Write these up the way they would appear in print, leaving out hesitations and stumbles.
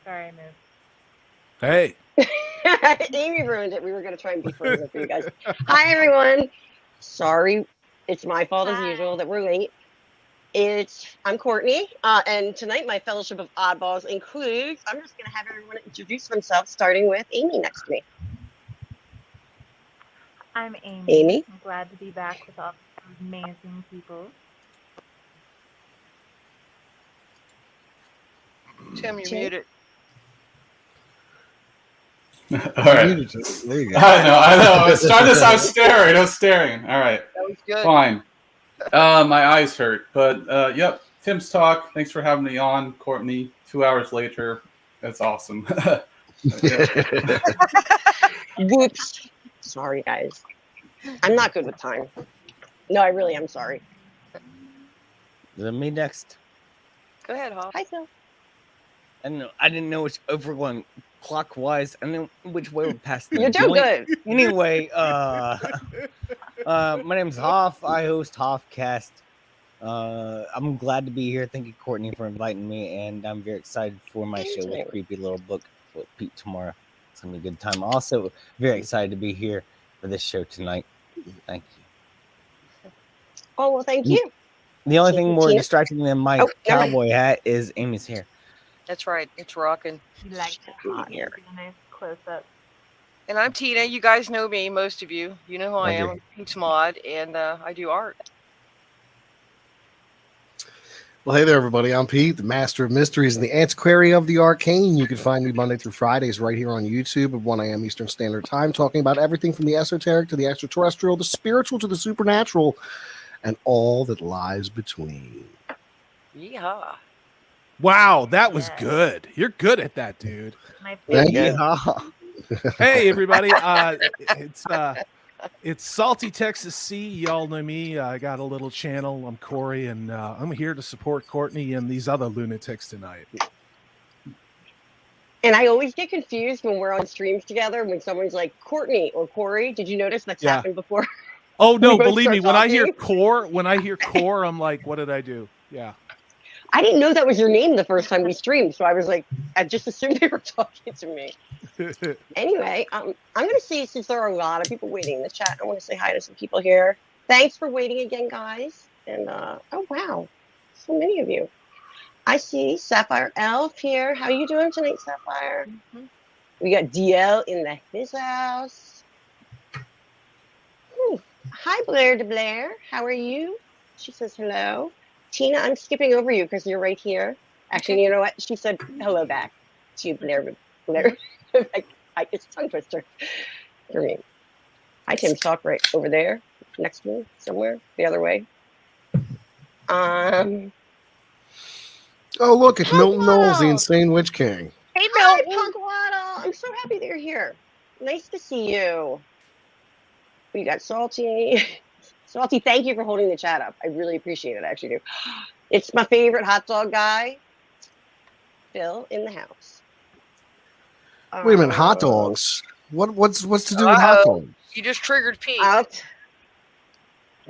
Sorry, I missed. Hey. Amie ruined it. We were going to try and be friends with you guys. Hi, everyone. Sorry, it's my fault as usual that we're late. I'm Courtney, and tonight my Fellowship of Oddballs includes. I'm just going to have everyone introduce themselves, starting with Amie next to me. I'm Amie. Amie. I'm glad to be back with all these amazing people. Tim, you're muted. All right. There you go. I know. I was staring. All right. That was good. Fine. My eyes hurt. But, yep. Tim's Talk. Thanks for having me on, Courtney. 2 hours later. That's awesome. Whoops. Sorry, guys. I'm not good with time. No, I really am sorry. Then me next. Go ahead, Hoff. Hi, Phil. I didn't know which overrun clockwise and then which way we're past the You're doing joint. good. Anyway, my name's Hoff. I host Hoffcast. I'm glad to be here. Thank you, Courtney, for inviting me, and I'm very excited for my show with Creepy Little Book with Pete tomorrow. It's gonna be a good time. Also, very excited to be here for this show tonight. Thank you. Oh, well, thank you. The only thing more Tina? distracting than my cowboy hat is Amy's hair. That's right. It's rocking. You like to see a nice close up. And I'm Tina. You guys know me, most of you. You know who I am. I'm Pete's Mod, and I do art. Well, hey there, everybody. I'm Pete, the Master of Mysteries and the Antiquary of the Arcane. You can find me Monday through Fridays right here on YouTube at 1 a.m. Eastern Standard Time, talking about everything from the esoteric to the extraterrestrial, the spiritual to the supernatural, and all that lies between. Yeehaw. Wow, that was good. You're good at that, dude. Thank you. Hey, everybody. It's Salty Texas Sea. Y'all know me. I got a little channel. I'm Corey, and I'm here to support Courtney and these other lunatics tonight. And I always get confused when we're on streams together when someone's like Courtney or Corey. Did you notice that's happened before? Oh no, We both believe me, start when talking. I hear core, I'm like, what did I do? Yeah. I didn't know that was your name the first time we streamed, so I was like, I just assumed they were talking to me. Anyway, I'm going to see, since there are a lot of people waiting in the chat, I want to say hi to some people here. Thanks for waiting again, guys. And, oh, wow, so many of you. I see Sapphire Elf here. How are you doing tonight, Sapphire? Mm-hmm. We got DL in his house. Hi, Blair de Blair. How are you? She says hello. Tina, I'm skipping over you because you're right here. Actually, you know what? She said hello back to you, Blair. It's a tongue twister for me. Hi, Tim's Talk right over there, next to me, somewhere, the other way. Oh, look, it's Milton Knowles, the Insane Witch King. Hey, Milton. Hi, Punkwaddle. I'm so happy they're here. Nice to see you. We got Salty. Salty, thank you for holding the chat up. I really appreciate it. I actually do. It's my favorite hot dog guy, Phil, in the house. Wait a minute, hot dogs? What's to do with hot dogs? You just triggered Pete.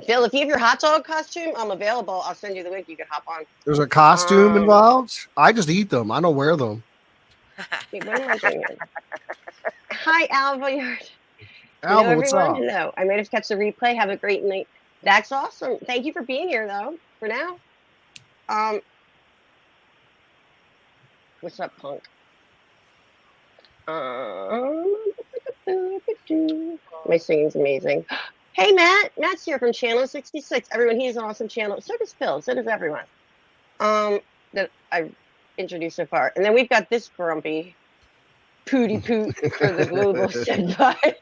Phil, if you have your hot dog costume, I'm available. I'll send you the link. You can hop on. There's a costume involved? I just eat them. I don't wear them. Wait, what am I doing? Hi, Alva. Alva, what's up? Hello. I might have catch the replay. Have a great night. That's awesome. Thank you for being here, though, for now. What's up, Punk? My singing's amazing. Hey, Matt. Matt's here from Channel 66. Everyone, he has an awesome channel. So does Phil. So does everyone. That I've introduced so far. And then we've got this grumpy Pooty Poot for the global said bye.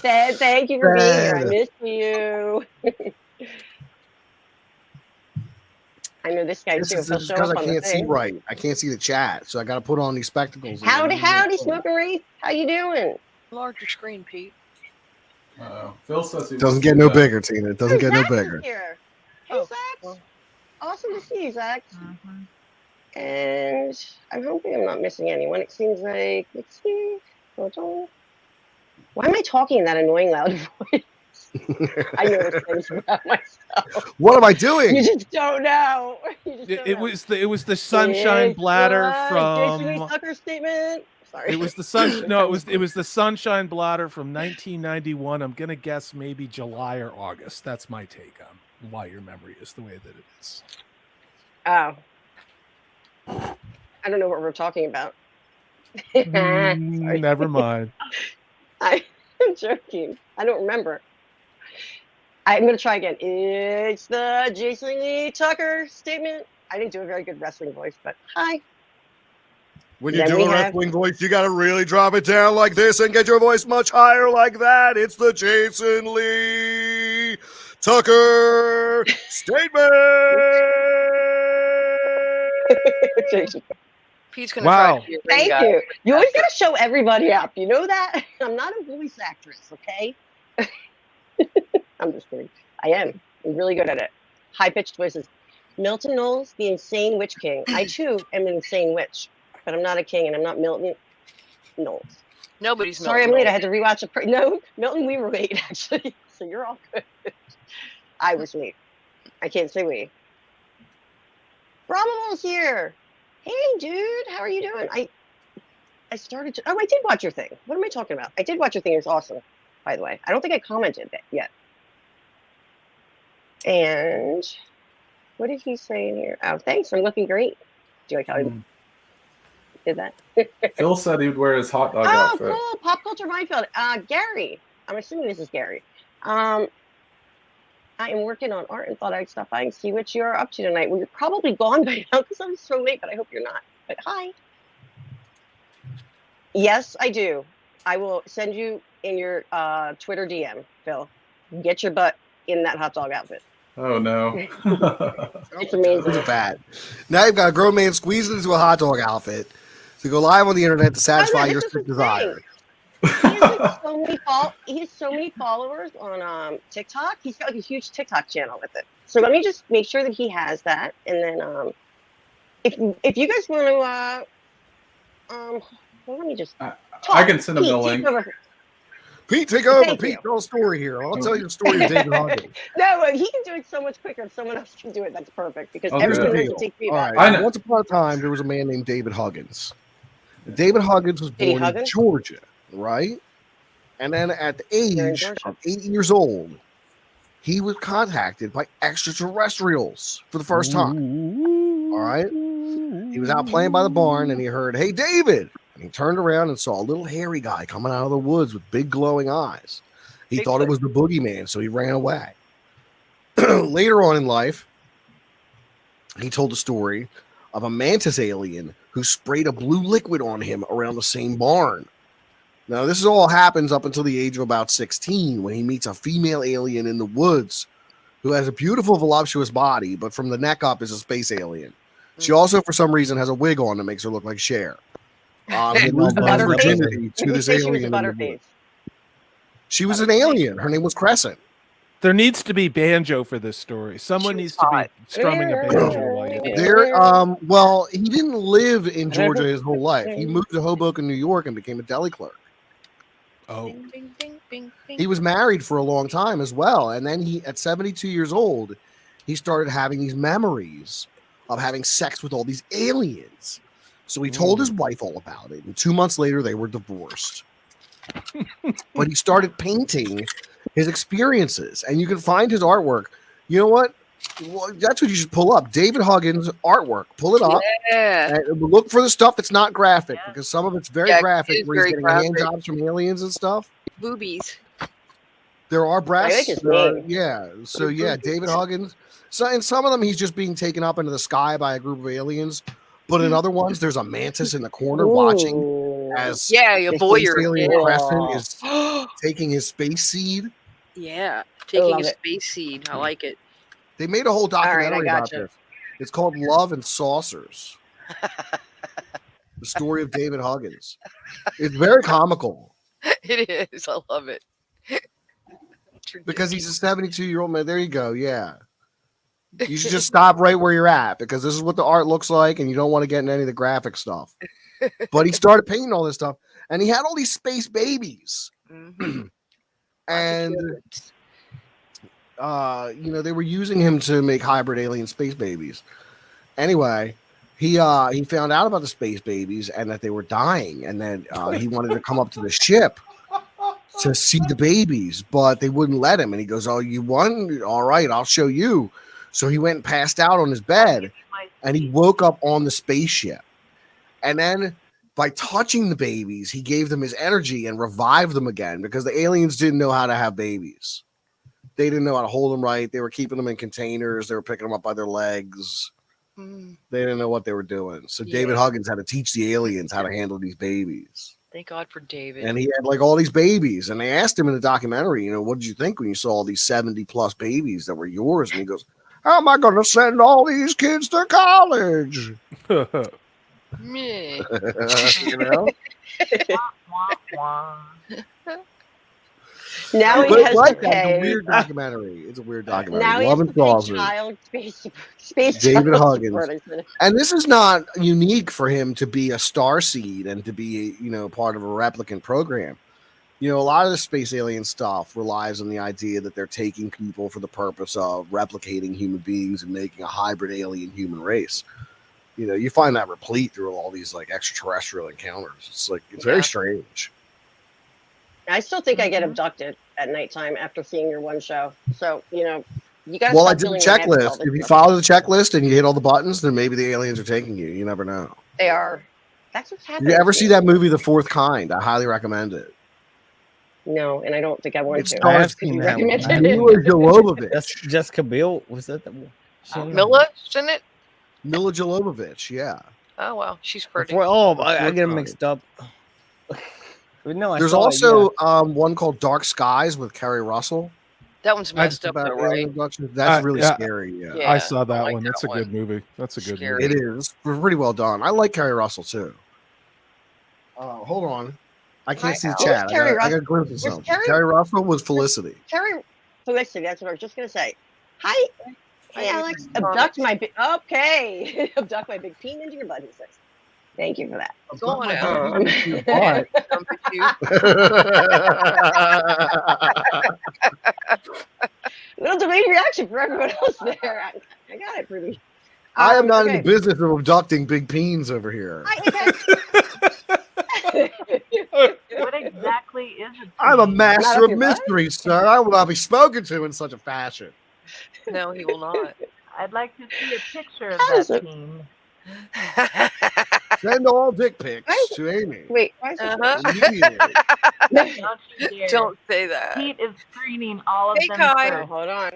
Ted, thank you for being here. I missed you. I know this guy too. Because I can't see right. I can't see the chat, so I got to put on these spectacles. Howdy, Smoking Wraith. How you doing? Larger screen, Pete. Phil says he doesn't get no bigger, Tina. It doesn't get no bigger. Here. Hey, Zach. Awesome to see you, Zach. And I'm hoping I'm not missing anyone. It seems like, let's see. Hold on. Why am I talking in that annoying loud voice? I notice things about myself. What am I doing? You just don't know. You just It, don't it know. was the sunshine It's bladder the Jason Lee from. Tucker statement. Sorry. It was the sun. No, it was the sunshine bladder from 1991. I'm gonna guess maybe July or August. That's my take on why your memory is the way that it is. Oh. I don't know what we're talking about. Sorry. Never mind. I'm joking. I don't remember. I'm going to try again. It's the Jason Lee Tucker statement. I didn't do a very good wrestling voice, but hi. When you Then do we a have- wrestling voice, you got to really drop it down like this and get your voice much higher like that. It's the Jason Lee Tucker statement. Pete's gonna Wow. try to be a ring Thank guy. you. You always got to show everybody up. You know that? I'm not a voice actress, okay? I'm just kidding. I am. I'm really good at it. High-pitched voices. Milton Knowles, the insane witch king. I, too, am an insane witch, but I'm not a king, and I'm not Milton Knowles. Nobody's Sorry, I'm Milton late. I had to rewatch a... No, Milton, we were late, actually. So you're all good. I was late. I can't say we. Bravo's here. Hey, dude. How are you doing? I started to... Oh, I did watch your thing. What am I talking about? I did watch your thing. It was awesome, by the way. I don't think I commented that yet. And what did he say in here? Oh, thanks. I'm looking great. Do you like how I did that? Phil said he'd wear his hot dog Oh, outfit. cool. Pop Culture Minefield. Gary. I'm assuming this is Gary. I am working on art and thought I'd stop by and see what you're up to tonight. Well, you're probably gone by now because I'm so late, but I hope you're not. But hi. Yes, I do. I will send you in your Twitter DM, Phil. Get your butt in that hot dog outfit. Oh no. It's amazing. Look at that. Now you've got a grown man squeezed into a hot dog outfit to go live on the internet to satisfy your this is sick the desire. He has like he has so many followers on TikTok. He's got like a huge TikTok channel with it. So let me just make sure that he has that, and then if you guys want to well, let me just talk. I can send him Pete, the take link. over. Pete, take over. Thank Pete, you. tell a story here. I'll tell you a story of David Huggins. No, he can do it so much quicker. If someone else can do it, that's perfect because Okay. everyone Here's knows the it takes me All about. right. I know. Once upon a time, there was a man named David Huggins. David Huggins was Did he born in Huggins? Georgia, right? And then at the They're in age Georgia. of 8 years old, he was contacted by extraterrestrials for the first time. All right. He was out playing by the barn and he heard, "Hey, David." And he turned around and saw a little hairy guy coming out of the woods with big glowing eyes. He thought it was the boogeyman, so he ran away. Later on in life, he told the story of a mantis alien who sprayed a blue liquid on him around the same barn. Now, this all happens up until the age of about 16 when he meets a female alien in the woods who has a beautiful, voluptuous body, but from the neck up is a space alien. She also, for some reason, has a wig on that makes her look like Cher. He loses his Butterface? virginity to Did you this say she was alien. a in the Butterface? woods. She was an alien. Her name was Crescent. There needs to be banjo for this story. Someone She was needs to be hot. strumming a banjo while you do it. There, well, he didn't live in Georgia his whole life. He moved to Hoboken, New York, and became a deli clerk. Oh, Bing, bing, bing, bing, bing. He was married for a long time as well, and then he, at 72 years old, he started having these memories of having sex with all these aliens. So he told his wife all about it, and 2 months later, they were divorced. But he started painting his experiences, and you can find his artwork. You know what? Well, that's what you should pull up. David Huggins' artwork. Pull it up. Yeah. And look for the stuff that's not graphic, because some of it's very Yeah, it graphic, is where he's very getting hand graphic. jobs from aliens and stuff. Boobies. There are I breasts. like his there are- name. yeah. So yeah, David Huggins. So in some of them, he's just being taken up into the sky by a group of aliens. But in other ones, there's a mantis in the corner watching Ooh. as Yeah, your the boy, space alien yeah. Crescent is taking his space seed. Yeah, taking love a it. space seed. I like it. They made a whole right, I documentary about gotcha. this. It's called Love and Saucers. The story of David Huggins. It's very comical It is. I love it. because he's a 72-year-old man. There you go. Yeah. You should just stop right where you're at because this is what the art looks like, and you don't want to get into any of the graphic stuff. But he started painting all this stuff, and he had all these space babies. Mhm. And they were using him to make hybrid alien space babies. Anyway, he found out about the space babies and that they were dying, and then he wanted to come up to the ship to see the babies, but they wouldn't let him. And he goes, "Oh, you won? All right, I'll show you." So he went and passed out on his bed, and he woke up on the spaceship. And then by touching the babies, he gave them his energy and revived them again, because the aliens didn't know how to have babies. They didn't know how to hold them right. They were keeping them in containers. They were picking them up by their legs. Mm, They didn't know what they were doing. So Yeah. David Huggins had to teach the aliens how to handle these babies. thank God for David. And he had like all these babies. And they asked him in the documentary, what did you think when you saw all these 70 plus babies that were yours? And he goes, "How am I going to send all these kids to college?" Meh. Wah, wah. Now he But has like to that, it's a pay. weird documentary. It's a weird documentary. Now he Love has and to pay Saucer. child space David child Huggins. support, I said. And this is not unique for him to be a star seed and to be, part of a replicant program. A lot of the space alien stuff relies on the idea that they're taking people for the purpose of replicating human beings and making a hybrid alien human race. You find that replete through all these like extraterrestrial encounters. It's very strange. I still think I get abducted at nighttime after seeing your one show. So, you got to Well, I stop did the filling your head with all checklist. this If you stuff. follow the checklist and you hit all the buttons, then maybe the aliens are taking you. You never know. They are. That's what's Did happening. you ever to see me. that movie, The Fourth Kind? I highly recommend it. No, and I don't think I want It's to. stars I have Could seen you that one. recommend it? Mila Jovovich. That's Jessica Biel. Was that the one? Mila, isn't it? Mila Jovovich, yeah. Oh wow, she's pretty. I Fourth get them Kind. mixed up. But no, I There's saw also one called Dark Skies with Kerry Russell. That one's I- messed up About though, right? alien abduction. That's really yeah. scary. Yeah. Yeah. I saw that like one. that That's a good one. movie. That's a good Scary. movie. It is pretty well done. I like Kerry Russell too. Hold on. I can't see the Who's chat. Kerry I got a glimpse of Was something. Kerry- Kerry Russell was Felicity. Terry Felicity, that's what I was just going to say. Hi, Alex. Hi. Abduct my big... Okay. Abduct my big peen into your butt, he says. Thank you for that. Go on out. What? Number two. Little delayed reaction for everyone else there. I got it pretty. I am not in okay. the business of abducting big peens over here. Hi, What exactly is it? I'm a teen? master Not of if you what? mysteries, sir. I will not be spoken to in such a fashion. No, he will not. I'd like to see a picture of How is that it- teen. Send all dick pics Why to Amy. Wait, why is it? Uh-huh. Immediately. Don't you dare. Don't say that. Pete is screening all of Hey, them Kai. Oh, first. hold on.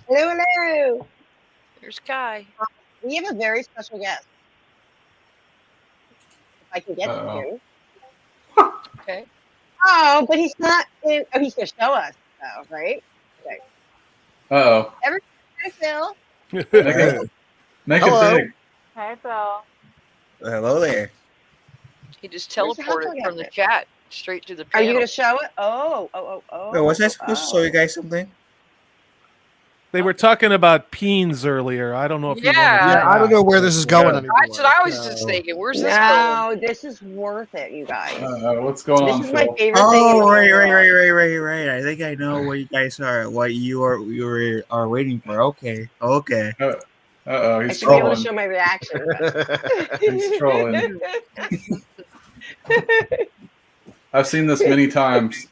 Hello, hello. There's Kai. We have a very special guest. If I can get to Uh-oh. him. Okay. Oh, but he's not in. Oh, he's going to show us, though, right? Uh-oh. Hi, Phil. Make it Hello. big. Hi, Phil. Hello there. He just Where's the hot teleported dog from the outfit? chat straight to the Are panel. you going to show it? Oh. Wait, was I supposed to show you oh. guys something? They were talking about peens earlier. I don't know if you Yeah. Yeah, I don't know where this is going Yeah. anymore. That's what I was just so- thinking. Where's this going? No, this is worth it, you guys. What's going on, This is my Phil? favorite thing. in Oh, the right. world. I think I know what you guys are. What you are waiting for. Okay. Uh-oh, I he's should be able to trolling. show my reaction. He's trolling. I've seen this many times.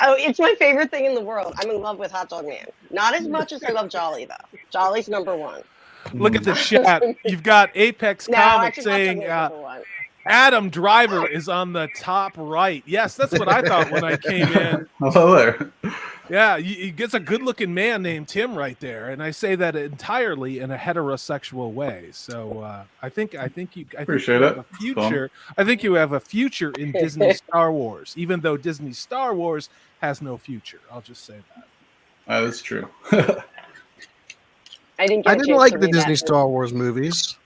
Oh, it's my favorite thing in the world. I'm in love with Hot Dog Man. Not as much as I love Jolly, though. Jolly's number one. look at the chat. You've got Apex No, Comics actually, Hot Dog saying Man's number one. Adam Driver is on the top right. Yes, that's what I thought when I came in. Hello there. Yeah, he gets a good-looking man named Tim right there, and I say that entirely in a heterosexual way. So I think you Appreciate you it. have a future. I think you have a future in Disney Star Wars, even though Disney Star Wars has no future. I'll just say that. That is true. I didn't. Get I a didn't chance like to the read Disney that. Star Wars movies.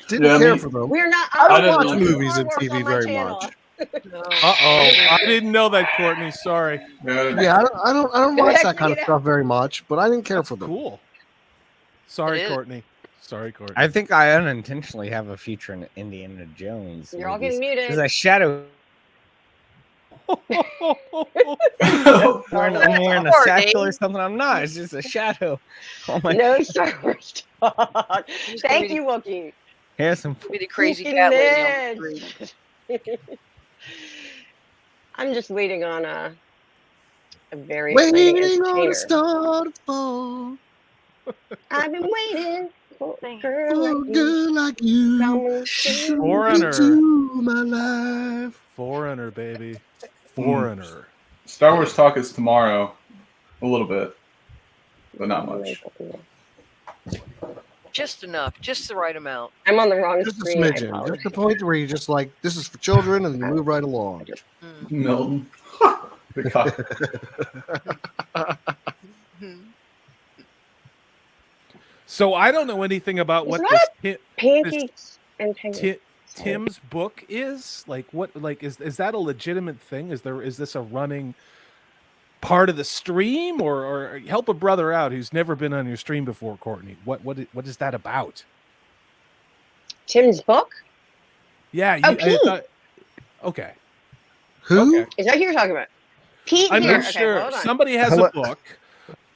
Didn't Yeah, care me- for them. We're not. I I don't didn't watch like movies Star and Wars TV on my very channel. much. No. I didn't know that, Courtney. Sorry. Yeah, I don't Go watch ahead, that kind of read it. stuff very much, but I didn't care for them. Cool. Sorry, It is. Courtney. Sorry, Courtney. I think I unintentionally have a future in Indiana Jones. You're all getting muted. There's a shadow. I'm wearing a Courtney. satchel or something. I'm not. It's just a shadow. Oh my! No Star Wars talk. Just Thank gonna you, Wookie. Here's some. Be the crazy Freaking cat lady on the nerds. street. I'm just waiting on a very exciting Waiting on entertainer. a star to fall. I've been waiting for a Thanks. girl For a like you. girl like you. Come and sing. Foreigner. Into my life. Foreigner, baby. Foreigner. Star Wars talk is tomorrow, a little bit, but not much. Just enough, just the right amount. I'm on the wrong Just a screen. I smidgen. apologize. Just the point where you just like, this is for children, and you move right along. Mm. Milton. The cock. So I don't know anything about It's what not this Pancakes and penguins. Tim's book is. Like, what? Like, is that a legitimate thing? Is this a running part of the stream, or help a brother out who's never been on your stream before, Courtney? What is that about? Tim's book? Yeah, Oh, Pete. Okay. Who? Okay. Is that who you're talking about? Pete I'm here. not Okay, sure. hold on. Somebody has Hello- a book.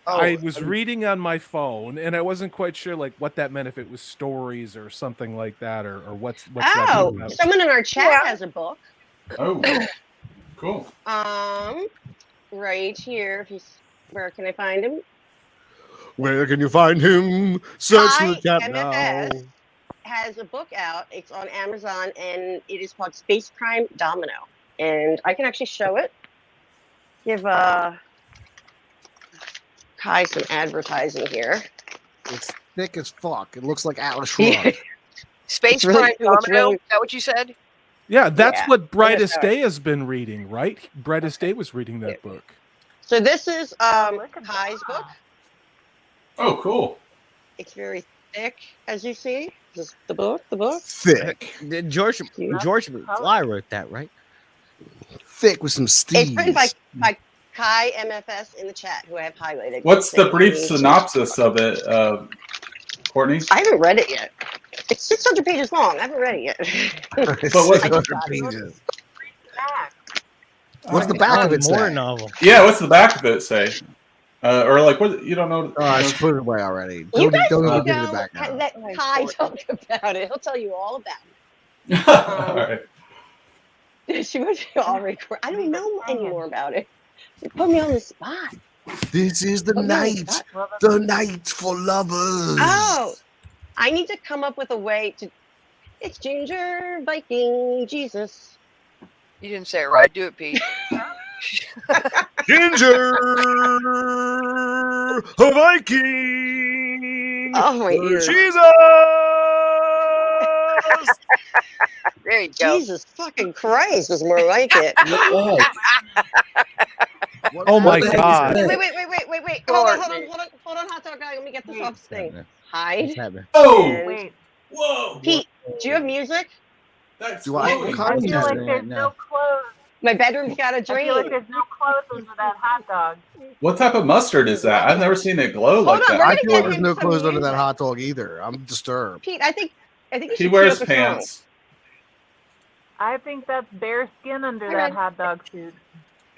Oh, I was reading on my phone, and I wasn't quite sure like what that meant, if it was stories or something like that, or what's that Oh, about. someone in our chat has a book. Oh, cool. Right here. If he's, where can I find him? Where can you find him? Search for the cat now. MFS has a book out. It's on Amazon, and it is called Space Crime Domino. And I can actually show it. Give Kai some advertising here. It's thick as fuck. It looks like Atlas Shrugged. Space It's really- Crime it's Domino. really- Is that what you said? Yeah, that's Yeah. what Brightest sorry. Day has been reading, right? Brightest Day was reading that book. So this is Look at Kai's that. book. Oh, cool. It's very thick, as you see. This is the book. The book. Thick. George Yeah. Fly wrote that, right? Thick with some steez. It's written by Kai MFS in the chat, who I have highlighted. What's the Thank brief you. synopsis of it, Courtney? I haven't read it yet. It's 600 pages long. I haven't read it yet. It's But what- 600 pages. Back. What's the back of it More say? novel. Yeah, what's the back of it say? Or like, what? You don't know? Oh, I just put it away already. You Don't guys even need give to it go back now. and let Kai talk about it. He'll tell you all about All right. it. She was already. I don't know anymore about it. You put me on the spot. This is the Put me on the night. spot. Well, The night for lovers. Oh, I need to come up with a way to. It's Ginger Viking Jesus. You didn't say it right. Do it, Pete. Ginger Viking. Oh my ears. Jesus. There you go. Jesus fucking Christ was more like it. Oh my God! Wait. Hold on, hot dog guy. Let me get this off the thing. Hide. What's happening? Oh, And- wait. whoa. Pete, do you have music? That's Do I- floating. what I kind feel like right there's now. no clothes. My bedroom's got a I feel like dream. there's no clothes under that hot dog. What type of mustard is that? I've never seen it glow Hold like on, that. we're I gonna feel get like there's him no some clothes under that music. hot dog either. I'm disturbed. Pete, I think you He should wears cue up a song. pants. I think that's bare skin under Okay. that hot dog suit.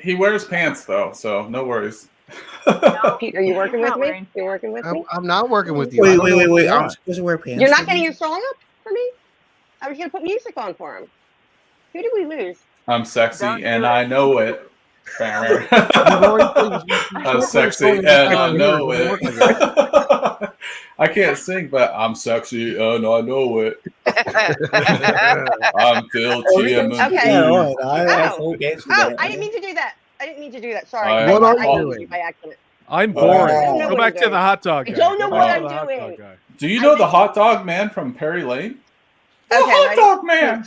He wears pants though, so no worries. No, Pete, are you working he's with not me? wearing You're working with me? I'm not working with you. I Wait, don't know wait, what wait. you I'm want. supposed to wear pants. You're not getting your song up for me? I was gonna put music on for him. Who did we lose? I'm sexy Don't do and it. I know it. I'm You've sexy already and played I this know song. it. I can't sing, but I'm sexy and I know it. I'm filthy and Okay. Yeah, that's Oh. okay. Oh, I didn't mean to do that. Sorry. Alright. What are you I did doing? it by accident. I'm Oh. boring. I don't know Go what back I'm to the doing. hot dog I guy. don't know Go what back I'm to the hot doing. dog guy. Do you know the hot dog man from Perry Lane? Okay, hot ready? dog man.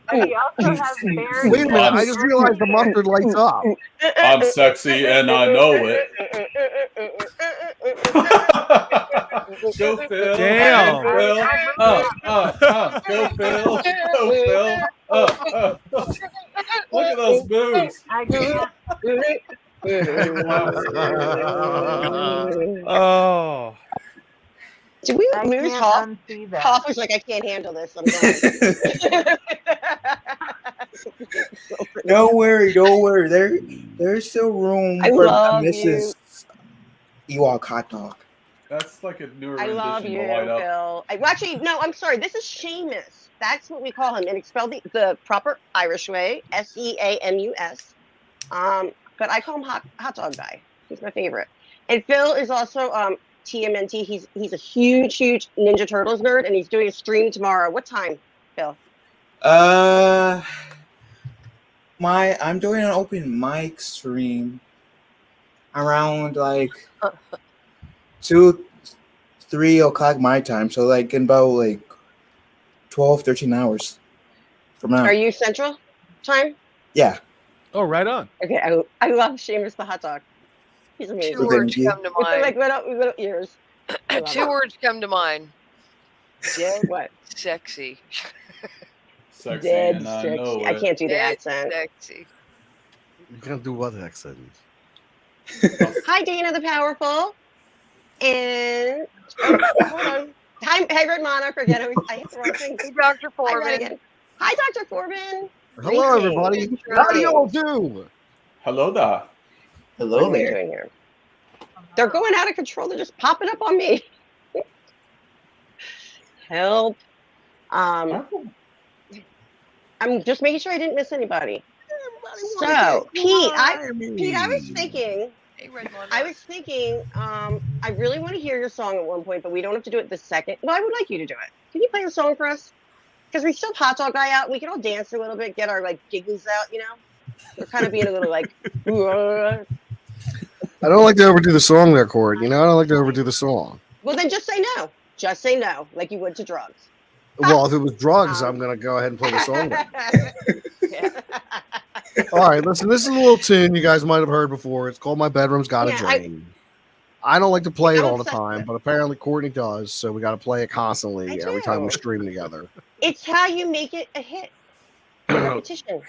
But he also has bare Wait a minute. I'm- I just realized the mustard lights up. I'm sexy and I know it. Go Phil. Damn. Go Phil. Go Phil. Go Phil. Look at those moves. I can't. Oh, Did we I lose can't Hoff? unsee that. Hoff was like, I can't handle this. I'm Don't worry, don't worry. There's still room I for love Mrs. Ewok hot dog. That's like a newer I love rendition you, to light up. Phil. Well, actually, no, I'm sorry. This is Seamus. That's what we call him, and it's spelled the proper Irish way, Seamus. But I call him hot dog guy. He's my favorite. And Phil is also TMNT. He's a huge Ninja Turtles nerd, and he's doing a stream tomorrow. What time, Phil? I'm doing an open mic stream around like 2-3 o'clock my time. So like in about like 12-13 hours from now. Are you Central Time? Yeah. Oh, right on. Okay, I love Seamus the hot dog. He's amazing. Two words come to With the, mind. little ears. I love Two it. words come to mind. Dead What? sexy. Sexy Dead and I sexy. know I it. can't do the Dead accent. sexy. You can't do what accent? Hi, Dana the Powerful. And hold on. Hi, Red Monarch. Again, I hit the wrong thing. Hey, Dr. Hi, Red Foreman. again. Hi, Dr. Foreman. Hello, everybody. How do y'all do? Hello there. Hello What are you there. doing here? They're going out of control. They're just popping up on me. Help. I'm just making sure I didn't miss anybody. So, Pete, I was thinking, Hey, Red Monarch. I really want to hear your song at one point, but we don't have to do it the second. Well, I would like you to do it. Can you play a song for us? Because we still have Hot Dog Guy out. We can all dance a little bit, get our like giggles out, you know? We're kind of being a little like, I don't like to overdo the song there, Court. You know, I don't like to overdo the song. well, then just say no. Just say no, like you would to drugs. Well, if it was drugs, I'm going to go ahead and play the song then. Yeah. All right, listen, this is a little tune you guys might have heard before. It's called My Bedroom's Got a Yeah, Drain. I don't like to play it I'm all the obsessed with time, it. but apparently Courtney does, so we got to play it constantly I every time we do. stream together. It's how you make it a hit. Repetition.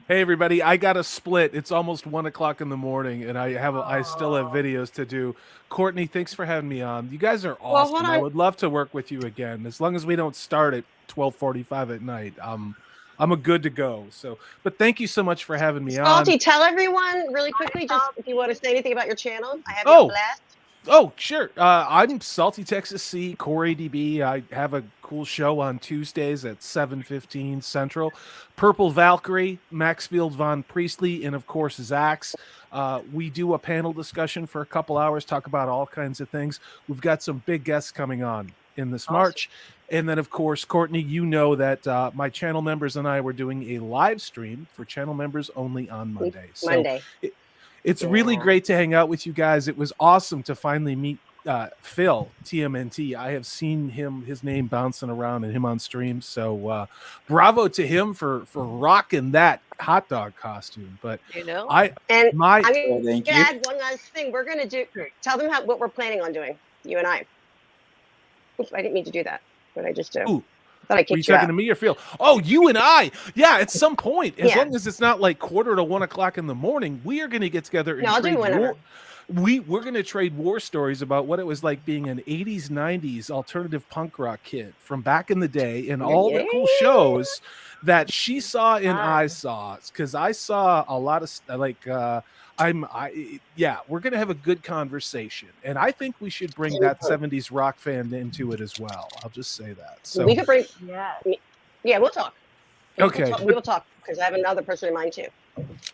Hey everybody, I got a split. It's almost 1 o'clock in the morning, and I still have videos to do. Courtney, thanks for having me on. You guys are Well, awesome. hold I on. would love to work with you again, as long as we don't start at 12:45 at night. I'm a good to go. So, but thank you so much for having me on. Salty, tell everyone really quickly, just if you want to say anything about your channel. I have you Oh. on blast. Oh, sure. I'm Salty Texas C, Corey DB. I have a cool show on Tuesdays at 7:15 Central. Purple Valkyrie, Maxfield Von Priestley, and of course Zax. We do a panel discussion for a couple hours, talk about all kinds of things. We've got some big guests coming on in this March. And then, of course, Courtney, you know that my channel members and I were doing a live stream for channel members only on Monday. So Monday. it's really great to hang out with you guys. It was awesome to finally meet Phil, TMNT. I have seen his name bouncing around and him on stream. So bravo to him for rocking that hot dog costume. But You know? And I'm Well, going thank to you. add one last thing. We're going to tell them what we're planning on doing, you and I. Oops, I didn't mean to do that. What did I just do? Ooh. I thought I Were you kicked you talking out. to me or Phil? Oh, you and I. Yeah, at some point, as Yeah. long as it's not like 1:45 in the morning, we are going to get together and No, I'll do trade whenever. we're going to trade war stories about what it was like being an 80s, 90s alternative punk rock kid from back in the day and all the cool shows that she saw and I saw. Because I saw a lot of we're going to have a good conversation. And I think we should bring that 70s rock fan into it as well. I'll just say that. So We could bring. Yeah. Yeah, we'll talk. Okay. We will talk because I have another person in mind too.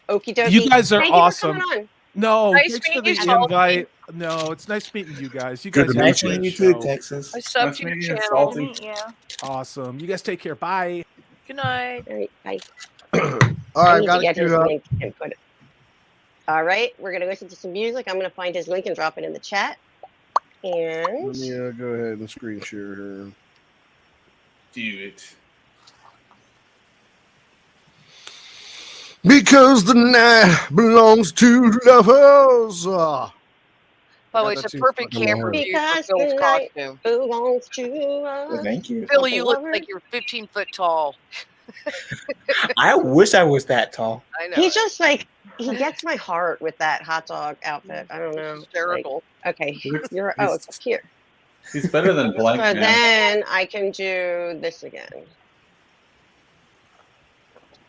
Okie dokie. You guys are Thank awesome. You for coming on. No, Nice thanks for meeting the you, Salty. invite. No, it's nice meeting you guys. You Good guys to are meet Nice a meeting great you too, show. Texas. I subbed Nice to your meeting you, channel. Salty. Meet you. Awesome. You guys take care. Bye. Good night. All right, bye. All I right, need got to get to his link and put it. All right, we're gonna listen to some music. I'm gonna find his link and drop it in the chat. And Let me go ahead and screen share here. Do it. Because the night belongs to lovers. By the way, that it's a too perfect fucking camper hard. view for Because Phil's the night- costume. belongs to Well, us. thank you. Phil, you look Lover. like you're 15 foot tall. I wish I was that tall. I know. He just he gets my heart with that hot dog outfit. I don't know. hysterical. Okay, Looks- you're he's- it's up here. He's better than Blank So Man. then I can do this again.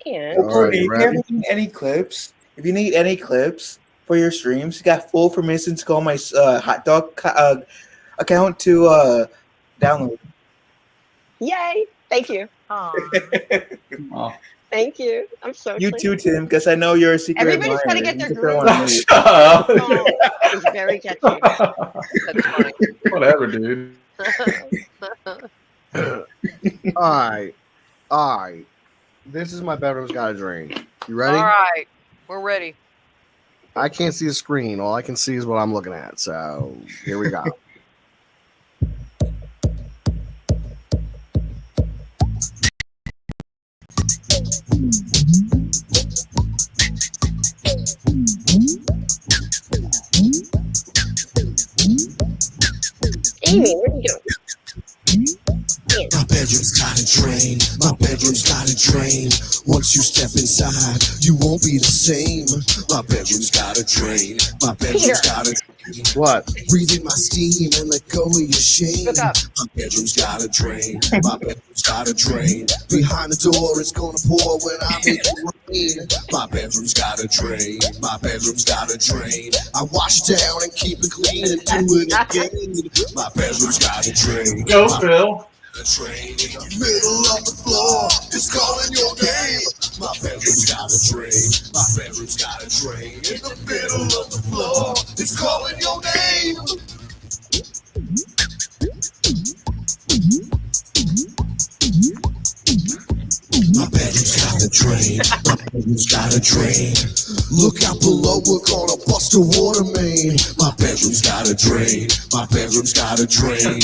And All right, Courtney, you if you ever ready? need any clips, if you need any clips for your streams, you got full permission to call my hot dog account to download. yay! Thank you. Aw. Oh. Thank you. I'm so You excited. too, Tim, because I know you're a secret Everybody's admirer. trying to get You their can throw groove on on. me. Shut up. Oh, it's very catchy. That's funny. Whatever, dude. All right. This is my bedroom's got a drain. You ready? All right, we're ready. I can't see the screen. All I can see is what I'm looking at. So here we go. Amie, where are you going? My bedroom's got a drain. My bedroom's got a drain. Once you step inside, you won't be the same. My bedroom's got a drain. My bedroom's got a drain. What? Breathe in my steam and let go of your shame. Look up. My bedroom's got a drain. My bedroom's got a drain. Behind the door, it's gonna pour when I make it rain. My bedroom's got a drain. My bedroom's got a drain. I wash down and keep it clean and do it again. My bedroom's got a drain. Go, Phil. The train in the middle of the floor is calling your name. My bedroom's got a drain. My bedroom's got a drain. In the middle of the floor, it's calling your name. My bedroom's got a drain. My bedroom's got a drain. Look out below, we're gonna bust a water main. My bedroom's got a drain. My bedroom's got a drain.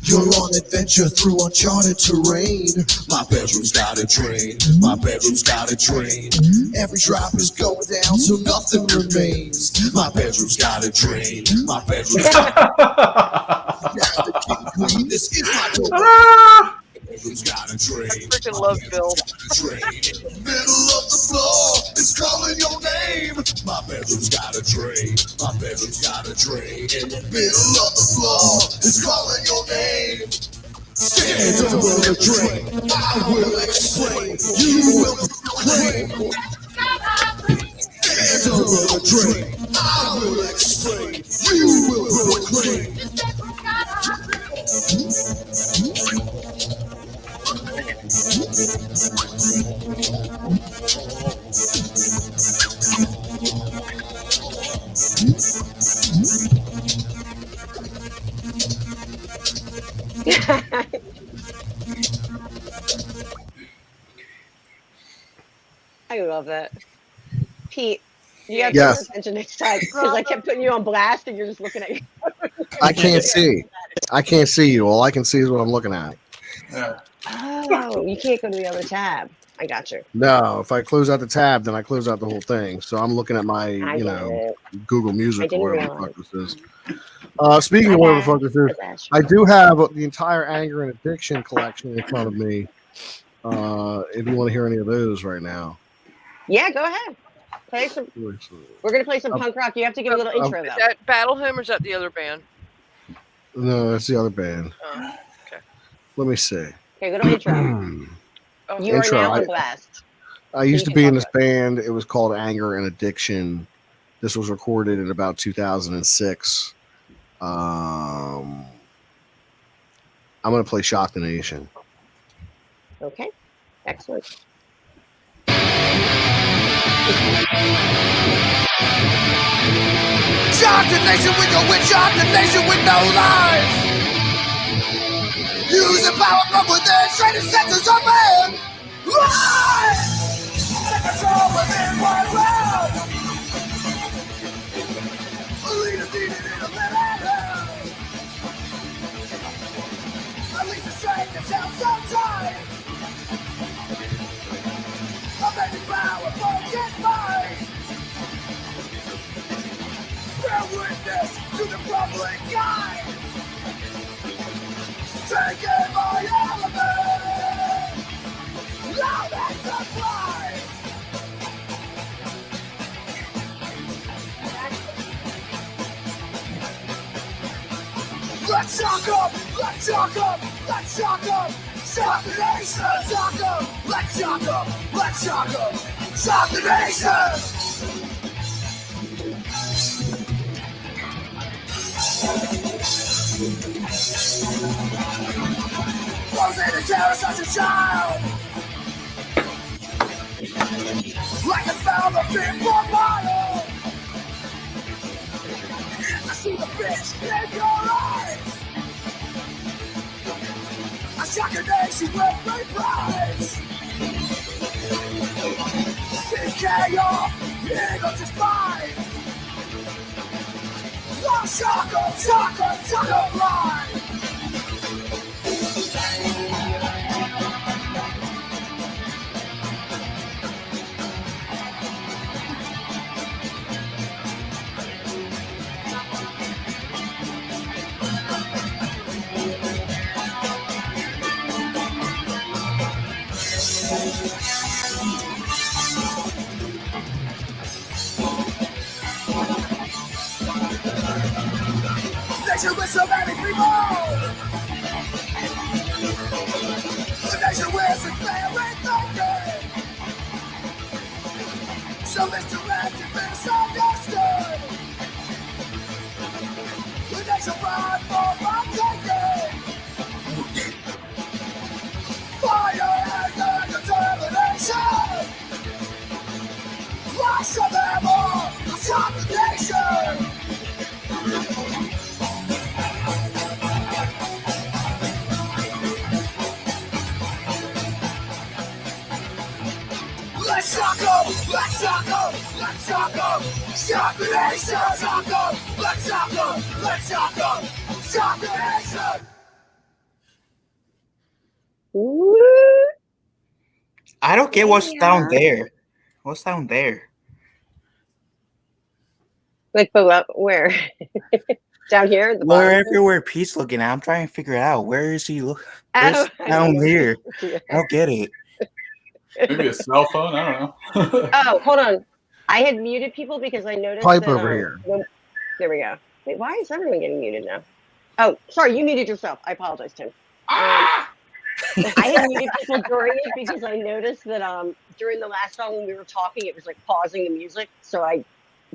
You're on adventure through uncharted terrain. My bedroom's got a drain. My bedroom's got a drain. Every drop is going down, so nothing remains. My bedroom's got a drain. My bedroom's got a drain. This is my domain. My bedroom's got a drain. I freaking love Phil. Middle of the floor, it's calling your name. My bedroom's got a drain. My bedroom's got a drain. In the middle of the floor, it's calling your name. Stand over the drain. I will explain. You will proclaim. Stand over the drain. I will explain. You will proclaim. I love that. Pete, you got to Yes. pay attention next time because I kept putting you on blast and you're just looking at you. I can't see. I can't see you. All I can see is what I'm looking at. Yeah. Oh, you can't go to the other tab. I got you. No, if I close out the tab, then I close out the whole thing. So I'm looking at my, I you get know, it. Google I Music didn't or whatever the realize. fuck this is. Speaking of whatever the fuck this is, That's I do have the entire Anger and Addiction collection in front of me. If you want to hear any of those right now. Yeah, go ahead. Play some. We're gonna play some punk rock. You have to give a little intro Is though. that Battle Hymn or is that the other band? No, that's the other band. Oh, okay. Let me see. Okay, little intro. Oh, You Intro, are now I- on blast. I used to you be can in talk this band. It was called Anger and Addiction. This was recorded in about 2006. I'm going to play Shock the Nation. Okay, excellent. Shock the nation with your witch, shock the nation with no lies. Using power from within, straight and senses of man. Rise! Take control within one world. Leaders needed in a middle. At least the strength to tell sometimes. Amazing power, focus mind. Bear witness to the public eye. Taking my element. Loud and supply. Let's shock up, let's shock up, let's shock up. Shock the nation! Shock 'em! Let's shock 'em! Let's shock 'em! Shock the nation! Closing the terror such a child. Like the smell of being for bottle. I see the bitch in your eyes. I shock a nation with my prize. TK off, eagle to spine. I'll shock 'em, shock 'em, shock 'em blind. Nation with so many people. The nation with a very thinking. So misdirected, misunderstood. The nation run for my taking. Fire and determination. Crush of them all. Shock the nation. Let's shock 'em! Let's shock 'em! Let's shock 'em! Shock the nation! Shock 'em! Let's shock 'em! Let's shock 'em! Shock the nation! Woo. I don't get what's down there. What's down there? Like, but where? Down here? At the bottom? Wherever Pete's looking at, I'm trying to figure it out. Where is he looking? Where's I down don't know. here? Yeah. I don't get it. Maybe a cell phone. I don't know. Oh, hold on. I had muted people because I noticed Pipe that, over here. There we go. Wait, why is everyone getting muted now? Oh, sorry, you muted yourself. I apologize, Tim. I had muted people during it because I noticed that during the last song when we were talking, it was like pausing the music. So I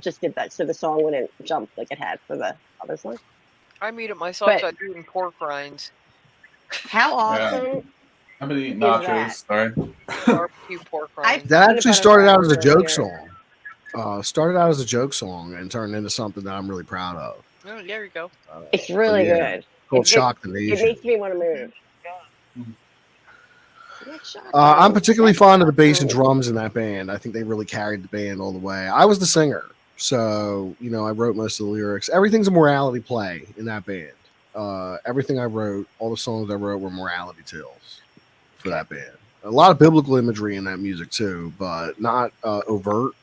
just did that so the song wouldn't jump like it had for the other song. I muted myself But- so I do eating pork rinds. How awesome! I've been eating Is nachos. that? Sorry. Barbecue pork rinds. That Peanut actually butter started out as a crackers joke earlier. song. Started out as a joke song and turned into something that I'm really proud of. Oh, there you go. It's really Yeah. good. Called It- Shock the It Nation. makes me want to move. I'm particularly fond of the bass and drums in that band. I think they really carried the band all the way. I was the singer, so I wrote most of the lyrics. Everything's a morality play in that band. Everything I wrote, all the songs I wrote were morality tales for that band. A lot of biblical imagery in that music too, but not overt.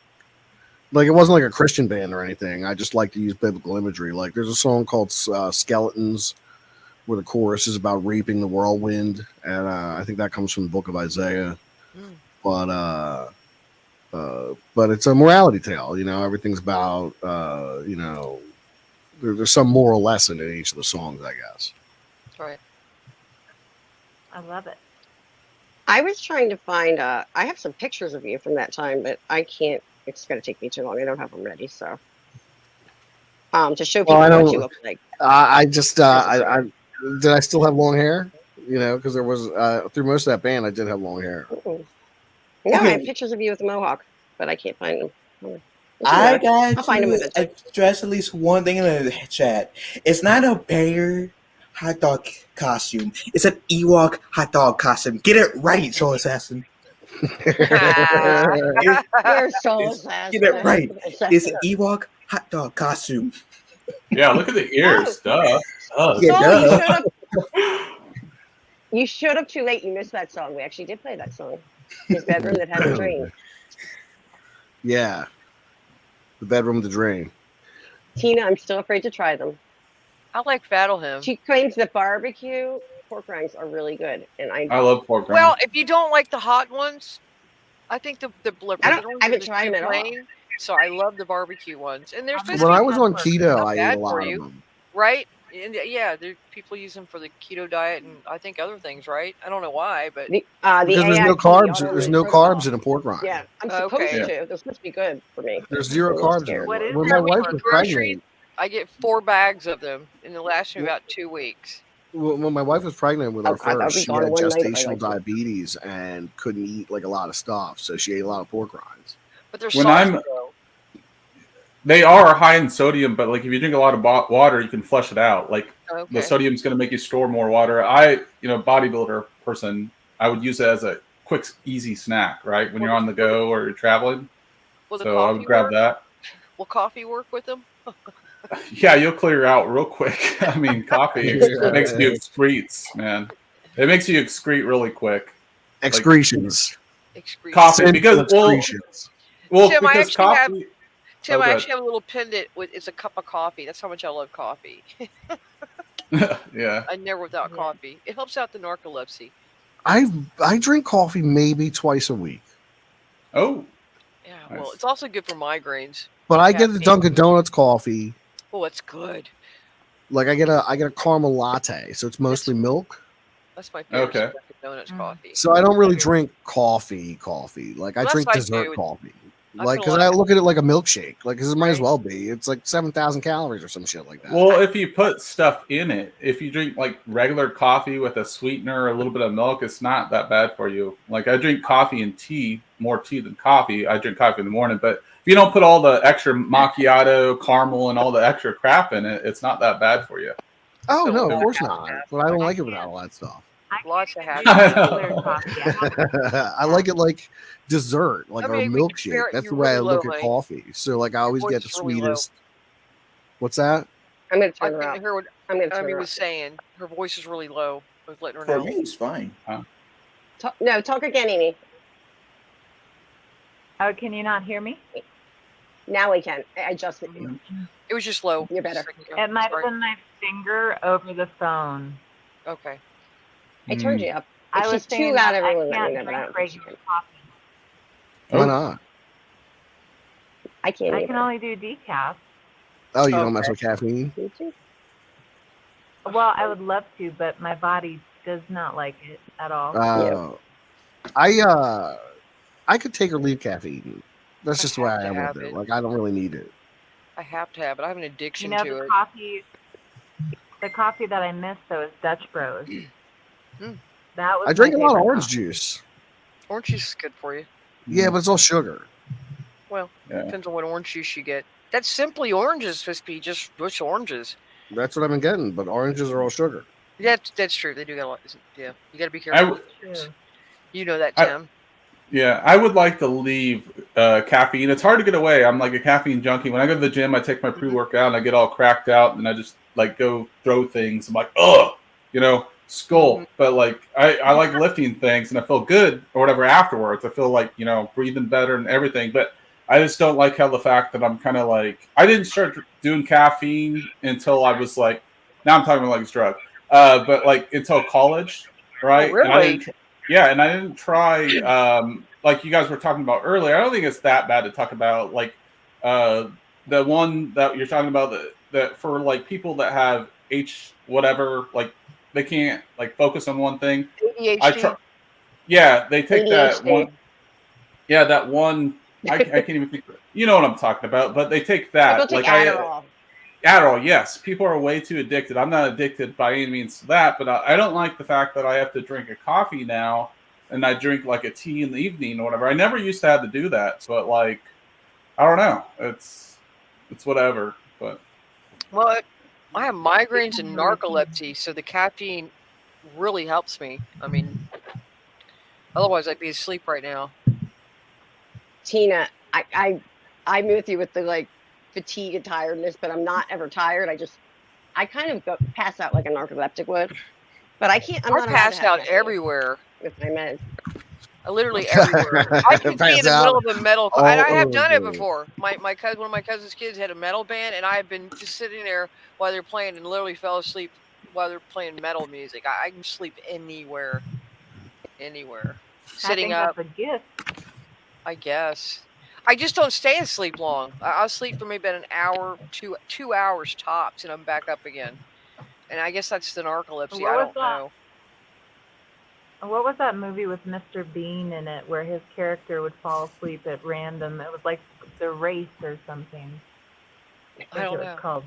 Like it wasn't like a Christian band or anything. I just like to use biblical imagery. Like there's a song called Skeletons where the chorus is about raping the whirlwind, and I think that comes from the book of Isaiah. But it's a morality tale. Everything's about there's some moral lesson in each of the songs, I guess. Right. I love it. I was trying to find. I have some pictures of you from that time, but I can't. It's going to take me too long. I don't have them ready. So, to show people Well, I what don't- you look like. I just I did I still have long hair? Because there was through most of that band, I did have long hair. Mm-mm. No, I have Okay. pictures of you with a mohawk, but I can't find them. I got I'll find them to eventually. address at least one thing in the chat. It's not a bear hot dog costume. It's an Ewok hot dog costume. Get it right, Soul Assassin. Where's Soul It's- Assassin? Get it right. It's an Ewok hot dog costume. Yeah, look at the ears. Duh. Soul, Yeah, you showed up too late. You missed that song. We actually did play that song. His bedroom that has a drain. Yeah, the bedroom, the drain. Tina, I'm still afraid to try them. I like Battle Him. She claims that barbecue pork rinds are really good, and I love pork rinds. Well, if you don't like the hot ones, I think the I regular ones haven't are tried too them at all. plain. So I love the barbecue ones, and they're supposed when to be I was on pepper. keto, Not I ate bad a lot for of you, them. right? And yeah, there people use them for the keto diet and I think other things, right? I don't know why, but The Because there's no AIP, carbs. There's autoimmune no protocol. carbs in a pork rind. Yeah, I'm supposed okay. Yeah. to. They're supposed to be good for me. There's I'm zero a little carbs in scared. it. What is When that? my When we wife go was groceries, pregnant, I get 4 bags of them, and they last me about 2 weeks. when my wife was pregnant with our I'll first, be she gone had one night if I gestational like to. diabetes and couldn't eat like a lot of stuff, so she ate a lot of pork rinds. But they're When salty I'm- though. They are high in sodium, but like if you drink a lot of water, you can flush it out. Like the Okay. sodium's going to make you store more water. Bodybuilder person, I would use it as a quick, easy snack, right? When you're on the go or you're traveling. Will the So I coffee would grab work? that. Will coffee work with them? Yeah, you'll clear out real quick. I mean, coffee makes you excretes, man. It makes you excrete really quick. Excretions. Excrete. Coffee, Sinful because excretions. Tim, I because actually have- coffee. Tim, Oh, I good. actually have a little pendant with it's a cup of coffee. That's how much I love coffee. Yeah. I never without coffee. It helps out the narcolepsy. I drink coffee maybe twice a week, Oh, Yeah, Nice. well, it's also good for migraines. but I get the Caffeine. Dunkin' Donuts coffee. Oh, it's good. Like I get a caramel latte, so it's mostly milk. That's my favorite. Okay. Dunkin' Donuts coffee. So I don't really drink coffee. Like I Well, drink that's what I dessert do. coffee. I Like put a because lot I of- look at it like a milkshake. Like 'cause it might as Right. well be. It's like 7,000 calories or some shit like that. well, if you put stuff in it, if you drink like regular coffee with a sweetener or a little bit of milk, it's not that bad for you. Like I drink coffee and tea, more tea than coffee. I drink coffee in the morning, but if you don't put all the extra macchiato, caramel, and all the extra crap in it, it's not that bad for you. Oh So no, no of course half not. and half. But I don't like it without all that stuff. I can't Lots of even happy. drink regular coffee. I have I like it like dessert, like I or mean, a we can milkshake. compare it- That's you're the way I really look low, at honey. coffee. So like I always voice get the is really low. sweetest. What's that? I'm gonna I turn her couldn't up. hear what I'm gonna turn Amie her was up. saying. Her voice is really low. I was letting her For know. me, it's fine. No, talk again, Amy. Oh, can you not hear me? Now we can. I adjusted you. It was just low. You're better. Just a second ago. It might have Sorry. been my finger over the phone. Okay. I turned you up. I If was she's saying too loud, that I everyone let me can't know, but I drink don't think she regular can. coffee. Why not? I can't I either. can only do decaf. Oh, you don't Okay. mess with caffeine? Me too. Well, I would love to, but my body does not like it at all. I could take or leave caffeine. That's I just the way have I to am have with it. it. Like I don't really need it. I have to have it. I have an You addiction know, to the it. coffee that I miss though is Dutch Bros. Mm. That was I drink a my lot of favorite orange coffee. juice. Orange juice is good for you. Yeah, but it's all sugar. Well, Yeah. depends on what orange juice you get. That's simply oranges supposed to be just bush oranges. That's what I've been getting, but oranges are all sugar. That's true. They do get a lot. Yeah, you got to be careful. True. You know that, I- Tim. Yeah, I would like to leave caffeine. It's hard to get away. I'm like a caffeine junkie. When I go to the gym, I take my pre-workout and I get all cracked out, and I just like go throw things. I'm like, ugh, skull. Mhm. But like, I like lifting things, and I feel good or whatever afterwards. I feel like breathing better and everything. But I just don't like how the fact that I'm kind of like I didn't start doing caffeine until I was like now I'm talking about like it's drug, but like until college, right? Oh, And I really? didn't Yeah, and I didn't try like you guys were talking about earlier. I don't think it's that bad to talk about like the one that you're talking about that for like people that have whatever, like they can't like focus on one thing. ADHD. I try. Yeah, they take that ADHD. one. Yeah, that one. I can't even think. You know what I'm talking about, but they take that. People take like Adderall. Adderall, yes. People are way too addicted. I'm not addicted by any means to that, but I don't like the fact that I have to drink a coffee now, and I drink like a tea in the evening or whatever. I never used to have to do that, but like, I don't know. It's whatever. But Well, I have migraines and narcolepsy, so the caffeine really helps me. I mean, otherwise I'd be asleep right now. Tina, I'm with you with the like fatigue and tiredness, but I'm not ever tired. I kind of pass out like a narcoleptic would, but I can't. I'm I not allowed to pass have out caffeine everywhere. with my meds. Literally everywhere. I can be Pass in the out middle of a metal, all and I have done it over. before. My cousin, one of my cousin's kids had a metal band, and I have been just sitting there while they're playing, and literally fell asleep while they're playing metal music. I can sleep anywhere, sitting I up. think that's a gift. I guess. I just don't stay asleep long. I'll sleep for maybe about an hour, 2 hours tops, and I'm back up again. And I guess that's the narcolepsy. What I was don't that? know. What was that movie with Mr. Bean in it where his character would fall asleep at random? It was like The Race or something. I don't it was know. called.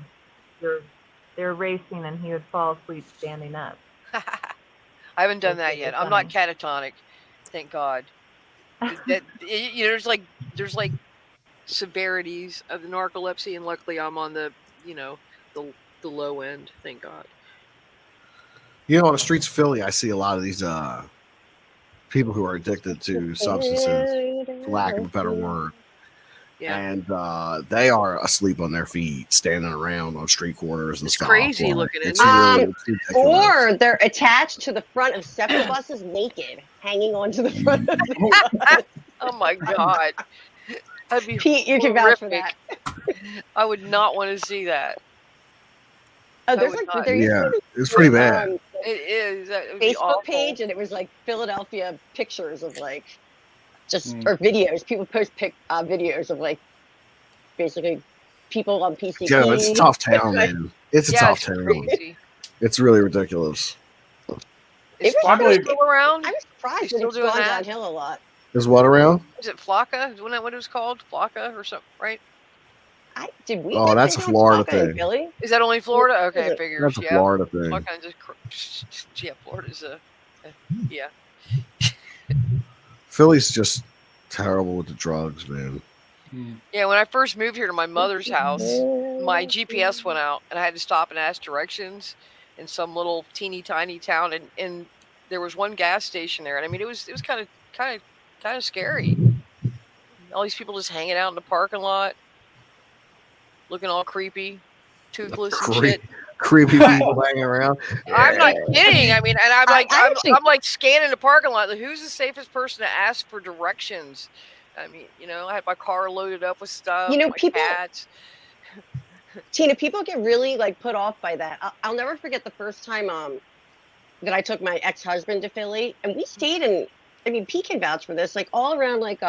They were racing and he would fall asleep standing up. I haven't done that yet. I'm not catatonic, thank God. There's like severities of the narcolepsy, and luckily I'm on the the low end, thank God. On the streets of Philly, I see a lot of these people who are addicted to substances, for lack of a better word. Yeah. And they are asleep on their feet, standing around on street corners and It's stuff. crazy Like, looking, it's isn't it? really it's ridiculous. Or they're attached to the front of several buses naked, hanging onto the front of the bus. Oh my God. That'd be Pete, you can vouch for that. I would not want to see that. Oh, there's there used to be it's pretty bad. It is. That would be Facebook awful. page, and it was like Philadelphia pictures of like just or videos. People post videos of like basically people on PCP. Yeah, it's a tough town, man. It's a tough town. Crazy. It's really ridiculous. Is Flocka still around? I'm surprised Still that it's doing gone that? downhill a lot. Is what around? Is it Flocka? Isn't that what it was called? Flocka or something, right? Did we? Oh, that's a Florida thing. Billy? Is that only Florida? Okay, I figured. That's a Florida thing. Flocka just, Florida's yeah. Philly's just terrible with the drugs, man. Yeah, when I first moved here to my mother's house, my GPS went out, and I had to stop and ask directions in some little teeny tiny town, and there was one gas station there, and I mean it was kind of scary. All these people just hanging out in the parking lot, looking all creepy, toothless and shit. Creepy people hanging around. I'm not kidding. I mean, and I'm like scanning the parking lot. Like, who's the safest person to ask for directions? I mean, I had my car loaded up with stuff. My people. Cats. Tina, people get really like put off by that. I'll never forget the first time that I took my ex-husband to Philly, and we stayed in. I mean, Pete can vouch for this. Like all around like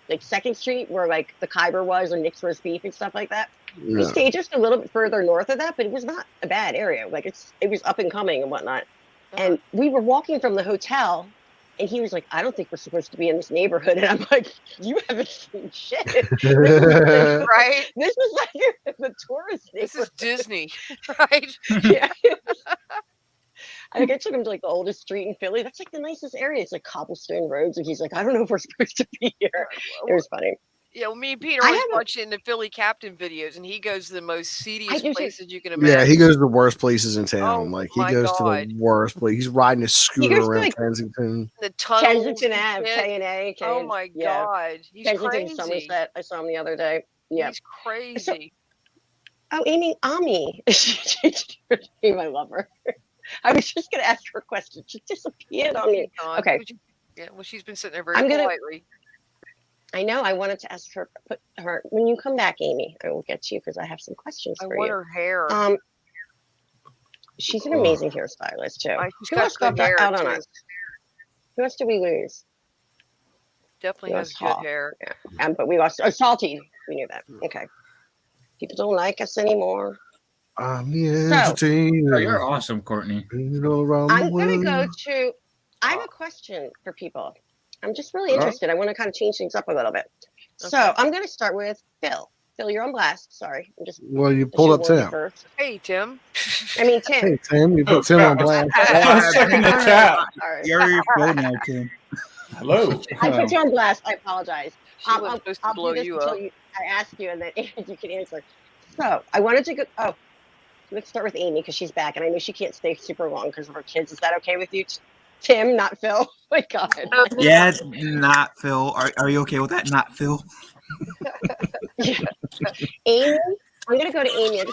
2nd Street, where like the Khyber was, or Nick's Roast Beef and stuff like that. Yeah. We stayed just a little bit further north of that, but it was not a bad area. Like it was up and coming and whatnot. And we were walking from the hotel, and he was like, "I don't think we're supposed to be in this neighborhood." And I'm like, "You haven't seen shit, right? This is like the tourist neighborhood. This is Disney, right?" Yeah. I took him to like the oldest street in Philly. That's like the nicest area. It's like cobblestone roads, and he's like, "I don't know if we're supposed to be here." It was funny. Yeah, well, me and Peter always watching the Philly Captain videos, and he goes to the most seediest places you can imagine. Yeah, he goes to the worst places in town. Oh, like he goes to the worst place. He's riding his scooter around Kensington. The tunnels, Kensington Ave, K&A. Oh my God, he's Kensington, crazy. Somerset. I saw him the other day. Yeah, he's crazy. Amie. She changed her name. I love her. I was just going to ask her a question. She disappeared on me. Okay. Yeah, well, she's been sitting there very quietly. I know. I wanted to ask her. When you come back, Amie, I will get to you because I have some questions for you. I want her hair. She's an amazing hairstylist too. Who else got hair out on us? Who else did we lose? Definitely has good hair. Yeah. But we lost. Salty. We knew that. Okay. People don't like us anymore. I'm the entertainer. You're awesome, Courtney. I'm going to go to. I have a question for people. I'm just really interested. I want to kind of change things up a little bit. Okay. So I'm going to start with Phil. Phil, you're on blast. Sorry. Well, you pulled up Tim. First. Hey, Tim. I mean, Tim. Hey, Tim. You put Tim on blast. I was checking the chat. You're Phil now, Tim. Hello. I put you on blast. I apologize. I'll blow you up. I ask you, and then you can answer. So I wanted to go. Oh, let's start with Amie because she's back, and I know she can't stay super long because of her kids. Is that okay with you, Tim? Not Phil. Oh my God. Yeah, not Phil. Are you okay with that? Not Phil. Yeah. Amie, I'm gonna go to Amie. I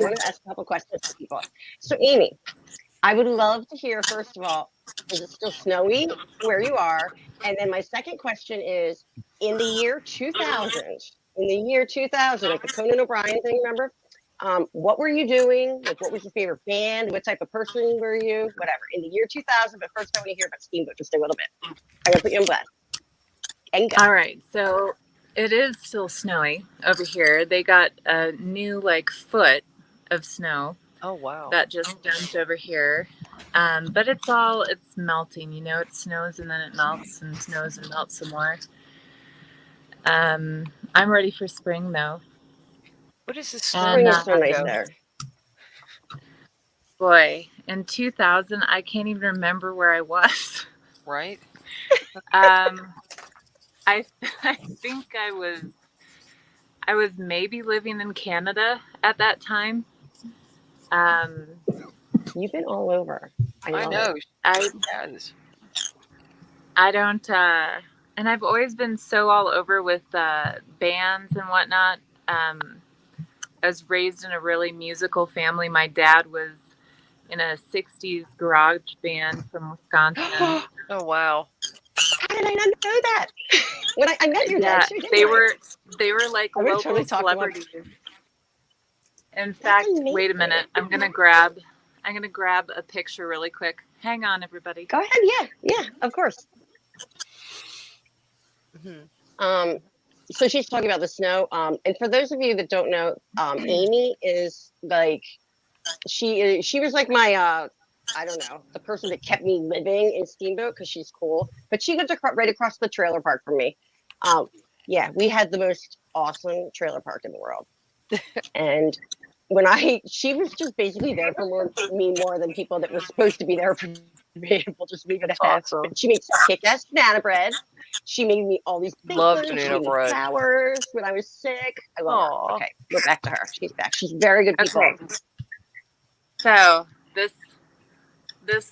want to ask a couple questions to people. So Amie, I would love to hear, first of all, is it still snowy where you are? And then my second question is, in the year 2000, like the Conan O'Brien thing, remember? What were you doing? Like, what was your favorite band? What type of person were you? Whatever. In the year 2000, but first I want to hear about Steamboat just a little bit. I'm going to put you on blast. All right. So it is still snowy over here. They got a new, foot of snow. Oh wow. that just dumped over here. But it's melting, you know, it snows and then it melts and snows and melts some more. I'm ready for spring though. What is this Spring And is so nice there. boy, in 2000, I can't even remember where I was. Right? I think I was maybe living in Canada at that time. You've been all over. I love know. it. Yes. I don't, and I've always been so all over with bands and whatnot. I was raised in a really musical family. My dad was in a 60s garage band from Wisconsin. Oh wow. How did I not know that? When I met your dad, too, didn't they I? were like I would local totally talk about- celebrities. In fact, wait a minute. I'm gonna grab a picture really quick. Hang on, everybody. Go ahead. Yeah, of course. Mm-hmm. So she's talking about the snow. And for those of you that don't know, Amie is like, she was like my, I don't know, the person that kept me living in Steamboat because she's cool. But she lives right across the trailer park from me. Yeah, we had the most awesome trailer park in the world. And she was just basically there for me more than people that were supposed to be there for me. We'll just leave it at that. Awesome. But she makes kick-ass banana bread. She made me all these big Love ones. She banana made me bread. flowers when I was sick. I love Aw. her. Okay, we're back to her. She's back. She's very good people. Okay. So this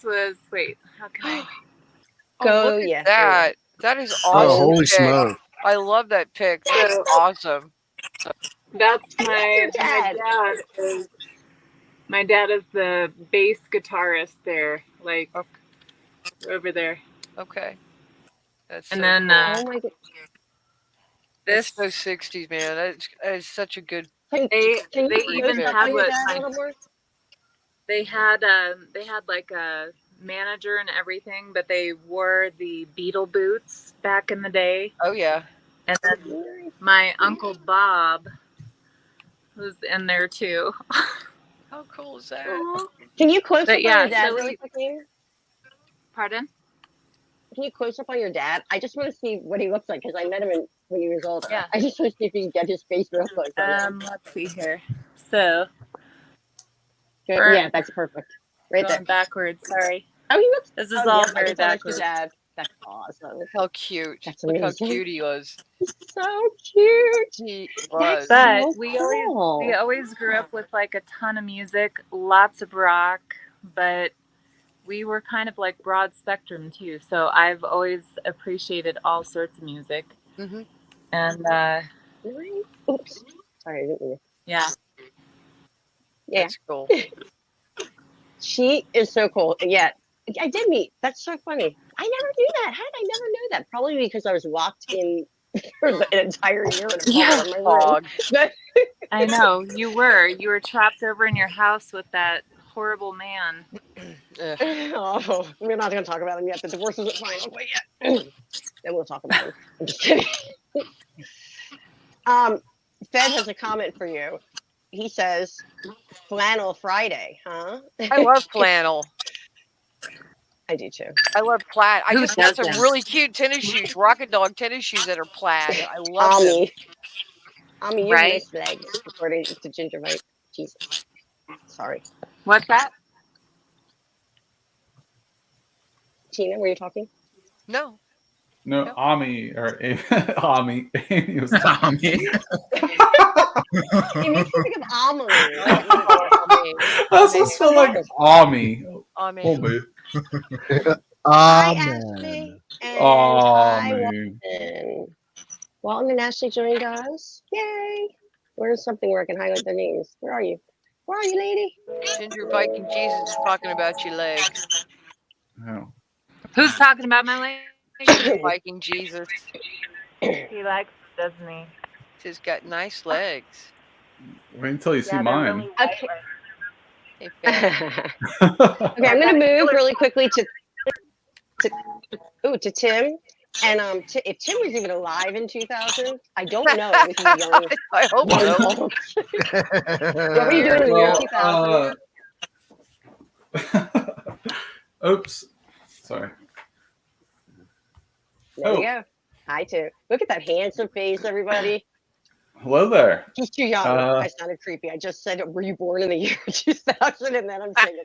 was how can I Go, look at yeah. that. That is Oh, awesome. holy pic. smoke. I love that pic. That's awesome. That's Your my dad. my dad is the bass guitarist there, like over there. Okay. That's And so then cool. Oh my god. That's so 60s, man. That is such a good. Can They you even close up had on your what dad a little more? they had like a manager and everything, but they wore the Beatle boots back in the day. Oh yeah. And then my uncle Bob was in there too. How cool is that? Can you close But up yeah, on your dad so really quickly? Pardon? Can you close up on your dad? I just want to see what he looks like because I met him when he was older. Yeah. I just want to see if you can get his face real quick. Let's see here. So Yeah, that's perfect. Right going there. backwards. Sorry. Oh, he looks. This is all very backwards. Dad. That's awesome. How cute. That's Look how amazing. cute he was. So cute. He was. But so we cool. always grew up with like a ton of music, lots of rock, but we were kind of like broad spectrum too. So I've always appreciated all sorts of music. Mm-hmm. And Oops. Sorry, I didn't mean to. yeah. Yeah. That's cool. She is so cool. Yeah. I did meet. That's so funny. I never knew that. How did I never know that? Probably because I was locked in for an entire year in a Yeah. in my room. But I know you were trapped over in your house with that horrible man. oh, we're not going to talk about him yet. The divorce isn't final quite yet. Then we'll talk about him. I'm just kidding. Fed has a comment for you. He says, "Flannel Friday, huh?" I love flannel. I do too. I love plaid. I Who just got some doesn't? really cute tennis shoes, Rocket Dog tennis shoes that are plaid. I love them. Amie, you have Right? nice legs, according to Gingermite. Jesus. Sorry. What's that? Tina, were you talking? No. No, Amie or Amie. It was Amie. It makes me think of Amelie. That's just feel like Amie. Amie. Hi, Ashley. And hi, Amie. Watson. Walton and Ashley joined us. Yay. Where's something where I can highlight their names? Where are you? Where are you, lady? Ginger Viking Jesus is talking about your legs. Oh. Who's talking about my leg? Ginger Viking Jesus. He likes it, doesn't he? He's got nice legs. Wait until you see they're mine. really white, Okay. Hey, Fed. Okay, I'm gonna move really quickly to Tim. And if Tim was even alive in 2000, I don't know if he was young. I hope so. What were you doing in the year 2000? Oops. Sorry. There you go. Hi, too. Look at that handsome face, everybody. Hello there. He's too young. I sounded creepy. I just said, were you born in the year 2000? And then I'm saying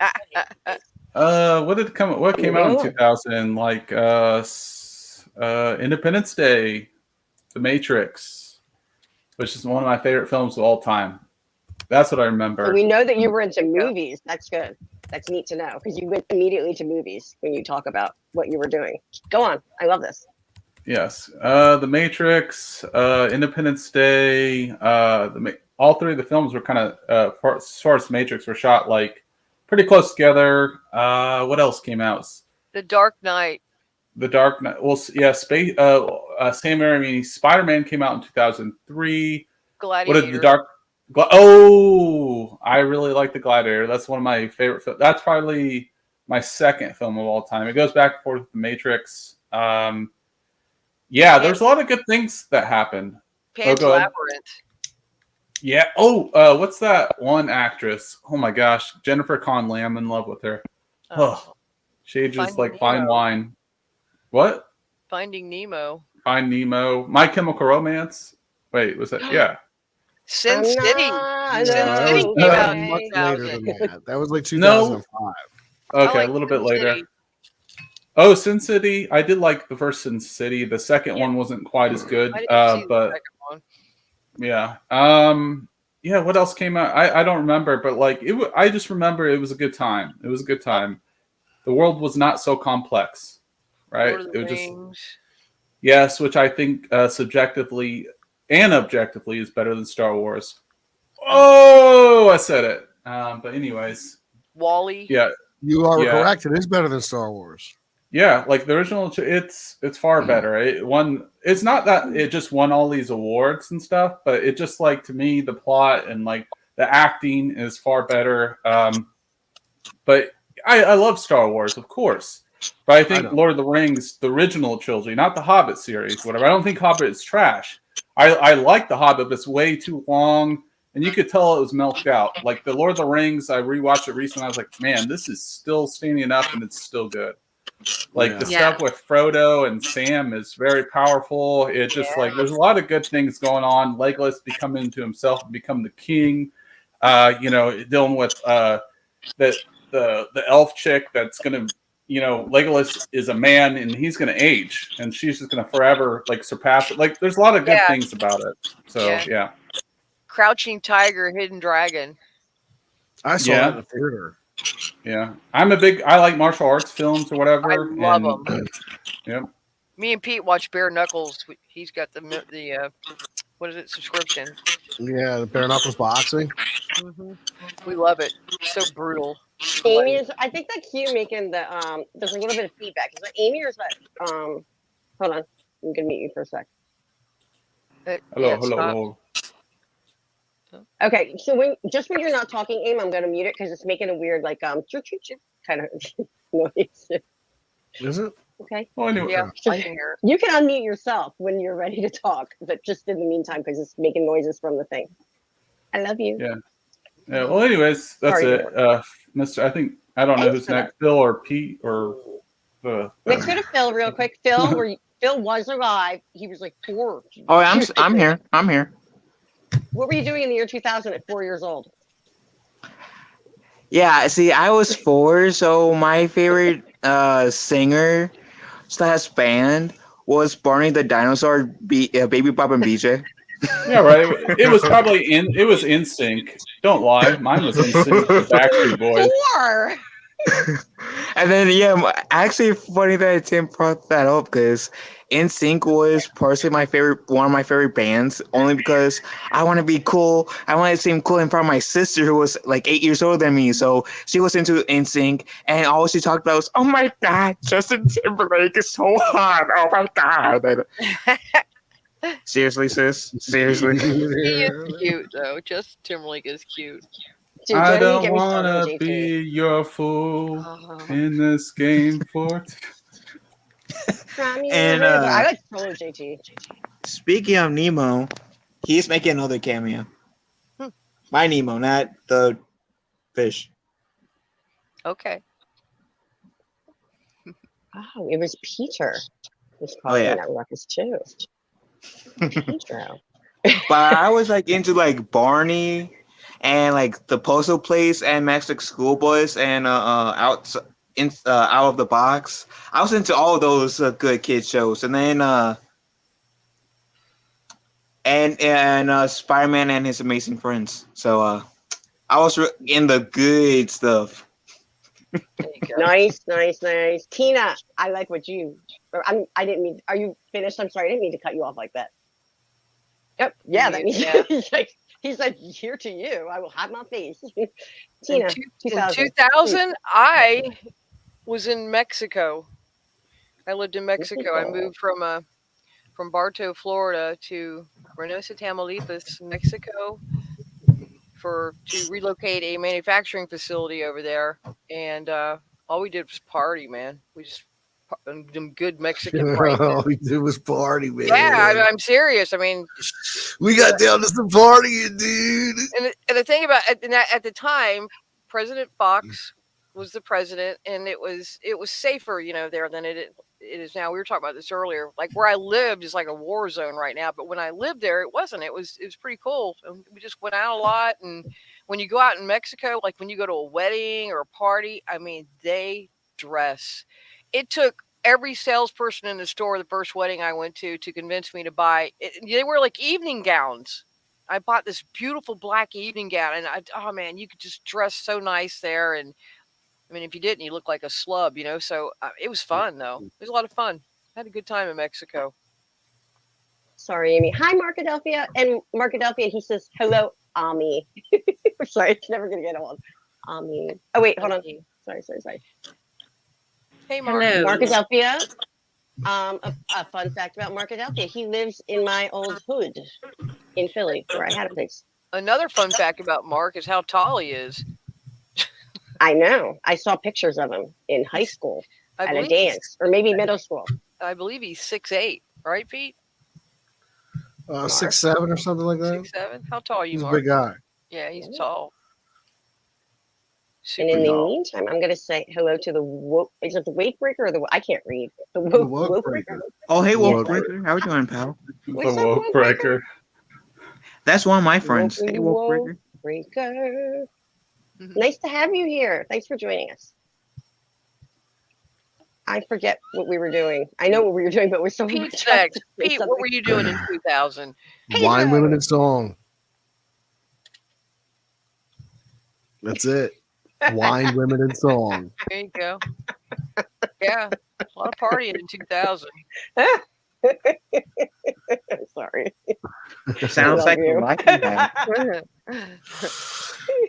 what came out in 2000? Like Independence Day, The Matrix, which is one of my favorite films of all time. That's what I remember. So we know that you were into movies. That's good. That's neat to know because you went immediately to movies when you talk about what you were doing. Go on. I love this. Yes. The Matrix, Independence Day, all three of the films were kind of, as far as Matrix, were shot like pretty close together. What else came out? The Dark Knight. The Dark Knight. Well, yeah, Sam Raimi. Spider-Man came out in 2003. Gladiator. What did I really like The Gladiator. That's one of my favorite films. That's probably my second film of all time. It goes back and forth with The Matrix. Yeah, there's a lot of good things that happen. Pan's Labyrinth. Yeah. What's that one actress? Oh my gosh, Jennifer Connelly. I'm in love with her. Oh, she ages like fine wine. What? Finding Nemo. Find Nemo. My Chemical Romance. Wait, was that? Yeah. Sin City. That was much later than that. That was like 2005. Okay, a little bit later. Oh, Sin City. I did like the first Sin City. The second one wasn't quite as good. I didn't see the second one. Yeah. Yeah, what else came out? I don't remember, but like I just remember it was a good time. It was a good time. The world was not so complex, right? Lord of the It was Rings. just yes, which I think subjectively and objectively is better than Star Wars. Oh, I said it. But anyways, Wall-E. Yeah, you are correct. It is better than Star Wars. Yeah, like the original, it's far better. It's not that it just won all these awards and stuff, but it just like to me the plot and like the acting is far better. But I love Star Wars, of course. But I think Lord of the Rings, the original trilogy, not the Hobbit series, whatever. I don't think Hobbit is trash. I like the Hobbit, but it's way too long, and you could tell it was milked out. Like the Lord of the Rings, I rewatched it recently. I was like, man, this is still standing up, and it's still good. Like the stuff with Frodo and Sam is very powerful. It's just like there's a lot of good things going on. Legolas becoming into himself and become the king. Dealing with the elf chick that's gonna, Legolas is a man and he's gonna age, and she's just gonna forever like surpass it. Like there's a lot of good things about it. So yeah. Crouching Tiger, Hidden Dragon. I saw that in the theater. Yeah, I like martial arts films or whatever. I love them. Yep. Me and Pete watch Bare Knuckles. He's got the what is it, subscription? Yeah, the Bare Knuckles boxing. Mm-hmm. We love it. It's so brutal. Amie is. I think that's you making the. There's a little bit of feedback. Is that Amie or is that? Hold on. I'm gonna mute you for a sec. Hello. Okay, so when you're not talking, Aim, I'm gonna mute it because it's making a weird like kind of noise. Is it? Okay. Oh, anyway. Yeah, I can hear it. You can unmute yourself when you're ready to talk, but just in the meantime, because it's making noises from the thing. I love you. Yeah. Yeah. Well, anyways, that's it. Mr. I don't know who's next, Phil or Pete or. Let's go to Phil real quick. Phil was alive. He was like 4. Oh, I'm here. I'm here. What were you doing in the year 2000 at 4 years old? Yeah, see, I was 4, so my favorite singer / band was Barney the Dinosaur, Baby Bob and BJ. Yeah, right. It was probably it was NSYNC. Don't lie, mine was NSYNC. Backstreet Boys. 4. And then actually funny that Tim brought that up because NSYNC was personally one of my favorite bands, only because I want to be cool. I want to seem cool in front of my sister who was like 8 years older than me, so she was into NSYNC, and all she talked about was, "Oh my God, Justin Timberlake is so hot! Oh my God!" Seriously, sis? Seriously? He is cute though. Justin Timberlake is cute. Dude, I don't want to be your fool in this game for. And I like Solo JT. Speaking of Nemo, he's making another cameo. My Nemo, not the fish. Okay. Oh, it was Peter who's Oh causing yeah. that ruckus too. Pedro. But I was like into like Barney and like the Postal Place and Mexican Schoolboys and out of the Box. I was into all those good kid shows, and then and Spider-Man and His Amazing Friends. So I was in the good stuff. Nice. Tina, I like what you. I didn't mean. Are you finished? I'm sorry, I didn't mean to cut you off like that. Yep. Yeah. That means Yeah. he's like here to you. I will hide my face. In Tina, 2000, I was in Mexico. I lived in Mexico. I moved from Bartow, Florida to Reynosa, Tamaulipas, Mexico to relocate a manufacturing facility over there. And all we did was party, man. We just them good Mexican prices. All we did was party, man. Yeah, I'm serious. I mean, we got down to some partying, dude. And the thing about at the time, President Fox was the president, and it was safer, there than it is now. We were talking about this earlier. Like where I lived is like a war zone right now, but when I lived there, it wasn't. It was pretty cool. And we just went out a lot, and when you go out in Mexico, like when you go to a wedding or a party, I mean, they dress. It took every salesperson in the store, the first wedding I went to convince me to buy it. They were like evening gowns. I bought this beautiful black evening gown, and oh man, you could just dress so nice there. And I mean, if you didn't, you look like a slub, So it was fun, though. It was a lot of fun. I had a good time in Mexico. Sorry, Amy. Hi, Markadelphia. And Markadelphia, he says, hello, Amie. Sorry, it's never going to get old. Amie. Oh, wait, hold on. Sorry. Hey, Mark. Hello. Markadelphia. A fun fact about Markadelphia. He lives in my old hood in Philly, where I had a place. Another fun fact about Mark is how tall he is. I know. I saw pictures of him in high school at a dance, or maybe middle school. I believe he's 6'8", right, Pete? 6'7" or something like that. 6'7". How tall are you, He's Mark? a big guy. Yeah, he's tall. And in the meantime, I'm going to say hello to the is it the wake breaker or the I can't read the woke breaker. Oh, hey, woke breaker. How we doing, pal? The woke breaker. That's one of my friends. Hey, woke breaker. Breaker. Nice to have you here. Thanks for joining us. I forget what we were doing. I know what we were doing, but we're so Pete's next. Pete, what were you doing in 2000? Wine, Women, and Song. That's it. Wine, Women, and Song. There you go. Yeah, a lot of partying in 2000. Sorry. Sounds like you.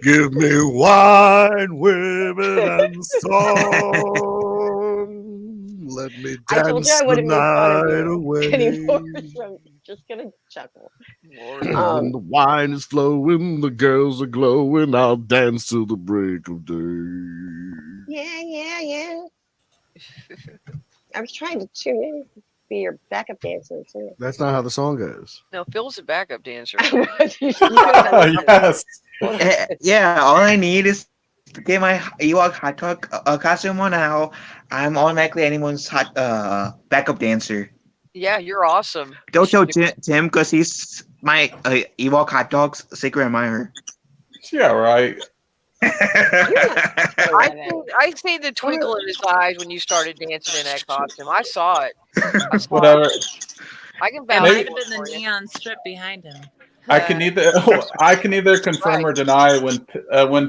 Give me wine, women, and song. Let me I told you dance I the wouldn't make fun night of you away. anymore, so I'm just gonna chuckle. When the wine is flowing, the girls are glowing. I'll dance till the break of day. Yeah. I was trying to tune in, be your backup dancer too. That's not how the song goes. No, Phil's a backup dancer. Yes. Yeah, all I need is to get my Ewok hot dog costume on now. I'm automatically anyone's backup dancer. Yeah, you're awesome. Don't tell Tim because he's my Ewok hot dog's secret admirer. Yeah, right. I see the twinkle in his eyes when you started dancing in that costume. I saw it. Whatever. I can It vouch might have for been the it. neon strip behind him. I can neither confirm or deny when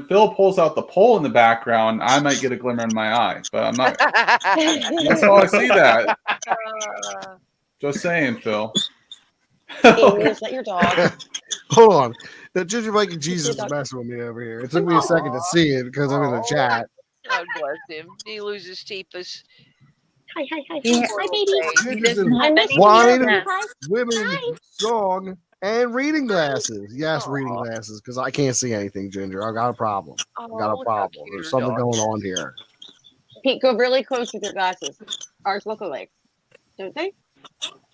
Phil pulls out the pole in the background. I might get a glimmer in my eye, but I'm not. That's all I see. That. Just saying, Phil. Amy, is that your dog? Hold on. The Ginger Viking Jesus is messing with me over here. It took me a second to see it because I'm in the chat. God bless him. He loses teethus. Hi. Yeah. Hi, baby. Wine, women, song, and reading glasses. Yes, reading glasses because I can't see anything, Ginger. I got a problem. There's something going on here. Pete, go really close with your glasses. Ours look alike, don't they?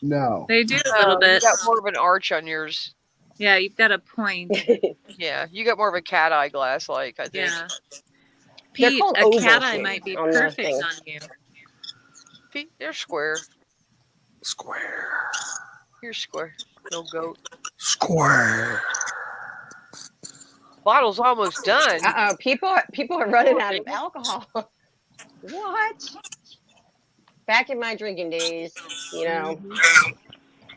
No. They do a little bit. You got more of an arch on yours. Yeah, you've got a point. Yeah, you got more of a cat eye glass, like I think. Yeah. They're Pete, called a cat ovals eye might be on their perfect thing. on you. Pete, they're square. Square. Here's square. No goat. Square. Bottle's almost done. Uh-oh, people are running out of alcohol. What? Back in my drinking days, you know,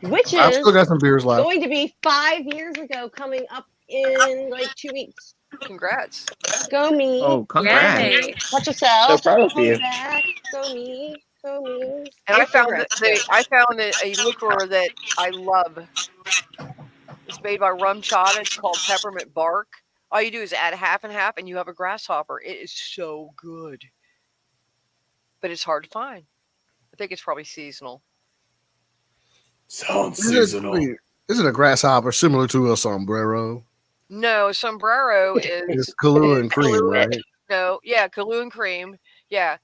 which I've is still got some beers left. going to be 5 years ago, coming up in like 2 weeks. Congrats. Go me. Oh, congrats. Yay. Watch yourself. So proud of Hold you. back. Go me. Go me. And I found cigarettes, I found a liquor that I love. It's made by Rum Chata. It's called Peppermint Bark. All you do is add half and half, and you have a grasshopper. It is so good, but it's hard to find. I think it's probably seasonal. Sounds Is seasonal. it a grasshopper similar to a sombrero? No, sombrero is It's Kahlua and cream, Kahlua. right? No, yeah, Kahlua and cream, yeah,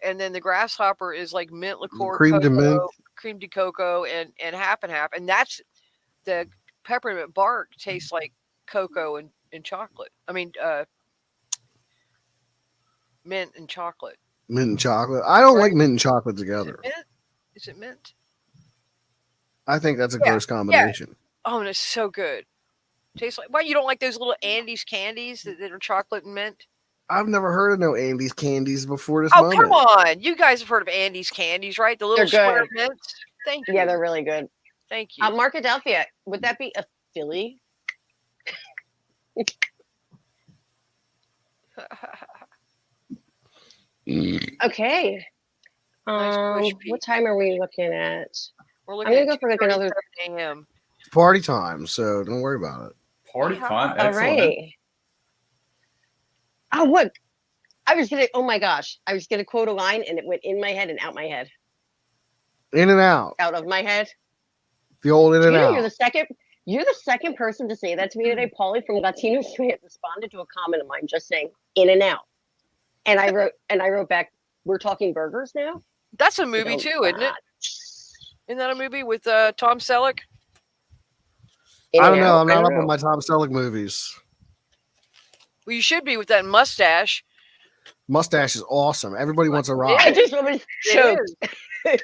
and then the grasshopper is like mint liqueur, Cream de mint. cream de cocoa, and half and half, and that's the peppermint bark tastes like cocoa and chocolate. I mean, mint and chocolate. Mint and chocolate. I don't Right. like mint and chocolate Is it together. mint? Is it mint? I think that's a Yeah, gross combination. Oh, and it's so good. Tastes like. Why you don't like those little Andes candies that are chocolate and mint? I've never heard of no Andes candies before this Oh, moment. come on! You guys have heard of Andes candies, right? The little They're square good. mints. Thank you. Yeah, they're really good. Thank you. Markadelphia, would that be a Philly? Okay. Nice push, Pete. What time are we looking at? We're I'm looking gonna at go for like another. 2:37 a.m. Party time, so don't worry about it. Party time. All Excellent. right. Oh, what? I was gonna. Oh my gosh! I was gonna quote a line, and it went in my head and out my head. In and out. Out of my head. The old in and Tina, out. you're the second. You're the second person to say that to me today. Paulie from Latino Straight responded to a comment of mine just saying "in and out," and I wrote back, "We're talking burgers now." That's a movie Oh, too, isn't it? God. Isn't that a movie with Tom Selleck? In I and don't know. out? I'm I not don't up on know. my Tom Selleck movies. Well, you should be with that mustache. Mustache is awesome. Everybody wants a I ride. just was It choked. is.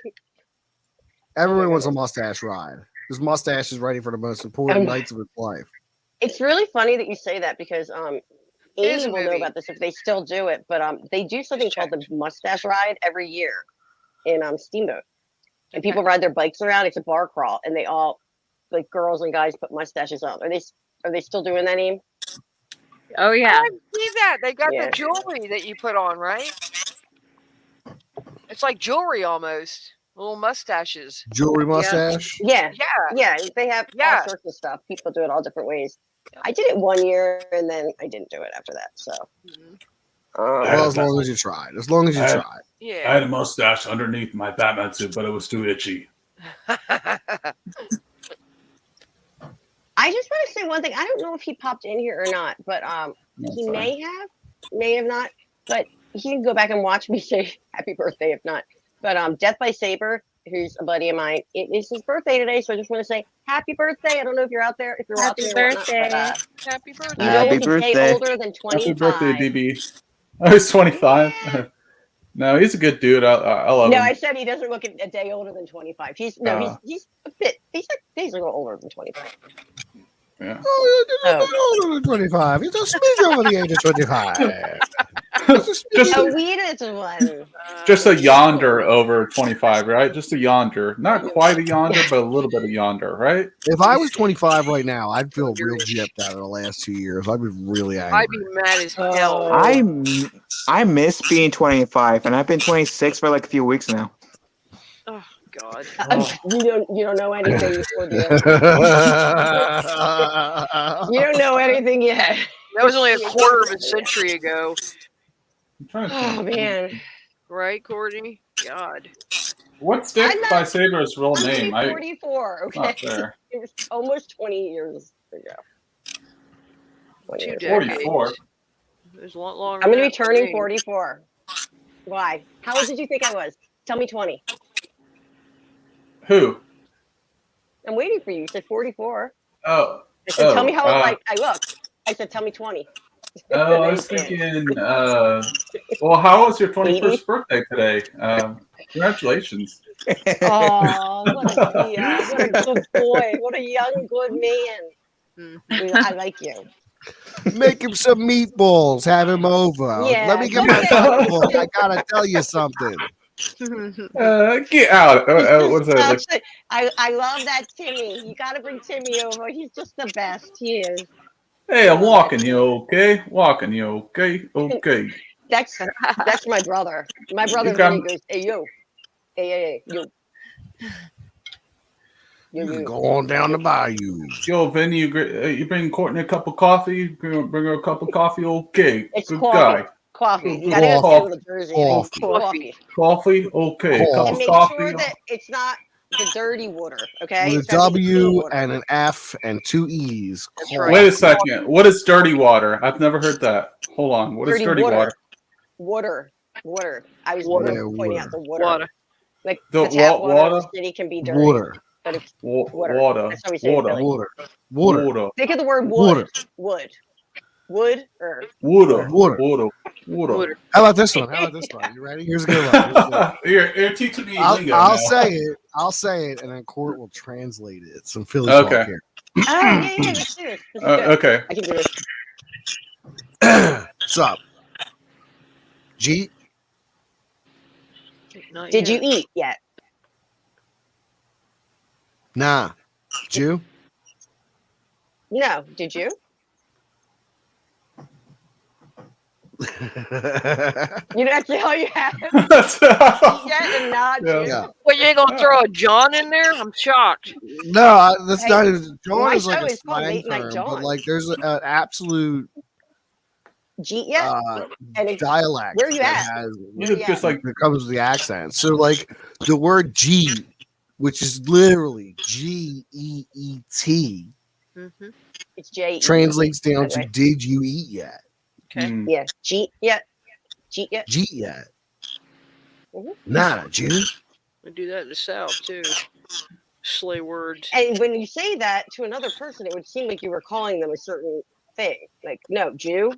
Everyone Oh my wants a mustache ride. This mustache is ready for the most important nights of his life. It's really funny that you say that because is Amy a will know movie. about this if they still do it, but they do something called the mustache ride every year in Steamboat, and people ride their bikes around. It's a bar crawl, and they all, like girls and guys, put mustaches on. Are they still doing that, Amy? Oh yeah. I see that. They got Yeah. the jewelry that you put on, right? It's like jewelry almost. Little mustaches. Jewelry mustache. Yeah, Yeah. yeah. They have Yeah. all sorts of stuff. People do it all different ways. I did it 1 year, and then I didn't do it after that. So, Mhm. Well, as long as you tried. As long as you I- tried. I Yeah. had a mustache underneath my Batman suit, but it was too itchy. I just want to say one thing. I don't know if he popped in here or not, but he may have not. But he can go back and watch me say happy birthday if not. But Death by Saber, who's a buddy of mine, it is his birthday today, so I just want to say happy birthday. I don't know if you're out there, if you're Happy watching or whatnot, birthday. but, Happy birthday. you Happy don't get a day birthday. older than 25. Happy birthday, DB. Oh, he's 25. Yeah. No, he's a good dude. I love No, him. I said he doesn't look a day older than 25. He's a bit. He's a little older than 25. Yeah. Oh, you're just older than 25. You're just a smidge over the age of 25. Just A weeded one. Just a yonder over 25, right? Just a yonder. Not quite a yonder, but a little bit of yonder, right? If I was 25 right now, I'd feel real gypped out of the last 2 years. I'd be really angry. I'd be mad as hell. I miss being 25, and I've been 26 for like a few weeks now. Oh God. You don't know anything before the You don't know anything yet. That was only a quarter of a century ago. I'm trying to Oh think. man. Right, Courtney? God. What's Dick I'm not- by Saber's real I'm name? only 44. Not Okay. fair. It was almost 20 years ago. 20 2 years. decades. 44. It was a lot longer. I'm going to than be turning that. 44. Why? How old did you think I was? Tell me 20. Who? I'm waiting for you. You said 44. Oh. I said, tell me how old uh, I look. I said, tell me 20. Oh, I was thinking. Well, how was your 21st birthday today? Congratulations. Oh, what a good boy. What a young, good man. I like you. Make him some meatballs. Have him over. Yeah, Let me get go my get- pocketbook. I gotta tell you something. Get out. What's that? Like, I love that Timmy. You got to bring Timmy over. He's just the best. He is. hey, I'm walking you, okay? Walking you, okay? Okay. That's my brother. My brother got- Vinny goes, hey yo, hey yo. You can go on down the bayou. Yo, Vinny, you bring Courtney a cup of coffee? Bring her a cup of coffee, okay? It's Good coffee. guy. Coffee. You got to go stay with a Jersey. Coffee. Coffee, okay. Coffee. Cup And of make coffee. sure that it's not the dirty water. Okay. With It's a gotta be the clean W water. and an F and 2 E's. That's right. Wait a second. What is dirty water? I've never heard that. Hold on. What is dirty water? Water. I was Water. pointing out the water. Like The the tap water in water? the city can be dirty. Water. But it's Water. That's how we say it in Philly. Water. Think of the word Water. wood. Water. How about this one? You ready? Here's a good one. You're teaching me lingo I'll now. say it, and then Court will translate it. Some Philly Okay. talk here. Oh, yeah, let's do this. This is good. Okay. I can do this. What's up? G? Did you eat yet? Nah. Jew? No. Did you? You know, that's all you have. Yet and not Jew. Yeah. Well, you ain't gonna throw a John in there? I'm shocked. No, that's Hey, not. John my is like show a is called slang Late Night term, John. but like there's an absolute Yeah. And it's, dialect where you that at? has Where you just at? like that comes with the accent. So like the word G, which is literally G-E-E-T, It's J. translates down to Okay. "Did you eat yet?" Okay. Yeah. G yet. G yet. G yet? Mhm. Nah, Jew. We do that in the South too. Slay words. And when you say that to another person, it would seem like you were calling them a certain thing. Like, no, Jew.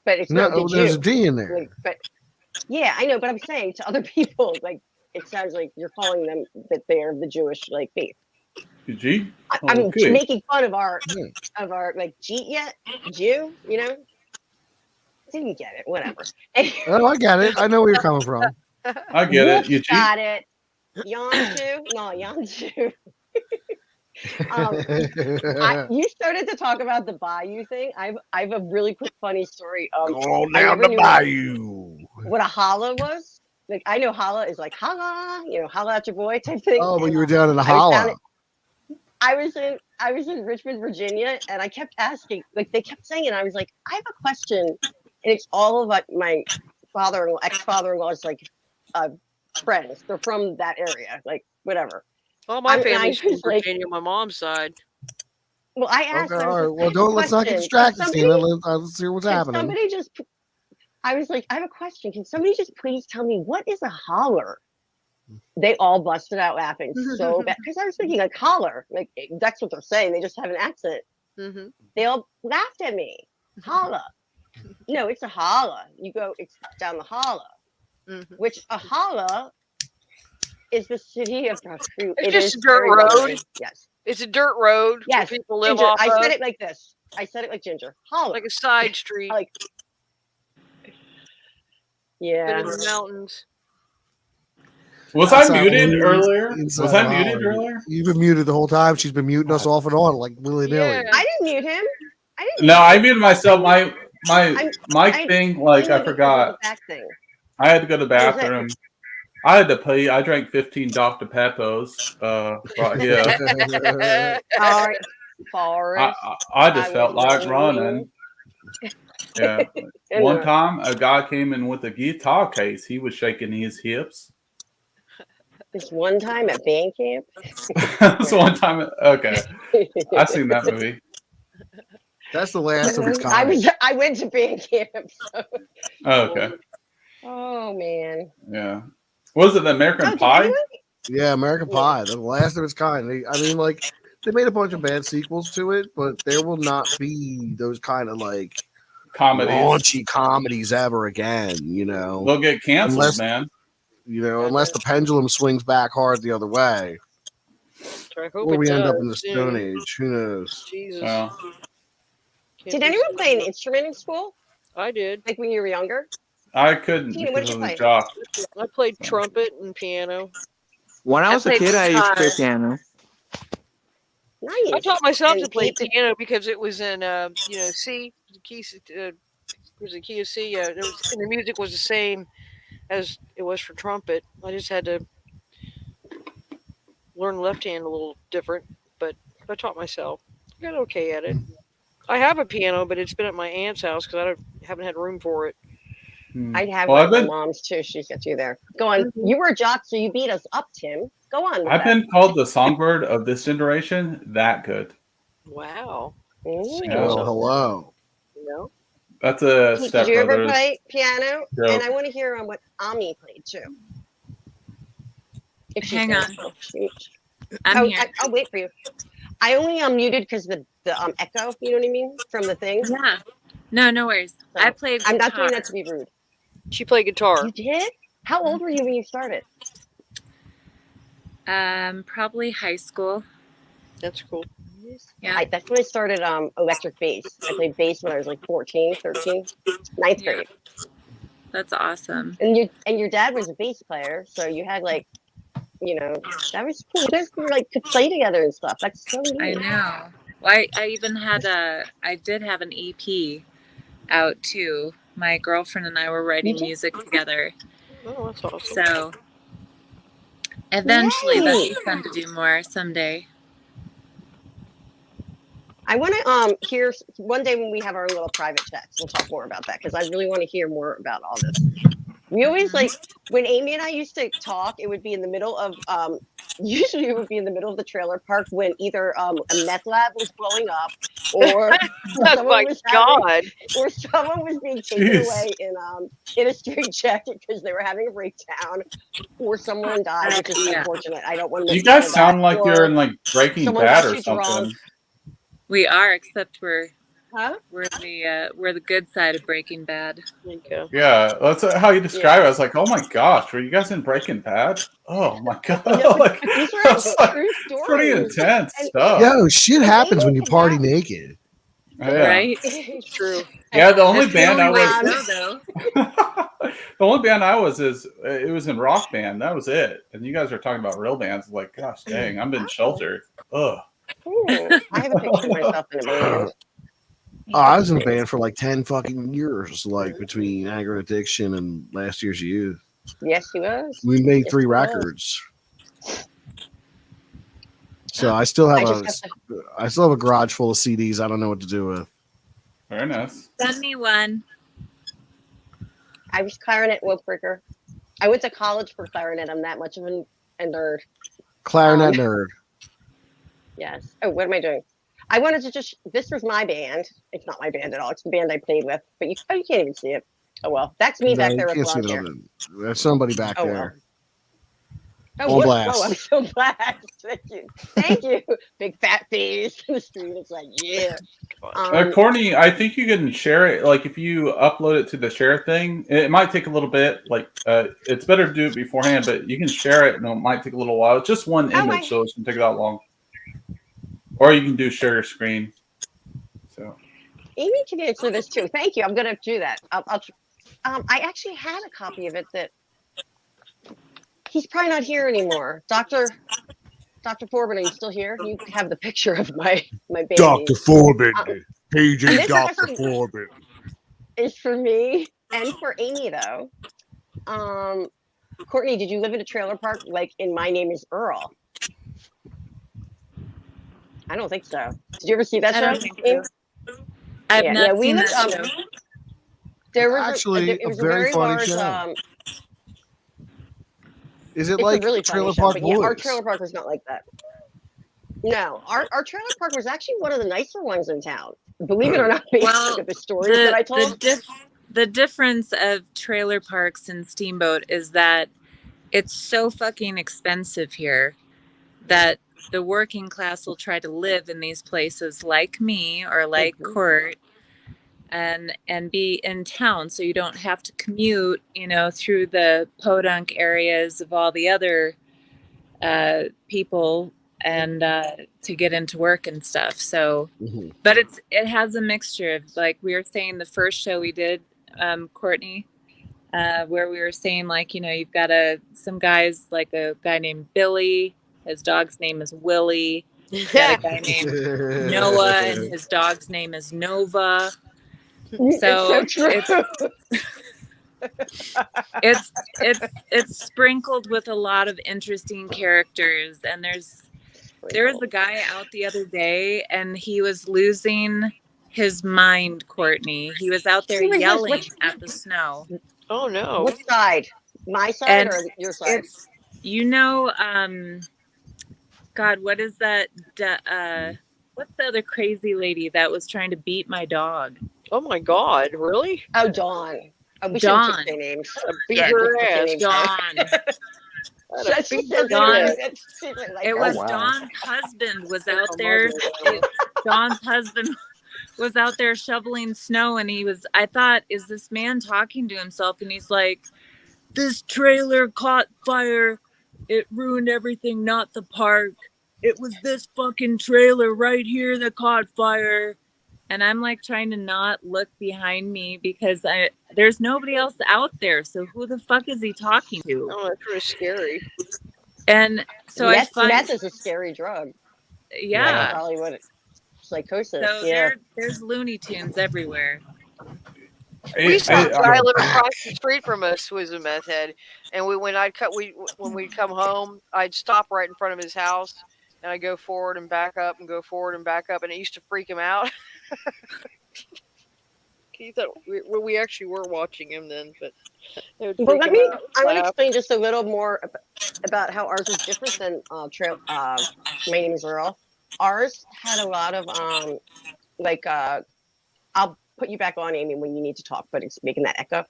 But it's No, no, did there's you? a D in there. Like, but yeah, I know, but I'm saying to other people, like it sounds like you're calling them that they are the Jewish like faith. G? I'm Okay. making fun of our like Jeet yet Jew, you know. Didn't get it, whatever. Oh, I get it. I know where you're coming from. I get it. You Whoops, got it. Yanchu? No, Yanchu. You started to talk about the bayou thing. I've a really quick funny story. Go on I down never the knew bayou. what a holla was. Like I know holla is like holla, you know, holla at your boy type thing. Oh, but And, you were down in the I was down holla. I was in Richmond, Virginia, and I kept asking, like they kept saying it. And I was like, I have a question, and it's all of like my father-in-law, ex-father-in-law's like friends. They're from that area, like whatever. Well, my and family's I from was like- Virginia, my mom's side. Well, I asked. Okay, I was all right. like, Well, I have a let's not get question. distracted, Can Tina. somebody- Let's see what's can happening. somebody just? I was like, I have a question. Can somebody just please tell me what is a holler? They all busted out laughing so bad because I was thinking like holler, like that's what they're saying. They just have an accent. Mm-hmm. They all laughed at me. Holla. No, it's a holla. You go, it's down the holla. Mm-hmm. Which a holla is the city of Fruit. It's It just is a dirt very road. lovely. Yes. It's a dirt road Yes. where people live Ginger. off I of, said it like this. I said it like Ginger. Holla. like a side street, Like. but Yeah. in the mountains. Was That's I how muted we- earlier? inside Was I of muted Holland. earlier? You've been muted the whole time. She's been muting us off and on, like willy nilly. Yeah. I didn't mute him. I didn't. No, mute I him. muted myself. My I thing, like I muted because of forgot. the back thing. I had to go to the What was that? bathroom. I had to pee. I drank 15 Dr. Peppers. Right here. All right. Forrest. I just felt was like running. Yeah. One time, a guy came in with a guitar case. He was shaking his hips. This one time at band camp. This one time, okay. I've seen that movie. That's the last of its kind. I went to band camp. So. Oh, okay. Oh man. Yeah. What is it, the American Pie? Yeah, American Pie, the last of its kind. I mean, like they made a bunch of bad sequels to it, but there will not be those kind of like Comedies. raunchy comedies ever again. You know, They'll get canceled, Unless- man. You know, unless the pendulum swings back hard the other way, I hope or it we end up does in the soon. Stone Age. Who knows? Jesus. Well, Can't Did be anyone so play an sure. instrument in school? I did. Like when you were younger? I couldn't Tina, what because did of you the play? jock. I played trumpet and piano. When I I was a played kid, I used to play guitar. piano. Nice. I taught myself And to play Pete, piano because it was in C, the key, was a key of C. There was, and the music was the same as it was for trumpet. I just had to learn left hand a little different, but I taught myself. I got okay at it. I have a piano, but it's been at my aunt's house because haven't had room for it. I'd have Well, one I've at my been mom's too. She's got you there. Go on. Mhm. You were a jock, so you beat us up, Tim. Go on with I've that. been called the songbird of this generation. That good. Wow. Ooh. Oh, hello. You know? That's a Pete, did you ever stepbrother's play piano? joke. And I want to hear what Amie played too. If she's Hang there. on. Oh, shoot. I'm here. I'll wait for you. I only unmuted because the echo, you know what I mean, from the thing. Yeah. No worries. So, I played I'm guitar. not doing that to be rude. She played guitar. You did? How old were you when you started? Probably high school. That's cool. Yeah. That's when I started electric bass. I played bass when I was like 14, 13, ninth Yeah. grade. That's awesome. And your dad was a bass player, so you had like, you know, that was cool. You guys like could play together and stuff. That's so neat. I know. Well, I even had I did have an EP out too. My girlfriend and I were writing music together. Oh, that's awesome. So eventually that'd Yay! be fun to do more someday. I want to hear one day when we have our little private chats. We'll talk more about that because I really want to hear more about all this. We always like when Amie and I used to talk. It would be in the middle of usually it would be in the middle of the trailer park when either a meth lab was blowing up or Oh someone my was God. or someone was being taken Jeez. away in a straight jacket because they were having a breakdown, or someone died, which is Yeah. unfortunate. I don't want to. You guys sound like you're in like Breaking someone Bad got or too something. drunk. We are, except we're Huh? we're the good side of Breaking Bad. Thank you. Yeah, that's how you describe it. I was like, oh my gosh, were you guys in Breaking Bad? Oh my god, like, These are that's like true pretty stories. intense And- stuff. Yo, shit happens when you Amie party can naked. Yeah. Right? It's true. Yeah, the only That's the band I only way was to go, though. the only band I was is it was in rock band. That was it. And you guys are talking about real bands. Like, gosh dang, I'm in shelter. Ugh. I have a picture of myself in a band. Oh, I was in a band for like 10 fucking years, like between Anger and Addiction and Last Year's Youth. Yes, he was. We made Yes, 3 he was. records. So I still have I still have a garage full of CDs I don't know what to do with. Very nice. Send me one. I was clarinet breaker. I went to college for clarinet. I'm that much of a nerd. Clarinet nerd. Yes. Oh, what am I doing? I wanted to this was my band. It's not my band at all. It's the band I played with. But you can't even see it. Oh, well. That's me No, back you there with can't see blonde it hair. on the- There's somebody back Oh, there. Oh, On what? blast. Oh, I'm so blessed. Thank you. Thank you. Big fat face in the street. It's like, yeah. Courtney, I think you can share it. Like if you upload it to the share thing, it might take a little bit. Like it's better to do it beforehand, but you can share it, and it might take a little while. It's just one image, so it shouldn't take that long. Or you can do share your screen. So Amie can answer this too. Thank you. I'm gonna do that. I actually had a copy of it that he's probably not here anymore. Dr. Forbin, are you still here? You have the picture of my baby. Dr. Forbin. Paging this Dr. is- Forbin. It's for me and for Amie though. Courtney, did you live in a trailer park like in My Name is Earl? I don't think so. Did you ever see that I show? don't think so. I've not we seen lived, that show. There was Actually, it was a very funny large. show. Is it It's like a really Trailer funny show, Park but Boys? yeah, our trailer park was not like that. No, our trailer park was actually one of the nicer ones in town. Believe it or not, based on the stories that I told. The difference of trailer parks and Steamboat is that it's so fucking expensive here that the working class will try to live in these places like me or like Court, and be in town, so you don't have to commute, through the podunk areas of all the other people and to get into work and stuff. So, but it has a mixture of, like we were saying, the first show we did, Courtney, where we were saying, like, you've got some guys, like a guy named Billy, his dog's name is Willie. You got a guy named Noah, and his dog's name is Nova. So It's so true. It's sprinkled with a lot of interesting characters, and there was a guy out the other day, and he was losing his mind, Courtney. He was out there yelling at the snow. Oh no! What side? My side or your side? It's God, what is that? What's the other crazy lady that was trying to beat my dog? Oh my God! Really? Oh, Dawn. Oh, we Dawn. shouldn't say names. Beat her ass. Dawn. It was Dawn's husband was out there. Dawn's husband was out there shoveling snow, and I thought, is this man talking to himself? And he's like, this trailer caught fire. It ruined everything, not the park. It was this fucking trailer right here that caught fire. And I'm like trying to not look behind me because there's nobody else out there. So who the fuck is he talking to? Oh, that's really scary. And so meth is a scary drug. Yeah. Probably what psychosis. So there's Looney Tunes everywhere. We used to have a guy living across the street from us who was a meth head, and when we'd come home, I'd stop right in front of his house, and I'd go forward and back up, and go forward and back up, and it used to freak him out. He thought we actually were watching him then, but I want to explain just a little more about how ours is different than My Name is Earl. Ours had a lot of I'll put you back on, Amy, when you need to talk, but it's making that echo.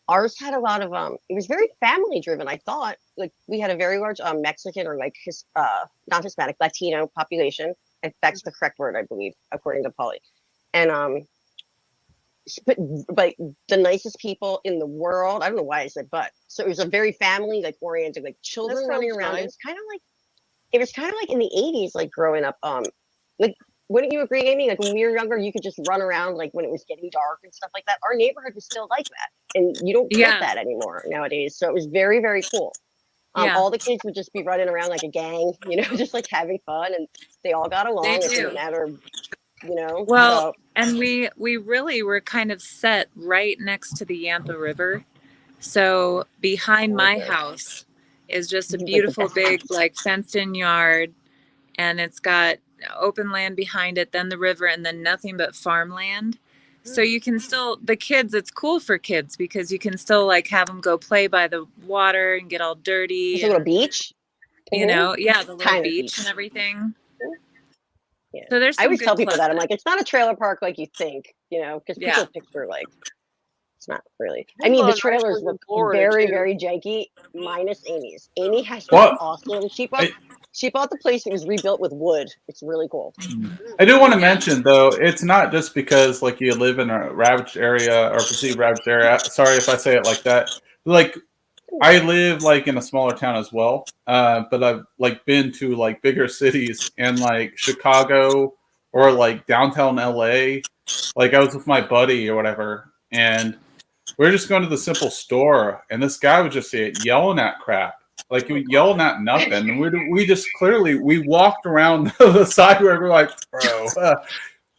Ours had a lot of it was very family driven. I thought, like, we had a very large Mexican or not Hispanic, Latino population. If that's the correct word, I believe, according to Polly. And but the nicest people in the world. I don't know why I said but. So it was a very family oriented, like children running around. Nice. It was kind of like in the 80s, like growing up. Like, wouldn't you agree, Amy? Like when we were younger, you could just run around like when it was getting dark and stuff like that. Our neighborhood was still like that, and you don't get that anymore nowadays. So it was very, very cool. All the kids would just be running around like a gang, just like having fun, and they all got along. It didn't matter, Well, and we really were kind of set right next to the Yampa River. So behind my house is just a beautiful big fenced in yard, and it's got open land behind it, then the river, and then nothing but farmland. So you can still, the kids, it's cool for kids because you can still have them go play by the water and get all dirty. There's a little beach. The little beach and everything. Yeah. So there's I always tell people plus. that I'm like, it's not a trailer park like you think, because people picture it's not really. I mean, the trailers look very, very janky, minus Amy's. Amy has awesome. She bought the place. It was rebuilt with wood. It's really cool. I do want to mention, though, it's not just because you live in a ravaged area or perceived ravaged area. Sorry if I say it like that. I live in a smaller town as well, but I've been to bigger cities and Chicago or downtown LA. I was with my buddy or whatever, and we were just going to the simple store, and this guy was just yelling at crap. He was yelling at nothing. And we just we walked around the side where we're like, bro,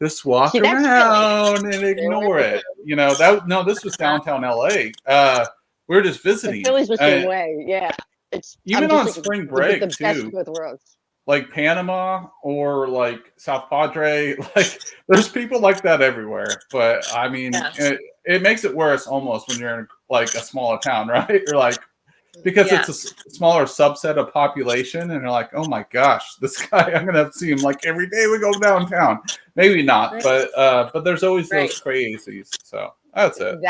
just walk around and ignore it. This was downtown LA. We were just visiting. Philly's the same way, yeah. Even on spring break, the best of both worlds. Panama or South Padre, there's people like that everywhere. But I mean, it makes it worse almost when you're in a smaller town, right? You're because it's a smaller subset of population, and you're like, oh my gosh, this guy, I'm gonna have to see him every day we go downtown. Maybe not, but there's always those crazies. So that's it.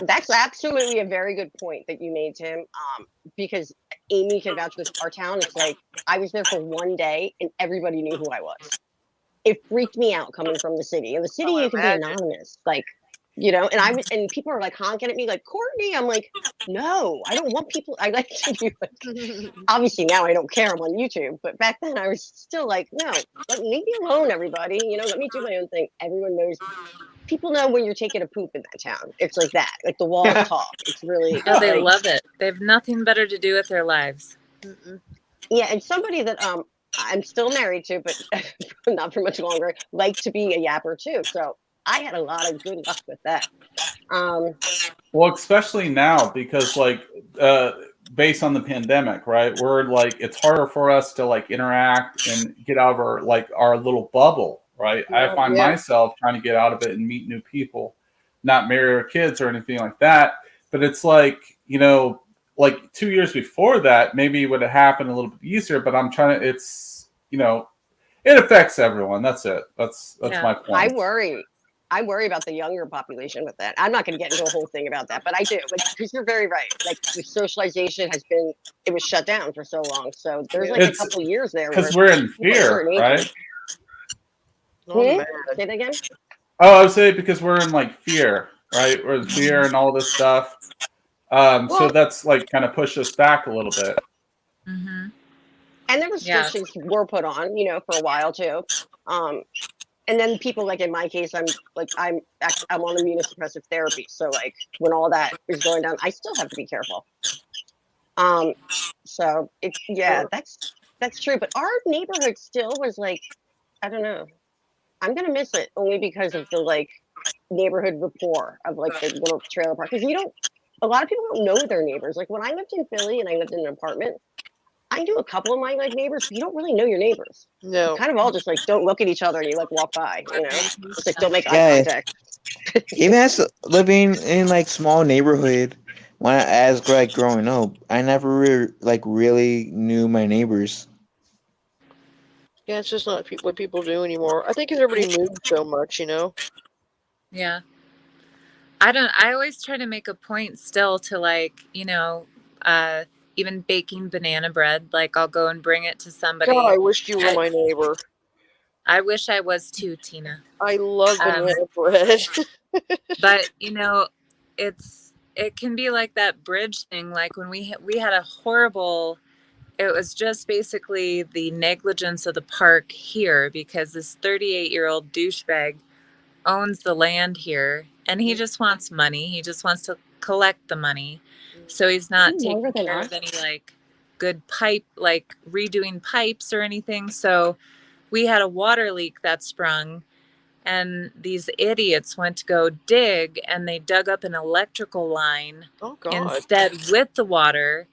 That's absolutely a very good point that you made, Tim. Because Amy can vouch with our town. It's I was there for one day, and everybody knew who I was. it freaked me out coming from the city. In the city, you can be anonymous, like, you know. And people are like honking at me, like, Courtney. I'm like, no, I don't want people. I like to be like. Obviously now I don't care. I'm on YouTube, but back then I was still like, no, leave me alone, everybody. You know, let me do my own thing. Everyone knows. People know when you're taking a poop in that town. It's like that. Like the walls talk. It's really. Oh, they like, love it. They have nothing better to do with their lives. Yeah, and somebody that I'm still married to, but not for much longer, like to be a yapper too. So I had a lot of good luck with that. Well, especially now because like based on the pandemic, right? We're like it's harder for us to like interact and get out of our little bubble, right? I find myself trying to get out of it and meet new people, not marry or kids or anything like that. But it's like, you know, like 2 years before that, maybe it would have happened a little bit easier, but I'm trying to it's, you know, it affects everyone. That's it. That's my point. I worry about the younger population with that. I'm not going to get into a whole thing about that, but I do, because you're very right. Like the socialization it was shut down for so long. So there's like a couple years there because we're in fear, right? Say that again. Oh, I would say because we're in like fear, right? We're in fear and all this stuff. So that's like kind of pushed us back a little bit. Mm-hmm. And the restrictions were put on, you know, for a while too. And then people, like in my case, I'm on immunosuppressive therapy. So like when all that is going down, I still have to be careful. So it's that's true. But our neighborhood still was like, I don't know. I'm gonna miss it only because of the like neighborhood rapport of like the little trailer park. Because a lot of people don't know their neighbors. Like when I lived in Philly and I lived in an apartment, I knew a couple of my like neighbors, but you don't really know your neighbors. No. You kind of all just like don't look at each other and you like walk by, you know? Just like don't make eye contact. Even as living in like small neighborhood, as like growing up, I never really knew my neighbors. Yeah, it's just not what people do anymore. I think because everybody moves so much, you know. Yeah. I always try to make a point still to like, you know, even baking banana bread. Like I'll go and bring it to somebody. God, I wish you were my neighbor. I wish I was too, Tina. I love banana bread. But you know, it can be like that bridge thing. Like when we had a horrible. It was just basically the negligence of the park here because this 38-year-old douchebag owns the land here and he just wants money. He just wants to collect the money. So he's not taking care of any like good redoing pipes or anything. So we had a water leak that sprung and these idiots went to go dig and they dug up an electrical line instead with the water.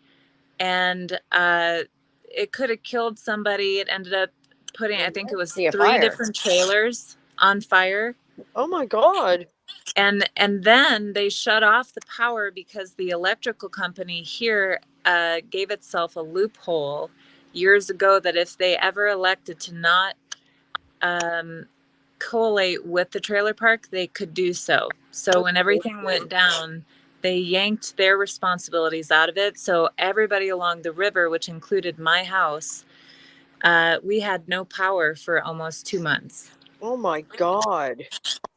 And it could have killed somebody. It ended up putting, I think it was 3 different trailers on fire. Oh my God. And then they shut off the power because the electrical company here gave itself a loophole years ago that if they ever elected to not collate with the trailer park, they could do so. So when everything went down, they yanked their responsibilities out of it. So everybody along the river, which included my house, we had no power for almost 2 months. Oh my God.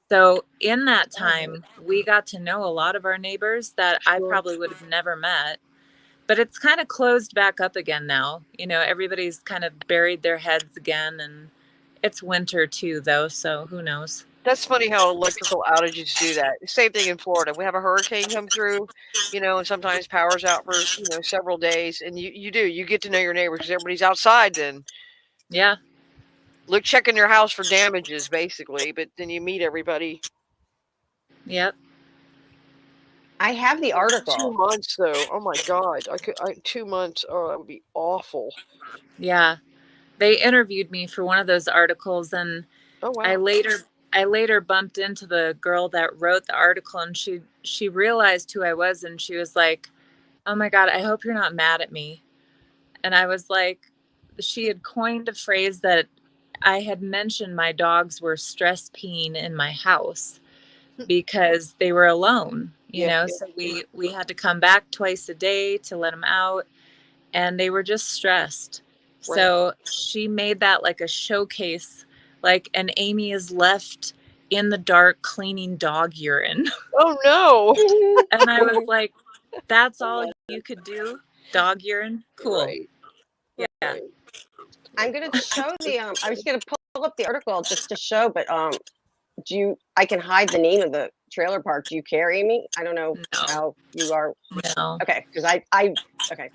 So in that time, we got to know a lot of our neighbors that I probably would have never met. But it's kind of closed back up again now. You know, everybody's kind of buried their heads again. And it's winter too, though. So who knows? That's funny how electrical outages do that. Same thing in Florida. We have a hurricane come through, you know, and sometimes power's out for, you know, several days. And you get to know your neighbors because everybody's outside then. Yeah. Look, checking your house for damages, basically. But then you meet everybody. Yep. I have the article. 2 months, though. Oh, my God. 2 months. Oh, that would be awful. Yeah. They interviewed me for one of those articles. And I later bumped into the girl that wrote the article and she realized who I was and she was like, oh my God, I hope you're not mad at me. And I was like, she had coined a phrase that I had mentioned my dogs were stress peeing in my house because they were alone, you know, so we had to come back twice a day to let them out and they were just stressed. Right. So she made that like a showcase, like, and Amie is left in the dark cleaning dog urine. Oh no! And I was like, that's all you could do? Dog urine? Cool. Right. Yeah. I'm gonna show the I was gonna pull up the article just to show, but I can hide the name of the trailer park. Do you care, Amy? I don't know how you are. No. Okay, because okay,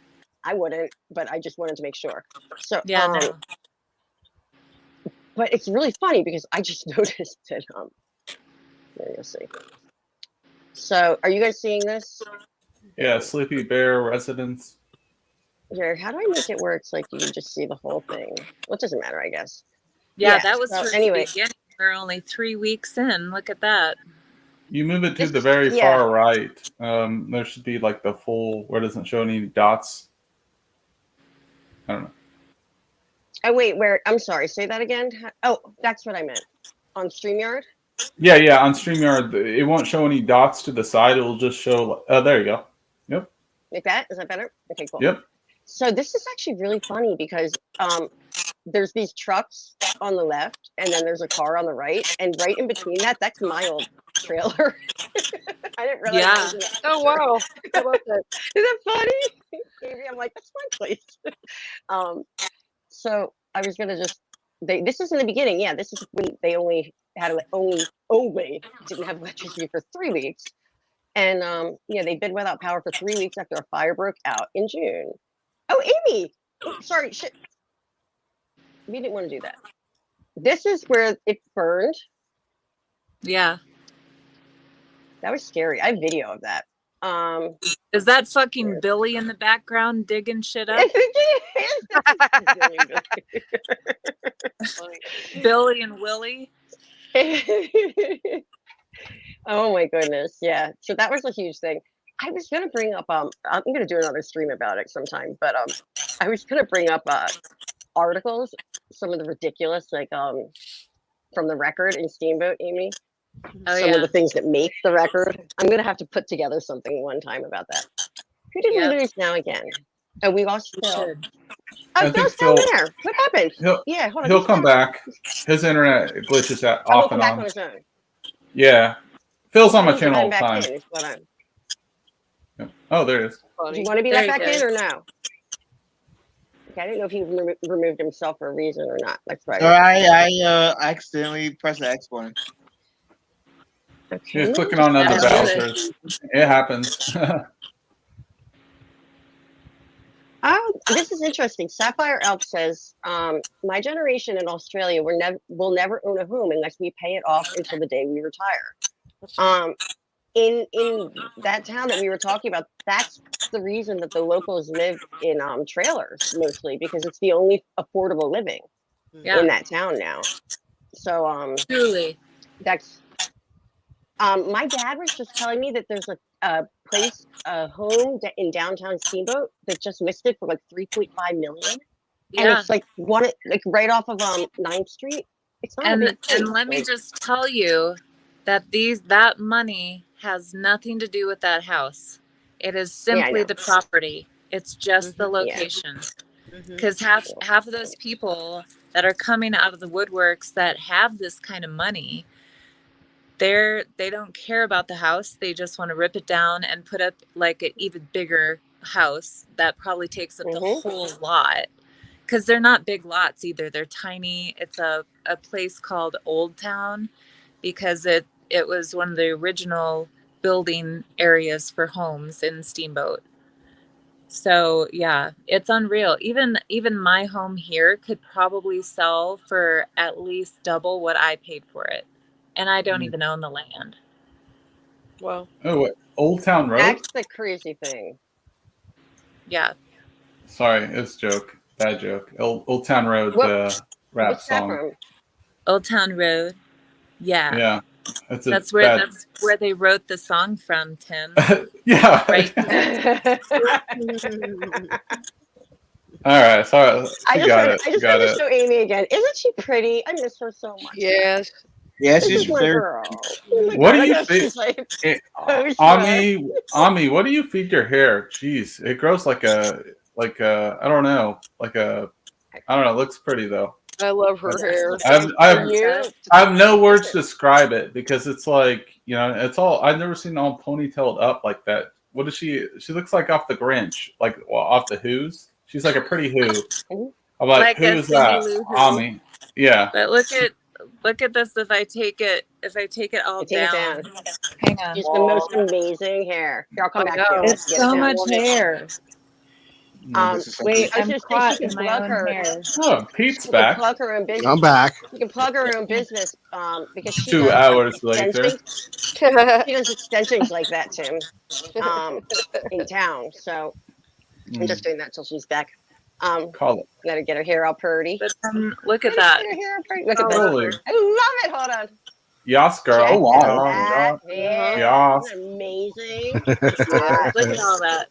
I wouldn't, but I just wanted to make sure. So Yeah, no. But it's really funny because I just noticed that there you'll see. So are you guys seeing this? Yeah, Sleepy Bear Residence. Here, how do I make it where it's like you can just see the whole thing? Well, it doesn't matter, I guess. Yeah, that was so towards anyway. the beginning. We're only 3 weeks in. Look at that. You move it to the very far right. There should be like the full where it doesn't show any dots. I don't know. Oh wait, where? I'm sorry. Say that again. Oh, that's what I meant. On StreamYard. Yeah. On StreamYard, it won't show any dots to the side. It'll just show. Oh, there you go. Yep. Like that? Is that better? Okay, cool. Yep. So this is actually really funny because there's these trucks on the left, and then there's a car on the right, and right in between that's my old trailer. I didn't realize. Yeah. Oh wow! How about that? Isn't that funny? Maybe I'm like, that's my place. So I was gonna just. This is in the beginning. Yeah, this is when they only had only didn't have electricity for 3 weeks, and they've been without power for 3 weeks after a fire broke out in June. Oh, Amy! Oh, sorry, shit. We didn't want to do that. This is where it burned. Yeah. That was scary. I have video of that. Is that fucking Billy in the background digging shit up? Billy and Willie. Oh my goodness. Yeah. So that was a huge thing. I was gonna bring up I'm gonna do another stream about it sometime, but I was gonna bring up articles, some of the ridiculous, like from the record in Steamboat, Amy. Some of the things that make the record. I'm gonna have to put together something one time about that. Who did we lose now again? Oh, we lost Phil. Oh, Phil's down there. What happened? Hold on. He'll come back. His internet glitches out off and back on. on his own. Yeah. Phil's on my channel all the time. Oh, there it is. Do you want to be let back in or no? Okay, I didn't know if he removed himself for a reason or not. That's right. I accidentally pressed the X button. He was clicking on other browsers. It happens. Oh, this is interesting. Sapphire Elk says, my generation in Australia will never own a home unless we pay it off until the day we retire. In that town that we were talking about, that's the reason that the locals live in trailers mostly, because it's the only affordable living in that town now. So truly, that's my dad was just telling me that there's a place, a home in downtown Steamboat that just listed for like 3.5 million, and it's like right off of 9th Street. It's not a big place. And let me just tell you that that money has nothing to do with that house. It is simply the property. It's just the location. Because half of those people that are coming out of the woodworks that have this kind of money, they don't care about the house. They just want to rip it down and put up like an even bigger house that probably takes up the whole lot. Because they're not big lots either. They're tiny. It's a place called Old Town because it was one of the original building areas for homes in Steamboat. So yeah, it's unreal. Even my home here could probably sell for at least double what I paid for it. And I don't even own the land. Well. Oh, what? Old Town Road? That's the crazy thing. Yeah. Sorry, it's a joke. Bad joke. Old Town Road, the rap song. Old Town Road. Yeah. Yeah. That's where they wrote the song from, Tim. Yeah. Right. All right. Sorry. I just want to show Amy again. Isn't she pretty? I miss her so much. Yes. Yes, she's my girl. What do you feed? Amie, what do you feed your hair? Jeez, it grows like a I don't know, it looks pretty though. I love her hair. I have no words to describe it because it's like, you know, it's all, I've never seen all ponytailed up like that. What is she? She looks like off the Grinch, like off the Who's. She's like a pretty Who. I'm like a who's Cindy that? Lou Who. Amie. Yeah. But look at this. If I take it all Take it down. down. Hang on. Just the most amazing hair. Here, I'll come back to you. It's Get it so down. much hair. Wait, I was I'm just caught she in can my plug own her. hair. Oh, Pete's She can back. plug her own business. I'm back. She can plug her own business because she 2 does hours later. extensions. She does extensions like that, Tim, in town. So I'm just doing that till she's back. Call it. Gotta get her hair all pretty. But look at that. Get her hair all pretty. Look at Totally. this. I love it. Hold on. Yas, girl. Check Oh, that hair. Yas. Isn't it amazing? Look at all that.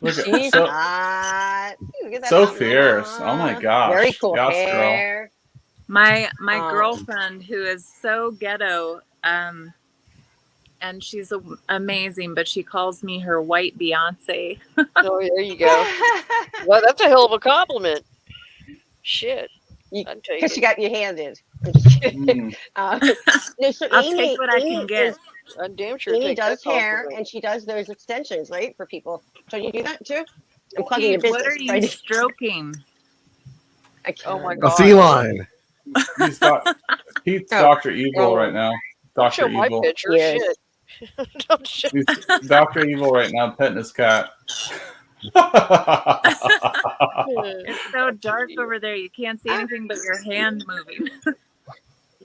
Look at She's so, hot. Look at that so hot fierce. mama. Oh my gosh. Very cool Yas, hair. My girlfriend, who is so ghetto, and she's amazing, but she calls me her white Beyonce. Oh, there you go. Well, that's a hell of a compliment. Shit. Because she got you handed. I'm just kidding. No, so I'll Amie, take what I can get. I'm damn sure. Amie take does that hair compliment. and she does those extensions, right, for people. So you do that too? I'm plugging Pete, your what business. are you right? stroking? I can't. Oh my A god. feline. Pete's Dr. Evil right now. Don't show Dr. my Evil. picture. Yes. Shit. Don't show. He's Dr. Evil right now, petting his cat. It's so dark over there. You can't see anything but your hand moving.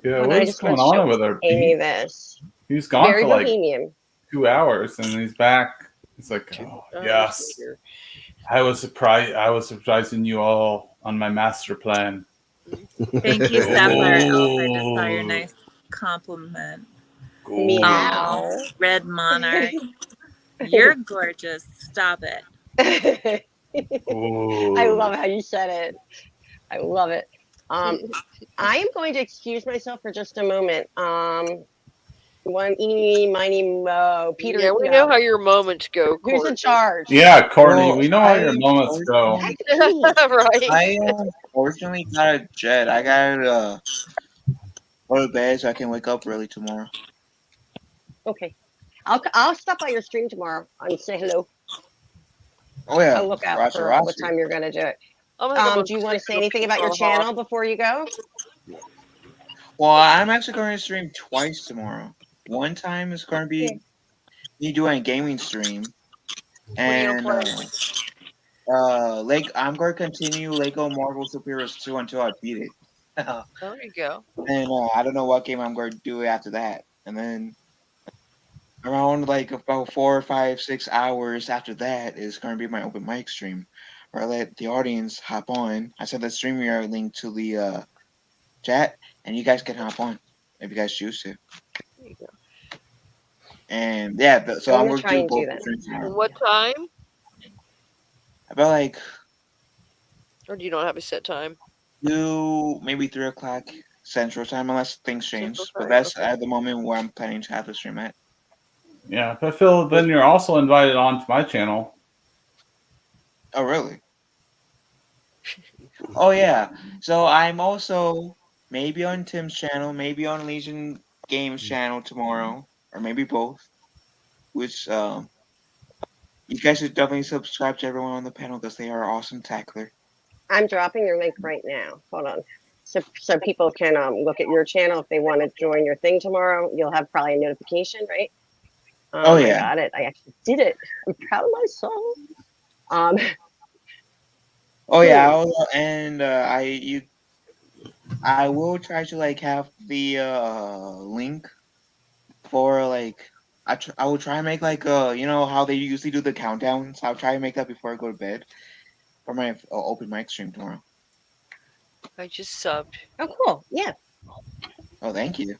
Yeah, Well, what I is just want going to on show with our Amie Pete? this. He's gone Very for like bohemian. 2 hours and he's back. It's like, oh, yes. I was surprising you all on my master plan. Thank you, Sapphire Elf. I just saw your nice compliment. Meow. Oh, Red Monarch. You're gorgeous. Stop it. I love how you said it. I love it. I am going to excuse myself for just a moment. One eeny, miny, mo. Peter. Yeah, we know how your moments go. Who's in Courtney. charge? Yeah, Courtney, Well, we know how your moments go. Right. I unfortunately got a jet. I gotta go to bed so I can wake up early tomorrow. Okay. I'll stop by your stream tomorrow and say hello. Oh yeah. I'll look out Roger, for Roger. what time you're going to do it. I'm gonna go Do you want to say anything about your tomorrow. channel before you go? Well, I'm actually going to stream twice tomorrow. One time is going to be me doing a gaming stream, and I'm going to continue Lego Marvel Superheroes 2 until I beat it. There you go. And I don't know what game I'm going to do after that. And then around like about 4, 5, 6 hours after that is going to be my open mic stream, where I let the audience hop on. I sent the StreamYard link to the chat, and you guys can hop on if you guys choose to. There you go. And yeah, so I'm going try to do and do both that. streams tomorrow. And what time? About like Or do you not have a set time? 2, maybe 3 o'clock Central Time, unless things change. Central But Time, that's okay. at the moment where I'm planning to have the stream at. Yeah, but Phil, then you're also invited onto my channel. Oh, really? Oh, yeah. So I'm also maybe on Tim's channel, maybe on Legion Games channel tomorrow, or maybe both. Which you guys should definitely subscribe to everyone on the panel because they are awesome tackler. I'm dropping your link right now. Hold on. So people can look at your channel if they want to join your thing tomorrow. You'll have probably a notification, right? Oh, yeah. I got it. I actually did it. I'm proud of myself. Oh yeah, I will try to like have the link for like I will try and make like you know how they usually do the countdowns. I'll try and make that before I go to bed for my open mic stream tomorrow. I just subbed. Oh, cool. Yeah. Oh, thank you.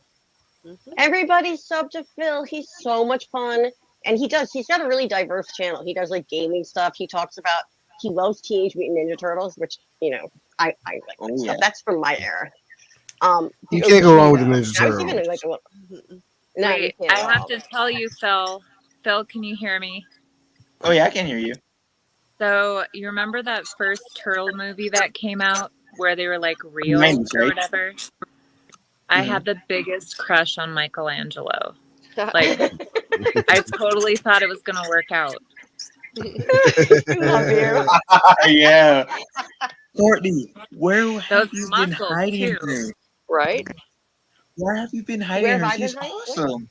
Everybody sub to Phil. He's so much fun. And he's got a really diverse channel. He does like gaming stuff. He loves Teenage Mutant Ninja Turtles, which, you know, I like that stuff. That's from my era. You can't go wrong with the Ninja I was Turtles. even like a little. No, Wait, you can't I at have all. to tell you, Phil. Phil, can you hear me? Oh yeah, I can hear you. So you remember that first Turtle movie that came out? where they were like real 90s, or right? whatever. I Mhm. had the biggest crush on Michelangelo. Like, I totally thought it was gonna work out. Love you. Yeah. Courtney, where have Those you been muscles hiding too. her? Right? Where have you been Where hiding have her? I been She's hiding? awesome.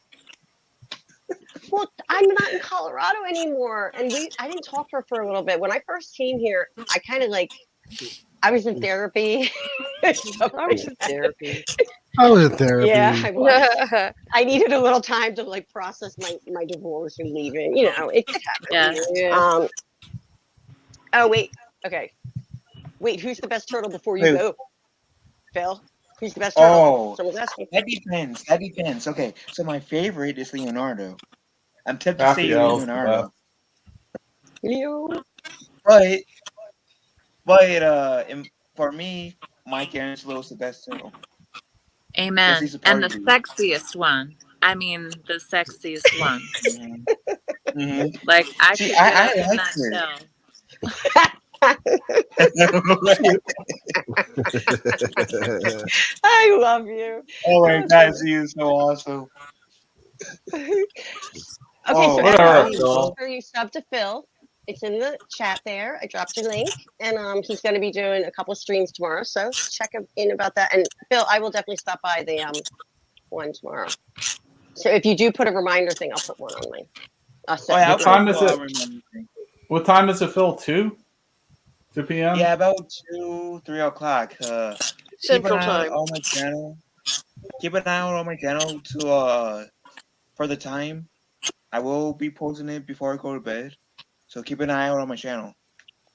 Well, I'm not in Colorado anymore, and I didn't talk to her for a little bit. When I first came here, I kind of like I was in therapy. Stuff I like was in that. therapy. I was in therapy. Yeah, I was. I needed a little time to like process my divorce and leaving. You know, it happened. Yeah. Yeah. Oh wait. Okay. Wait. Who's the best turtle before you Wait. go? Phil. Who's the best turtle? Oh, Someone's asking. that depends. That depends. Okay, so my favorite is Leonardo. I'm tempted to say Raphael's the Leonardo, Leo. but for me, Michelangelo's the best turtle. Amen. he's a And the party dude. sexiest one. I mean, the sexiest one. Mhm. Like, I See, could get I up in like that her. shell. I love you. Oh my That's god, funny. she is so awesome. Okay, Oh, so Whatever, everybody, make Phil. sure you sub to Phil. It's in the chat there. I dropped your link, and he's going to be doing a couple of streams tomorrow. So check him in about that. And Phil, I will definitely stop by the one tomorrow. So if you do put a reminder thing, I'll put one on my. Oh yeah, What time is I'll it? remember. What time is it, Phil? 2 p.m. Yeah, about 2-3 o'clock. Keep an Central eye out time. on my channel. Keep an eye out on my channel for the time. I will be posting it before I go to bed. So keep an eye out on my channel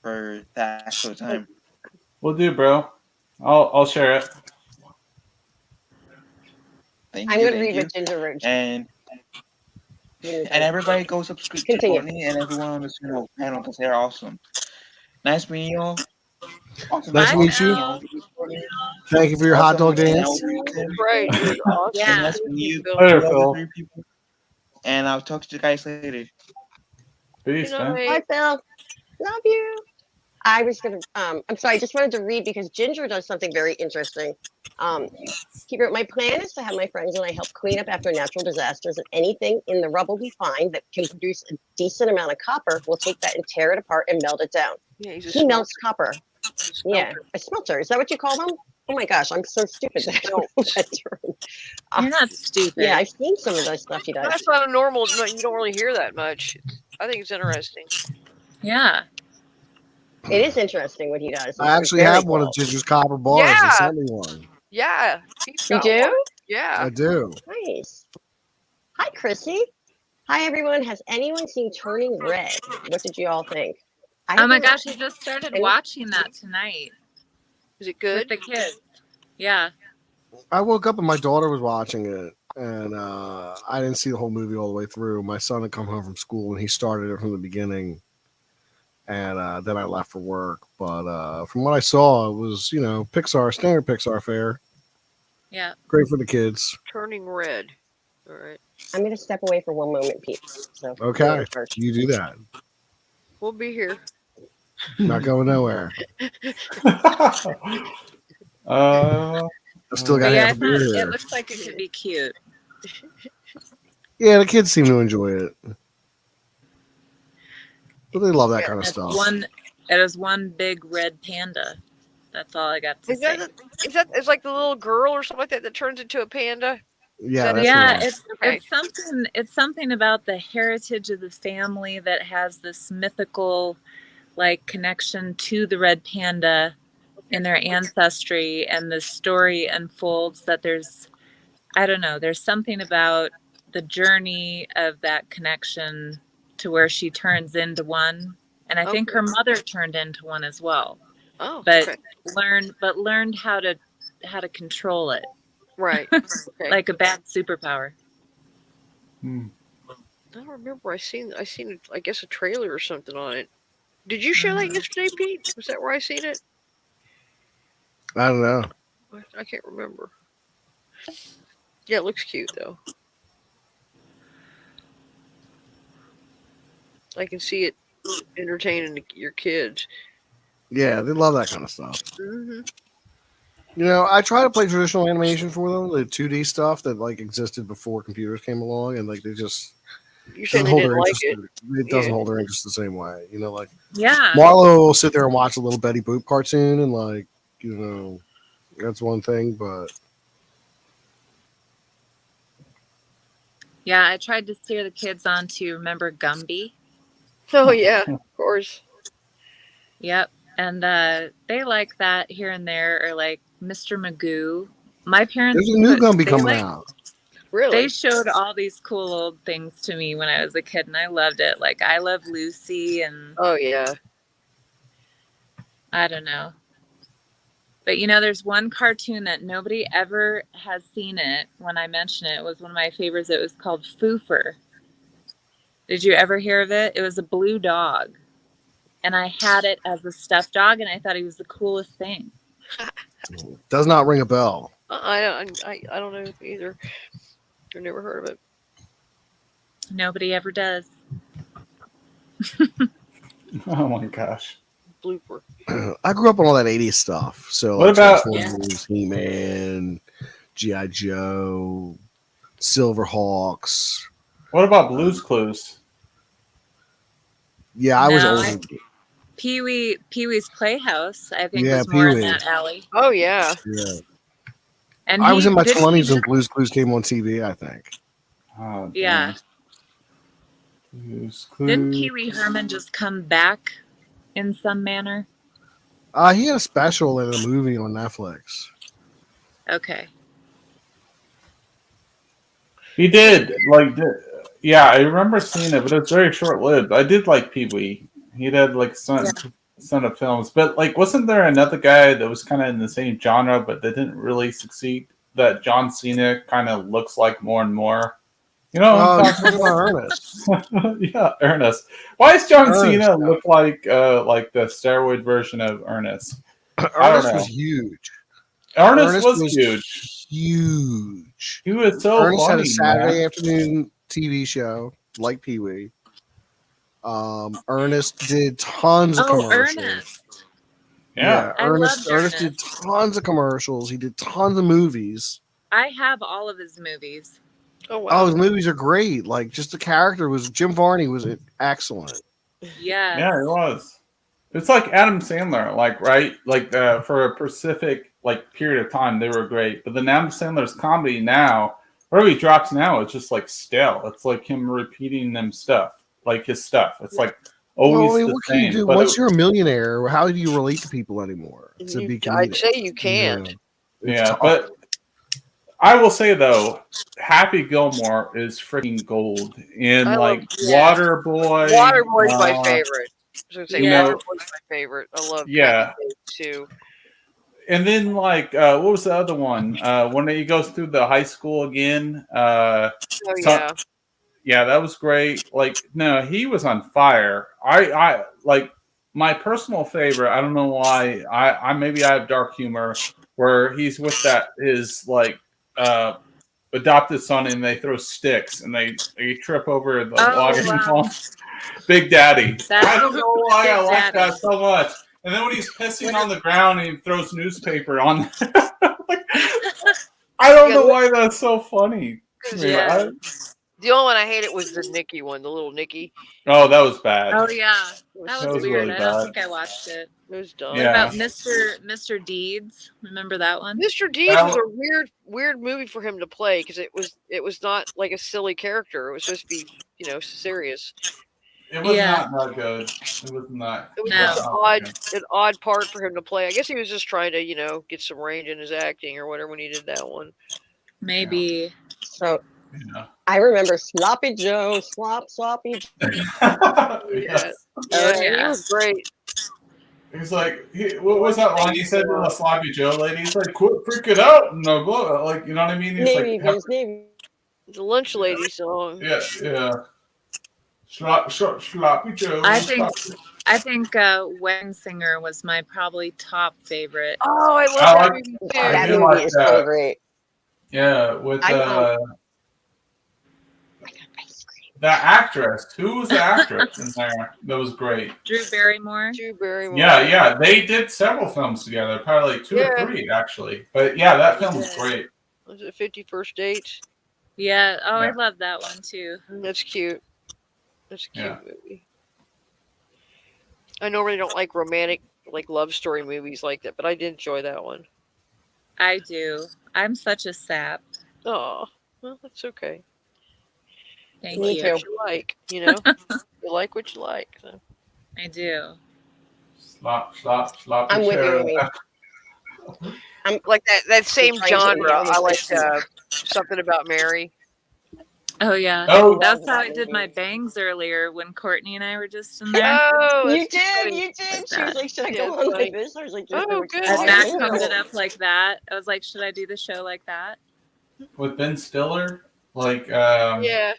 for that actual time. We'll do, bro. I'll share it. Thank I'm you, going to thank read you. what Ginger wrote. And everybody go subscribe to Continue. Courtney and everyone on this panel because they're awesome. Nice meeting you all. Awesome. Nice to meet you. Thank you for your hot dog dance. Right. It was awesome. Yeah. Nice meeting you. Phil. Later, to all the Phil. 3 people. And I'll talk to you guys later. Peace, Good man. night. Bye, Phil. Love you. I was gonna. I'm sorry. I just wanted to read because Ginger does something very interesting. He wrote, "My plan is to have my friends and I help clean up after natural disasters, and anything in the rubble we find that can produce a decent amount of copper, we'll take that and tear it apart and melt it down." Yeah, he's a He melts smelter. copper. Yeah, a smelter. Is that what you call them? Oh my gosh, I'm so stupid that I don't know that term. You're not stupid. Yeah, I've seen some of those stuff he does. That's not a normal. No, you don't really hear that much. I think it's interesting. Yeah. It is interesting what he does. I actually Very have one of cool. Ginger's copper bars. They Yeah. sent me one. Yeah. He's You got do? one. Yeah. I do. Nice. Hi, Chrissy. Hi, everyone. Has anyone seen Turning Red? What did you all think? Oh my have not. gosh, I just started Any- watching that tonight Is it with good? the kids. Yeah. I woke up and my daughter was watching it, and I didn't see the whole movie all the way through. My son had come home from school and he started it from the beginning, and then I left for work. But from what I saw, it was Pixar, standard Pixar fare, Yeah. great for the kids. Turning Red. All right. I'm going to step away for one moment, Pete. So Okay, you do that. We'll be here. Not going nowhere. I still got But yeah, I half a thought beer it here. looks like it could be cute. Yeah, the kids seem to enjoy it. But they love that kind of It's stuff. It is one big red panda. That's all I got to Is say. that it's like the little girl or something like that turns into a panda? Yeah, that's Yeah, right. it's something about the heritage of the family that has this mythical like connection to the red panda in their ancestry, and the story unfolds that there's something about the journey of that connection to where she turns into one, and I think her mother turned into one as well. Oh, but okay. learned how to control it. Right. Okay. Like a bad superpower. I don't remember. I seen I guess a trailer or something on it. Did you show that yesterday, Pete? Was that where I seen it? I don't know. I can't remember. Yeah, it looks cute though. I can see it entertaining your kids. Yeah, they love that kind of stuff. Mm-hmm. You know, I try to play traditional animation for them, the 2D stuff that like existed before computers came along, and like they just You said doesn't they hold didn't their like interest. it. It doesn't Yeah. hold their interest the same way. You know, like Yeah. Marlo will sit there and watch a little Betty Boop cartoon, and like you know, that's one thing. But Yeah, I tried to steer the kids on to remember Gumby. Oh yeah, of course. Yep. And they like that here and there, or like Mr. Magoo. My parents there's a new Gumby coming out. Really? They showed all these cool old things to me when I was a kid, and I loved it. Like I Love Lucy, and Oh yeah. I don't know. But you know, there's one cartoon that nobody ever has seen it. When I mention it, it was one of my favorites. It was called Foofer. Did you ever hear of it? It was a blue dog, and I had it as a stuffed dog, and I thought he was the coolest thing. Does not ring a bell. I don't know either. I've never heard of it. Nobody ever does. Oh my gosh. Blooper. I grew up on all that 80s stuff. So What like about- Transformers, He-Man, G.I. Joe, Silverhawks. What about Blue's Clues? Yeah, I was No, old. Pee-wee's Playhouse, I think, Yeah, was more in Pee-wee. that alley. Oh yeah. Yeah. And I was in my didn't 20s he when Blue's Clues came on TV, I think. Oh, Yeah. Blue's Didn't Clues. Pee Wee Herman just come back in some manner? He had a special in a movie on Netflix. Okay. He did. Yeah, I remember seeing it, but it's very short lived. I did like Pee Wee. He did like son of films. But like wasn't there another guy that was kinda in the same genre but that didn't really succeed that John Cena kind of looks like more and more? You know what I'm talking about? Ernest. Yeah, Ernest. Why does John Ernest, Cena look like the steroid version of Ernest? I don't Ernest know. was huge. Ernest was huge. Huge. He was so Ernest had funny, a Saturday man. afternoon TV show like Pee Wee. Ernest did tons of commercials. Ernest. Yeah. I Ernest loved Ernest did tons of commercials. He did tons of movies. I have all of his movies. Oh wow. Oh, his movies are great. Like just the character was Jim Varney was excellent. Yes. Yeah, it was. It's like Adam Sandler, like right, like for a specific like period of time, they were great. But then Adam Sandler's comedy now, wherever he drops now, it's just like stale. It's like him repeating them stuff, like his stuff. It's like always Well, I mean, the what can you same. do But once you're a millionaire? How do you relate to people anymore? To be I'd comedic? say you can't. yeah, tough. but I will say though, Happy Gilmore is freaking gold. And I like love- yeah. Waterboy, Waterboy's my favorite. I was gonna say you know, Waterboy's my favorite. I love yeah. Happy Days too. And then like what was the other one? When he goes through the high school again. Yeah, that was great. Like no, he was on fire. I like my personal favorite. I don't know why. I maybe I have dark humor where he's with his like adopted son and they throw sticks and they trip over the water and fall. Big Daddy. I don't know why I like that so much. And then when he's pissing on the ground and he throws newspaper on I don't know why that's so funny. Yeah. The only one I hated was the Nikki one, the little Nikki. Oh, that was bad. Oh yeah, that was weird. really I don't bad. think I watched it. It was dumb. What about Mr. Deeds? Remember that one? Mr. Deeds was a weird movie for him to play because it was not like a silly character. It was supposed to be, serious. It was not that good. It was not. It was just an odd part for him to play. I guess he was just trying to, get some range in his acting or whatever when he did that one. Maybe. So I remember Sloppy Joe, Sloppy Joe. Yeah, he was great. He's like, what was that line he said to the Sloppy Joe lady? He's like, quit freaking out. No, like, you know what I mean? He's The Lunch Lady song. Yeah. Sloppy Joe. I think Wedding Singer was my probably top favorite. Oh, I love that movie too. That movie is so great. Yeah, with that actress. Who was the actress in there? That was great. Drew Barrymore. Drew Barrymore. Yeah. They did several films together, probably like 2 or 3 actually. But yeah, that film was great. Was it 51st Dates? Yeah. Oh, I Yeah. love that one too. That's cute. That's a cute Yeah. movie. I normally don't like romantic, like love story movies like that, but I did enjoy that one. I do. I'm such a sap. Oh, well, that's okay. Thank Me you. too. What you like, you know? You like what you like. So. I do. Slop. I'm with you, Amy. I'm Like that same trying to genre. enjoy I this liked place. Something About Mary. Oh yeah. Oh, That's how I did my bangs earlier when Courtney and I were just in there. Oh, You that's too did. funny. You did. Like She was that. like, "Should I Yeah, go it's on funny. like this?" I was like, Oh, "You're good. And Matt Yeah. combed it up like that. I was like, should I do the show like that? with Ben Stiller. Like Yeah.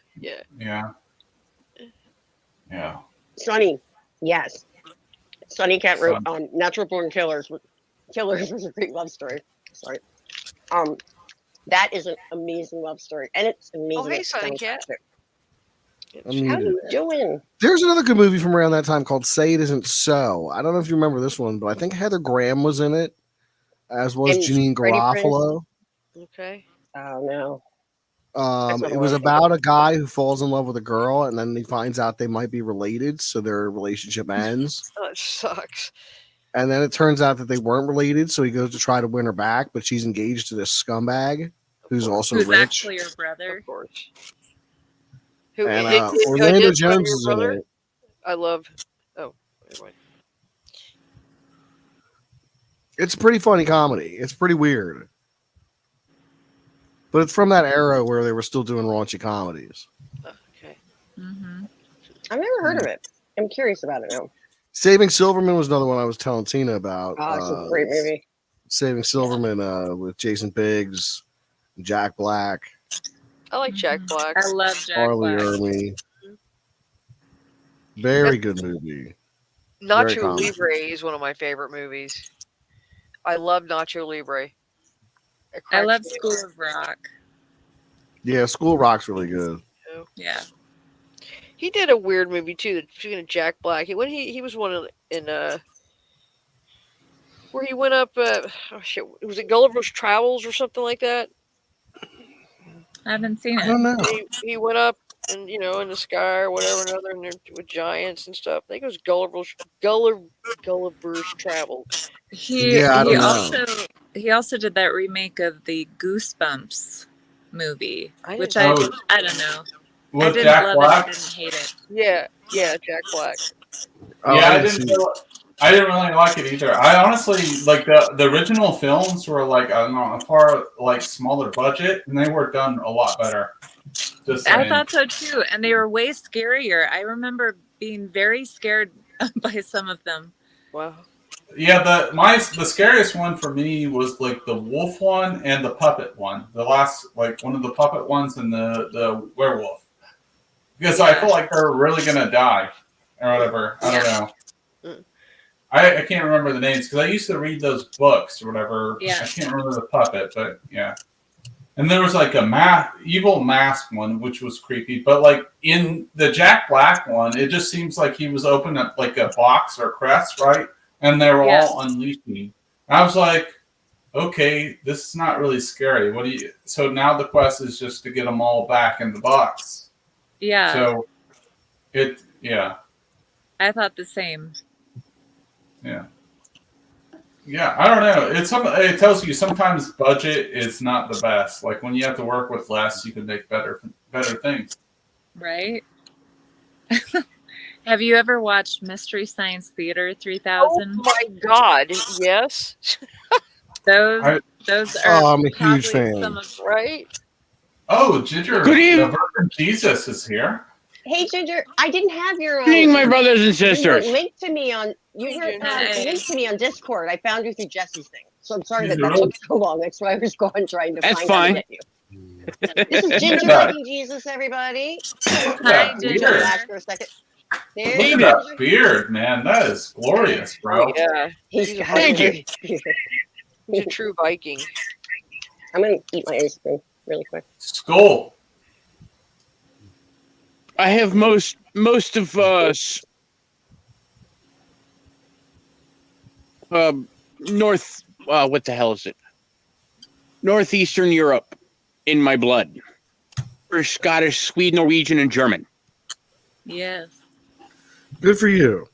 Sonny, yes. Sonny Cat wrote Son. Natural Born Killers. Killers was a great love story. Sorry. That is an amazing love story. And it's amazing. Oh, hey, it Sonny sounds Cat. like I'm How muted. you doing? There's another good movie from around that time called Say It Isn't So. I don't know if you remember this one, but I think Heather Graham was in it, as was And Janine Freddie Prinze? Garofalo. Okay. Oh no. That's not It the was one. about a guy who falls in love with a girl, and then he finds out they might be related, so their relationship ends. Oh, it sucks. And then it turns out that they weren't related, so he goes to try to win her back, but she's engaged to this scumbag who's also Who's rich. actually your brother? Of course. Who And did Orlando play Jones your is in brother? it. I love. Oh, anyway. It's a pretty funny comedy. It's pretty weird. But it's from that era where they were still doing raunchy comedies. Okay. Mm-hmm. I've never heard of it. I'm curious about it now. Saving Silverman was another one I was telling Tina about. Oh, it's a great movie. Saving Silverman with Jason Biggs, Jack Black, I like Jack Black. I love Jack Arlie Black. Ermey. Very good movie. Nacho common. Libre is one of my favorite movies. I love Nacho Libre. It I cracks love me School up. of Rock. Yeah, School Rock's really good. Yeah. He did a weird movie too. Speaking of Jack Black, he was one in where he went up. Oh shit, was it Gulliver's Travels or something like that? I haven't seen I it. don't know. He went up and in the sky or whatever, another, and they're with giants and stuff. I think it was Gulliver's Travel. Yeah, I don't know. He also did that remake of the Goosebumps movie, I which didn't I know. I don't know. I With didn't Jack love Black? it. I didn't hate it. Yeah, Jack Black. Oh, Yeah, I I didn't didn't. see it. I didn't really like it either. I honestly like the original films were like I don't know, a far like smaller budget, and they were done a lot better. Just I saying. thought so too, and they were way scarier. I remember being very scared by some of them. Wow. Yeah, the scariest one for me was like the wolf one and the puppet one. The last like one of the puppet ones and the werewolf. Because I feel like they're really gonna die or whatever. I don't know. I can't remember the names because I used to read those books or whatever. Yeah. I can't remember the puppet, but yeah. And there was like a evil mask one, which was creepy. But like in the Jack Black one, it just seems like he was opening up like a box or crest, right? And they were all unleashing. And I was like, okay, this is not really scary. So now the quest is just to get them all back in the box. Yeah. So I thought the same. Yeah. Yeah, I don't know. It tells you sometimes budget is not the best. Like when you have to work with less, you can make better things. Right? Have you ever watched Mystery Science Theater 3000? Oh my God! Yes. Those are. I'm a huge probably fan. some of- Right. Oh, Ginger, Good the evening. Virgin Jesus is here. Hey Ginger, I didn't have your Being my brothers and you sisters. linked to me on Hey. linked to me on Discord. I found you through Jesse's thing, so I'm sorry that Ginger. took so long. That's why I was going trying to That's find out fine. to get you. This is Ginger Yeah. liking Jesus, everybody. Look Hi, at that Ginger. beard. Back for a second. There Look you at go. that beard, man. That is glorious, bro. Yeah. He's He's a got Thank a you. beard. He's a true Viking. I'm gonna eat my ice cream really quick. Skull. I have most of North. What the hell is it? Northeastern Europe in my blood. Irish, Scottish, Swede, Norwegian, and German. Yes. Good for you.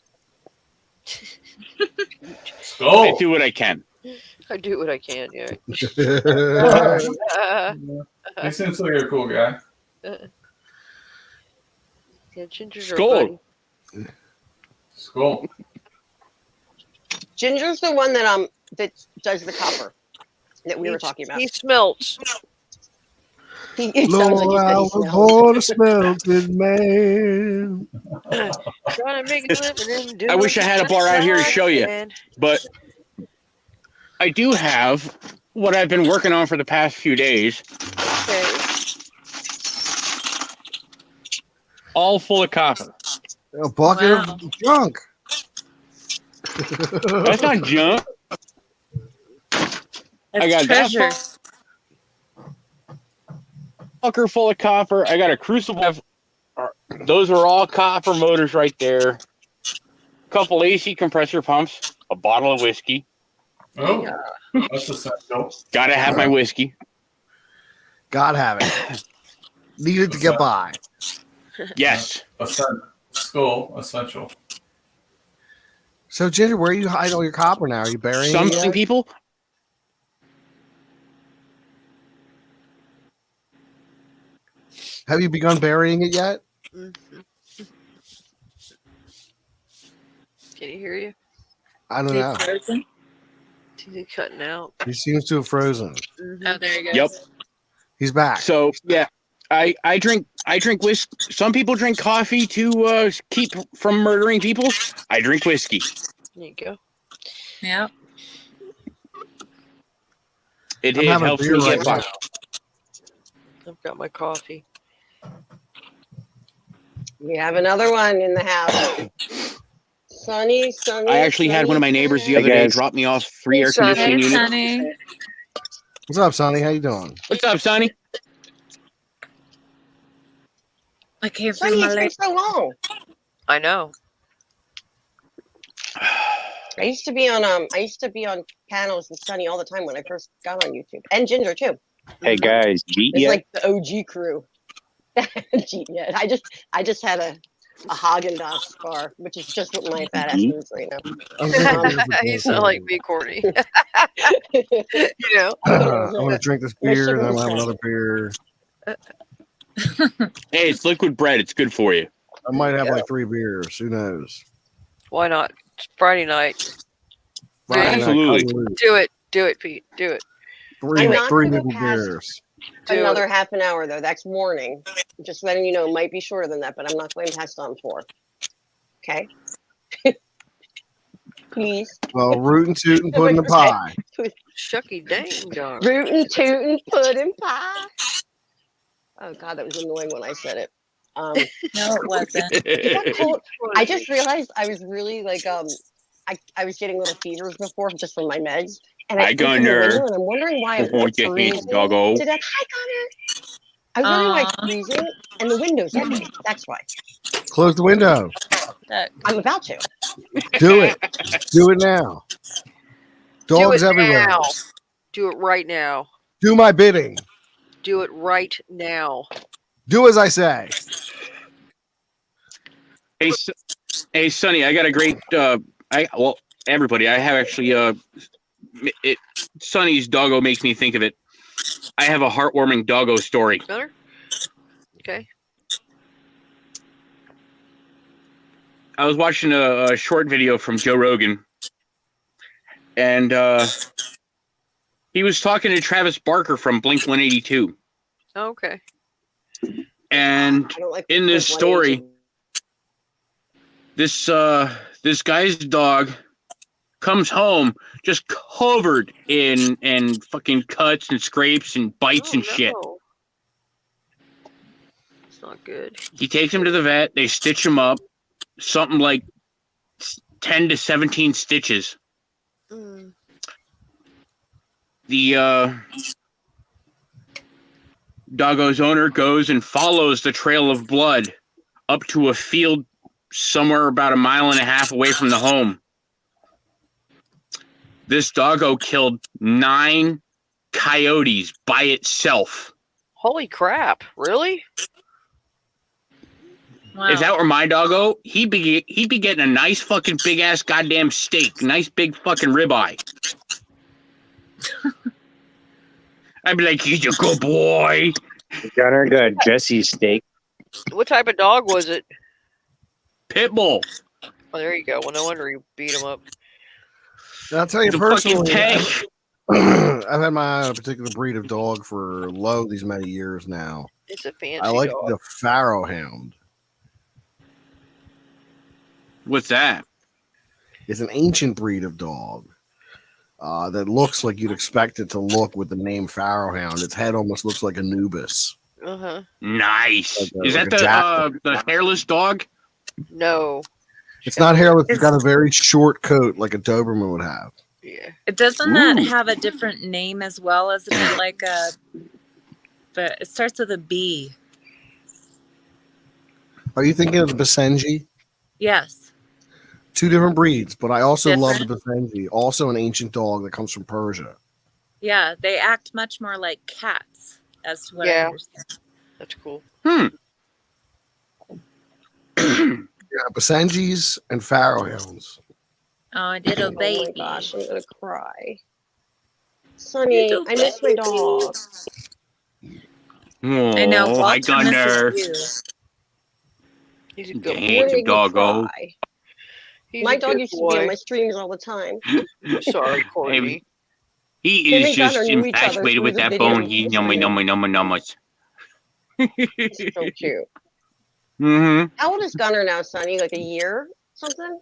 I do what I can. I do what I can. Yeah. He seems like a cool guy. Yeah, Ginger's Skull. our buddy. Skull. Ginger's the one that does the copper that we were talking about. He smelts. It sounds like Lord, I he said was he born a smelted man. Trying to make a living and I wish I had a bar out here to show you, but I do have what I've been working on for the past few days. Okay. All full of copper. A bucket of junk. That's not junk. I got treasure. that fucker full of copper. I got a crucible. Those are all copper motors right there. Couple AC compressor pumps. A bottle of whiskey. Oh, that's essential. Gotta have my whiskey. Gotta have it. Needed to get by. Yes. Skull essential. So, Ginger, where are you hiding all your copper now? Are you burying it Some yet? people. Have you begun burying it yet? Mm-hmm. Can he hear you? I don't know. Frozen? Is he cutting out? He seems to have frozen. Mm-hmm. Oh, there he goes. Yep. He's back. So yeah, I drink whiskey. Some people drink coffee to keep from murdering people. I drink whiskey. There you go. Yeah. It I'm having helps beer me right get by. now. I've got my coffee. We have another one in the house. Sunny. I actually had one of my neighbors the other day drop me off 3 air conditioning Hey, units. Sonny. What's up, Sonny? How you doing? What's up, Sonny? I can't Sunny, feel my it's been leg. so long. I know. I used to be on panels with Sunny all the time when I first got on YouTube, and Ginger too. Hey guys, eat It's yet? like the OG crew. Yeah, I just had a Haagen-Dazs bar, which is just what my fat ass needs right now. You sound like me, Courtney. You know. I'm gonna drink this beer, and then I'll have another beer. Hey, it's liquid bread. It's good for you. I might have like 3 beers. Who knows? Why not? It's Friday night. Friday night, Absolutely. hallelujah. Do it, Pete. Do it. Three I'm not gonna nickel pass beers. Another half an hour though. That's warning. Just letting you know, it might be shorter than that, but I'm not going past on 4. Okay. Please. Well, root and toot and put in the pie. Shucky dang dog. Rootin' tootin' pudding pie. Oh god, that was annoying when I said it. No, it wasn't. Is that cold? I just realized I was really like I was getting little fevers before just from my meds. And Hi, opened the window, Gunner. and I'm wondering why it Oh, was you freezing doggo. to death. Hi, Connor. I was wondering why it's freezing and the window's empty. That's why. Close the window. I'm about to. Do it. Do it now. Dogs Do it everywhere. now. Do it right now. Do my bidding. Do it right now. Do as I say. Hey, Sonny, I got a great. Everybody, I have actually. Sonny's doggo makes me think of it. I have a heartwarming doggo story. Better? Okay. I was watching a short video from Joe Rogan, and he was talking to Travis Barker from Blink 182. Okay. And in this story, this guy's dog comes home just covered in fucking cuts and scrapes and bites and shit. It's not good. He takes him to the vet. They stitch him up, something like 10 to 17 stitches. Mm. The doggo's owner goes and follows the trail of blood up to a field somewhere about 1.5 miles away from the home. This doggo killed 9 coyotes by itself. Holy crap! Really? Wow. If that were my doggo, he'd be getting a nice fucking big ass goddamn steak, nice big fucking ribeye. I'd be like, he's a good boy. Gunner got Jesse's steak. What type of dog was it? Pitbull. Oh, there you go. Well, no wonder you beat him up. I'll tell you The fucking personally, tank. I've had my eye on a particular breed of dog for these many years now. It's a fancy I like dog. the Pharaoh Hound. What's that? It's an ancient breed of dog that looks like you'd expect it to look with the name Pharaoh Hound. Its head almost looks like Anubis. Uh-huh. Nice. Like Is like that jackal. the hairless dog? No. It's not hairless. It's got a very short coat like a Doberman would have. Yeah. Doesn't that have a different name as well? Isn't it like a? But it starts with a B. Are you thinking of the Basenji? Yes. 2 different breeds, but I also love the Different? Basenji, also an ancient dog that comes from Persia. Yeah, they act much more like cats, as to what I Yeah. understand. That's cool. Yeah, Basenjis and Pharaoh Hounds. Oh, little Oh baby. my gosh, I'm gonna cry. Sonny, I miss my dog. I know. Oh, hi, Walter Gunner. misses He's a The good boy. You're handsome making me doggo. cry. He's My a dog good used to be on boy. my streams all the time. Sorry, Courtney. He Him is and just Gunner knew each other infatuated through with the that video bone. He yesterday. numbers. He's so cute. Mm-hmm. How old is Gunner now, Sonny? Like a year? Something?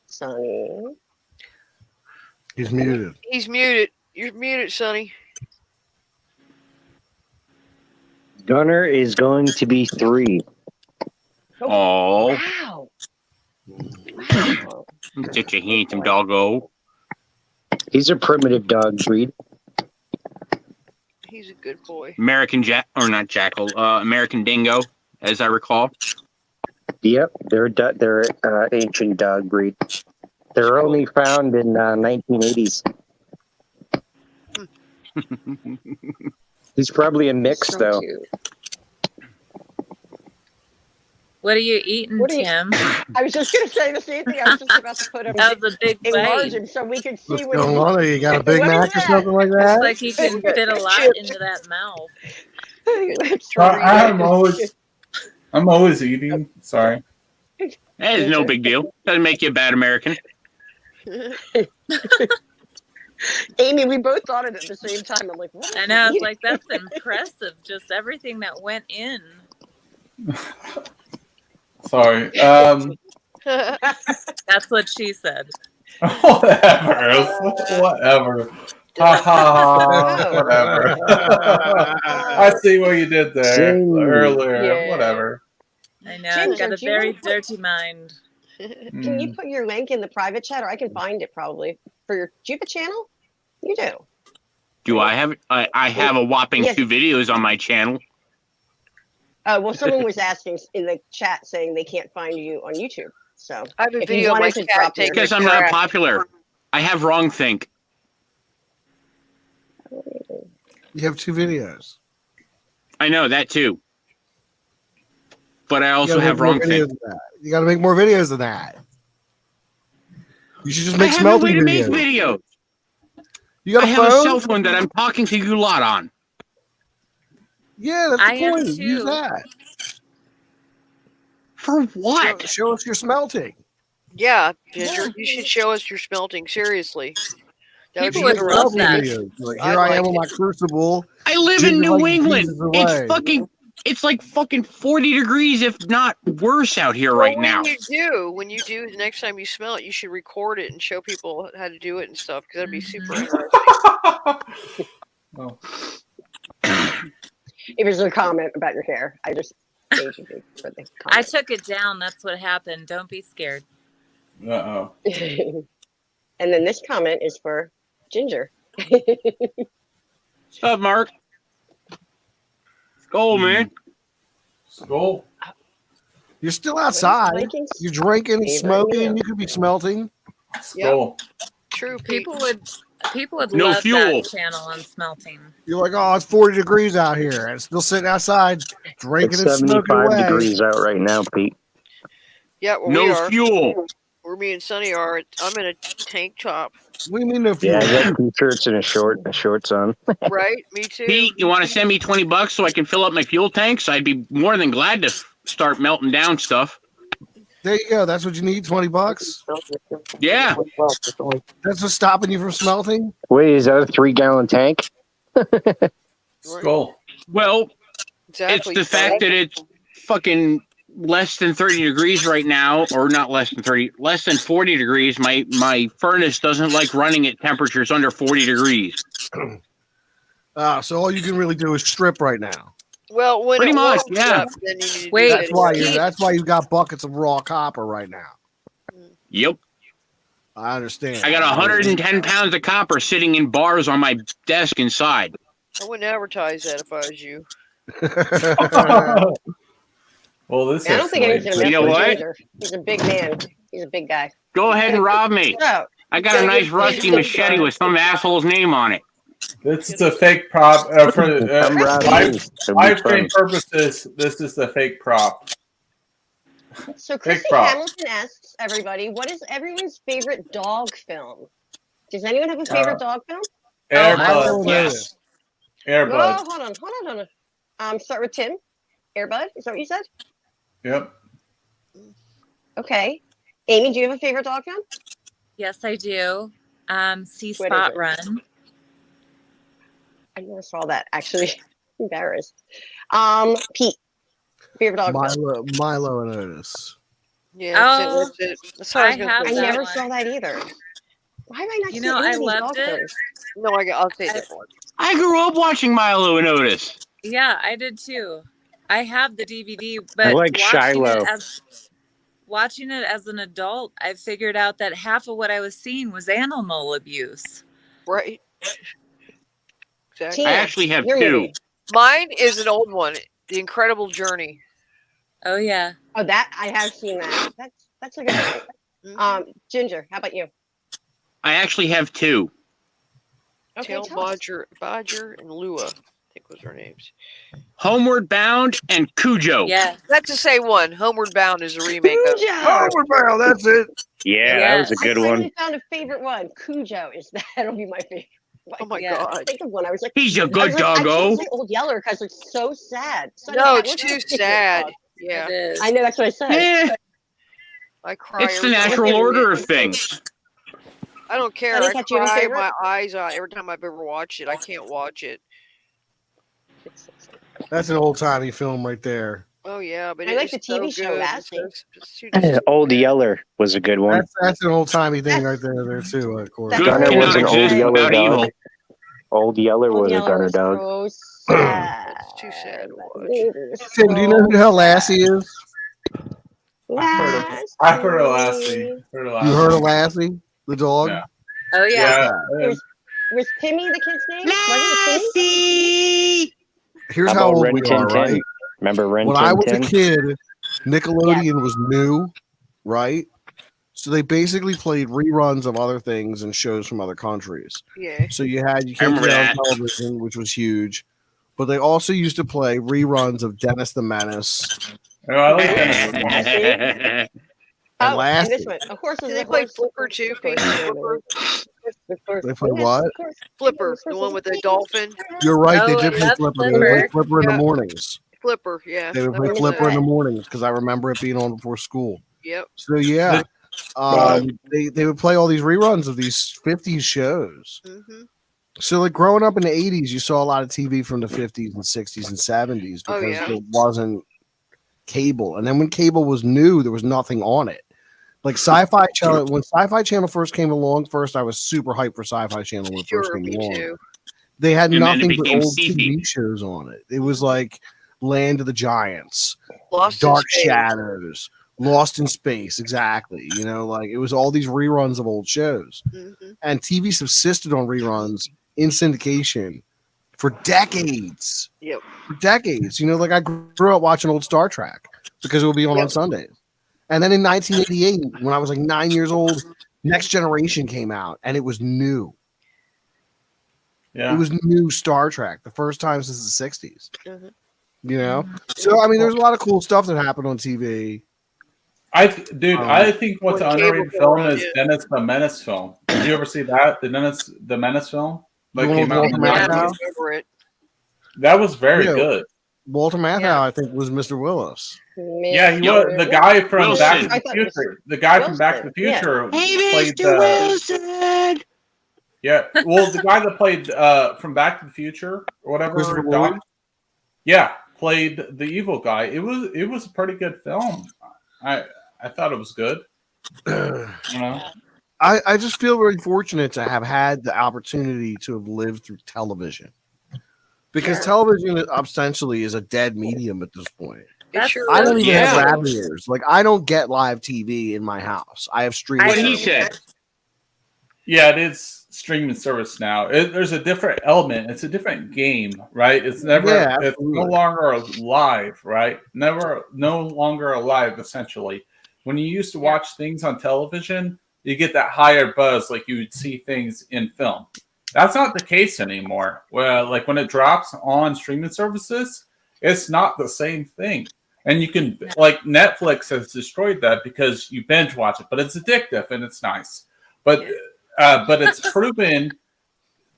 Sonny. He's muted. He's muted. You're muted, Sonny. Gunner is going to be 3. Oh, Wow. Wow. such a handsome doggo. He's a primitive dog breed. He's a good boy. American American Dingo, as I recall. Yep, they're ancient dog breed. They're only found in 1980s. He's probably a mix, So though. cute. What are you eating, What are you- Tim? I was just going to say the same thing. I was just about to put him That was a big enlarge bite. him so we could see What's what going on? You got a Big What is Mac or that? something like Looks that? like he can fit a lot into that mouth. I'm always eating. Sorry. That is no big deal. Doesn't make you a bad American. Amie, we both thought it at the same time. I'm like, what? I know. It's like, that's impressive. Just everything that went in. Sorry. That's what she said. Whatever. Whatever. Ha ha. Whatever. I see what you did there earlier. Yeah. Whatever. I know. I've got a Ginger, do you very wanna put- dirty mind. Can you put your link in the private chat, or I can find it probably for your? Do you have a channel? You do. Do I have? I have a whopping Yes. 2 videos on my channel. Well, someone was asking in the chat saying they can't find you on YouTube. So I have a if you video of my wanted to cat drop taking your- Because I'm not popular. I have wrong think. You have 2 videos. I know that too. But I You also gotta have make more wrong videos think. than that. You got to make more videos than that. You should just I make have no way smelting to make videos. videos. You got I a have a phone? cell phone that I'm talking to you lot on. Yeah, that's I the am point. Use too. that. For what? Show us your smelting. Yeah, Ginger, you should show us your smelting. Seriously. That People be would love interesting. that. Videos. Like, I'd here I am like with my it. crucible. I live Ginger in New like England. pieces away. It's like fucking 40 degrees, if not worse, out here Well, right now. when you do, the next time you smell it, you should record it and show people how to do it and stuff, because that'd be super interesting. Oh. It was a comment about your hair. I just thank you for the I comment. took it down. That's what happened. Don't be scared. Uh-oh. And then this comment is for Ginger. What's up, Mark? Go, man. Go. You're still outside. Vikings' You're drinking, favorite smoking. meal? You could be smelting. Go. True. Pete. People would No love fuel. that channel on smelting. You're like, oh, it's 40 degrees out here. And still sitting outside, drinking It's and smoking 75 away. degrees out right now, Pete. Yeah, well, No we are. fuel. Where me and Sonny are. I'm in a tank top. What do you mean no fuel? Yeah, I got t-shirts and a shorts on. Right? Me too. Pete, you want to send me $20 so I can fill up my fuel tanks? I'd be more than glad to start melting down stuff. There you go. That's what you need, $20. Yeah. That's what's stopping you from smelting? Wait, is that a 3-gallon tank? Skull. Well, Exactly. it's the fact that it's fucking less than 30 degrees right now, or not less than 30, less than 40 degrees. My furnace doesn't like running at temperatures under 40 degrees. So all you can really do is strip right now. Well, when Pretty it much, warms yeah. up, then you need to Wait, do That's why you got buckets of raw copper right now. Yep. I understand. I got 110 pounds of copper sitting in bars on my desk inside. I wouldn't advertise that if I was you. Well, this I don't think anyone's gonna mess You know with what? Ginger. He's a big man. He's a big guy. Go ahead and rob me. So, I got a nice rusty machete with some asshole's name on it. This is a fake prop for I'm robbing live you. It'll be stream fun. purposes. This is the fake prop. so Fake Chrissy prop. Hamilton asks everybody, what is everyone's favorite dog film? Does anyone have a favorite dog film? Airbud. Yes. Airbud. Oh, hold on. Start with Tim. Airbud, is that what you said? Yep. Okay. Amy, do you have a favorite dog film? Yes, I do. See What is Spot it? Run. I never saw that, actually. Embarrassed. Pete, favorite dog film? Milo and Otis. Yeah, Oh, that's it. That's what I was gonna have say. I that never one. saw that either. Why have I not You seen know, any I of these loved dog it. films? No, I'll say that one. I grew up watching Milo and Otis. Yeah, I did too. I have the DVD, but I like Shiloh. Watching it as an adult, I figured out that half of what I was seeing was animal abuse. Right. Exactly. I actually have Your two. movie. Mine is an old one, The Incredible Journey. Oh yeah. Oh, that I have seen that. That's a good one. Ginger, how about you? I actually have two. Okay, Tail tell us. Bodger, and Lua. I think was their names. Homeward Bound and Cujo. Yeah. That's the same one. Homeward Bound is a remake of. Cujo. Bound, that's it. Yeah, that was a good I one. finally found a favorite one. Cujo is that'll be my favorite. Oh my Yeah. god. Think of one. I was like, He's a I good was like, I doggo. can't say Old Yeller because it's so sad. Sonny, No, what's it's your too favorite sad. dog? Yeah. It is. I know that's what I said. Eh, I cry. it's the every time. natural order of things. I don't care. Sonny, I got you any cry favorite? my eyes out every time I've ever watched it. I can't watch it. That's an old timey film right there. Oh yeah, but I it like is the TV so show good. Lassie. It's too Old Yeller was a good one. That's an old timey thing right there too, of course. That's Good right. Gunner was cannot an Old exist Yeller without dog. evil. Old Yeller Old was a Yeller Gunner was dog. so sad. It's too sad to watch. Tim, do you know who the hell Lassie is? I've heard of Lassie. You heard of Lassie, the dog? Yeah. Oh yeah. Was Timmy the kid's name? Wasn't it Timmy? Here's How how about old Rin we Tin are, Tin? right? Remember Rin When Tin I was a Tin? kid, Nickelodeon was new, right? So they basically played reruns of other things and shows from other countries. Yeah. So you had you I came remember on that. television, which was huge, but they also used to play reruns of Dennis the Menace. Oh, I like that. Oh, and Lassie. this one. Of course, Did they play Flipper too? Pete? Flipper. They play what? Flipper, the one with the dolphin. You're right. Oh, They I did play love Flipper. They played Flipper. Flipper in the Yeah. mornings. Flipper, yeah. They would that play was Flipper in the it. mornings because I remember it being on before school. Yep. So yeah, they would play all these reruns of these 50s shows. Mm-hmm. So like growing up in the 80s, you saw a lot of TV from the 50s and 60s and 70s because Oh, yeah. there wasn't cable. And then when cable was new, there was nothing on it. Like Sci-Fi Channel, when Sci-Fi Channel first came along, first I was super hyped for Sci-Fi Channel when it first Sure, came me along. too. They had And then it nothing but became old sci-fi. TV shows on it. It was like Land of the Giants, Lost in Dark Space. Shadows, Lost in Space, exactly. You know, like it was all these reruns of old shows. Mhm. And TV subsisted on reruns in syndication for decades. Yep. For decades. You know, like I grew up watching old Star Trek because it would be on Sundays. And then in 1988, when I was like 9 years old, Next Generation came out, and it was new. Yeah. It was new Star Trek, the first time since the 60s. Mm-hmm. You know? So, I mean, there's a lot of cool stuff that happened on TV. I think what's an underrated film Cable is Dennis the Menace film. Did you ever see that? The Menace film? That came out in the 90s? That was very good. Walter Matthau, I think, was Mr. Willis. Yeah, he was the guy from Back to the Future. The guy from Back to the Future played Wilson. Yeah, well, the guy that played from Back to the Future or whatever, played the evil guy. It was a pretty good film. I thought it was good. You know, I just feel very fortunate to have had the opportunity to have lived through television, because television essentially is a dead medium at this point. I don't even have rabbit ears. Like, I don't get live TV in my house. I have streaming. What he said. Yeah, it is streaming service now. There's a different element. It's a different game, right? It's never. It's no longer live, right? No longer alive. Essentially, when you used to watch things on television, you get that higher buzz, like you would see things in film. That's not the case anymore. Well, like when it drops on streaming services, it's not the same thing. And you can, like, Netflix has destroyed that because you binge watch it, but it's addictive and it's nice. But it's proven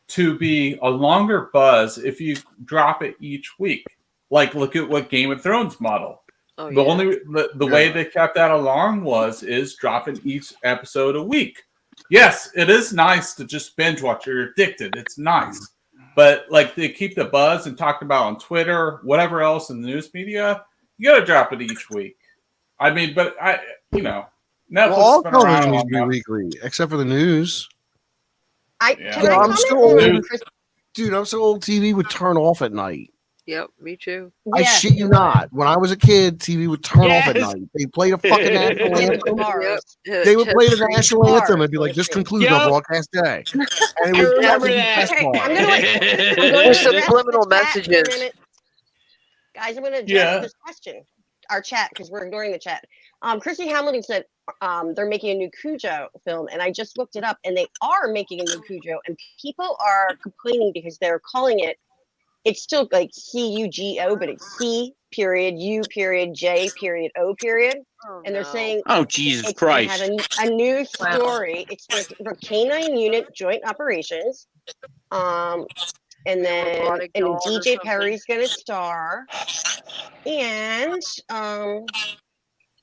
to be a longer buzz if you drop it each week. Like, look at what Game of Thrones model. The way they kept that along is dropping each episode a week. Yes, it is nice to just binge watch. You're addicted. It's nice. But like they keep the buzz and talked about on Twitter, whatever else in the news media, you got to drop it each week. I mean, but Netflix. Well, all television needs to be weekly, except for the news. I'm so old. Dude, I'm so old. TV would turn off at night. Yep, me too. I shit you not. When I was a kid, TV would turn off at night. They played a fucking national anthem. They would play the national anthem and be like, "This concludes our broadcast day." And it would remember that. I'm going to subliminal messages. Guys, I'm going to address this question. Our chat, because we're ignoring the chat. Chrissy Hamilton said they're making a new Cujo film, and I just looked it up, and they are making a new Cujo, and people are complaining because they're calling it. It's still like CUGO, but it's C period U period J period O period, and they're saying, "Oh Jesus Christ!" Have a new story. It's for Canine Unit Joint Operations, and then DJ Perry's gonna star, and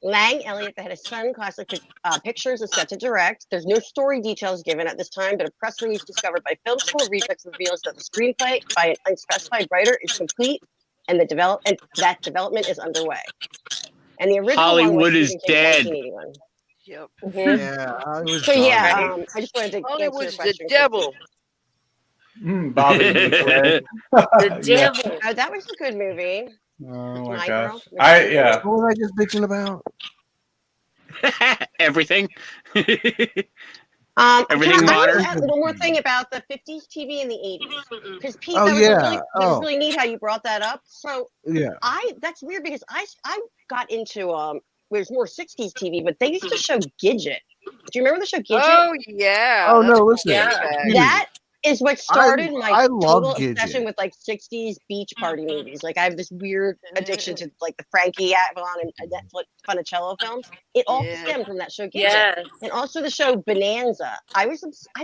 Lang Elliott, the head of Sun Classic Pictures, is set to direct. There's no story details given at this time, but a press release discovered by Film School Reflex reveals that the screenplay by an unspecified writer is complete, and that development is underway. And the original Hollywood is dead. Yep. Mm-hmm. Yeah. I just wanted to Hollywood's answer the devil. Bobby. The devil. Oh, that was a good movie. Oh my gosh! What was I just bitching about? Everything. Everything modern. One more thing about the 50s TV and the 80s, because Pete, that was really neat how you brought that up. So that's weird because I got into there's more 60s TV, but they used to show Gidget. Do you remember the show Gidget? Oh yeah. Oh no, listen. That is what started my total Gidget. obsession with like 60s beach party movies. Like I have this weird addiction to like the Frankie Avalon and Netflix Funicello films. It all stemmed from that show Gidget. Yes. And also the show Bonanza. I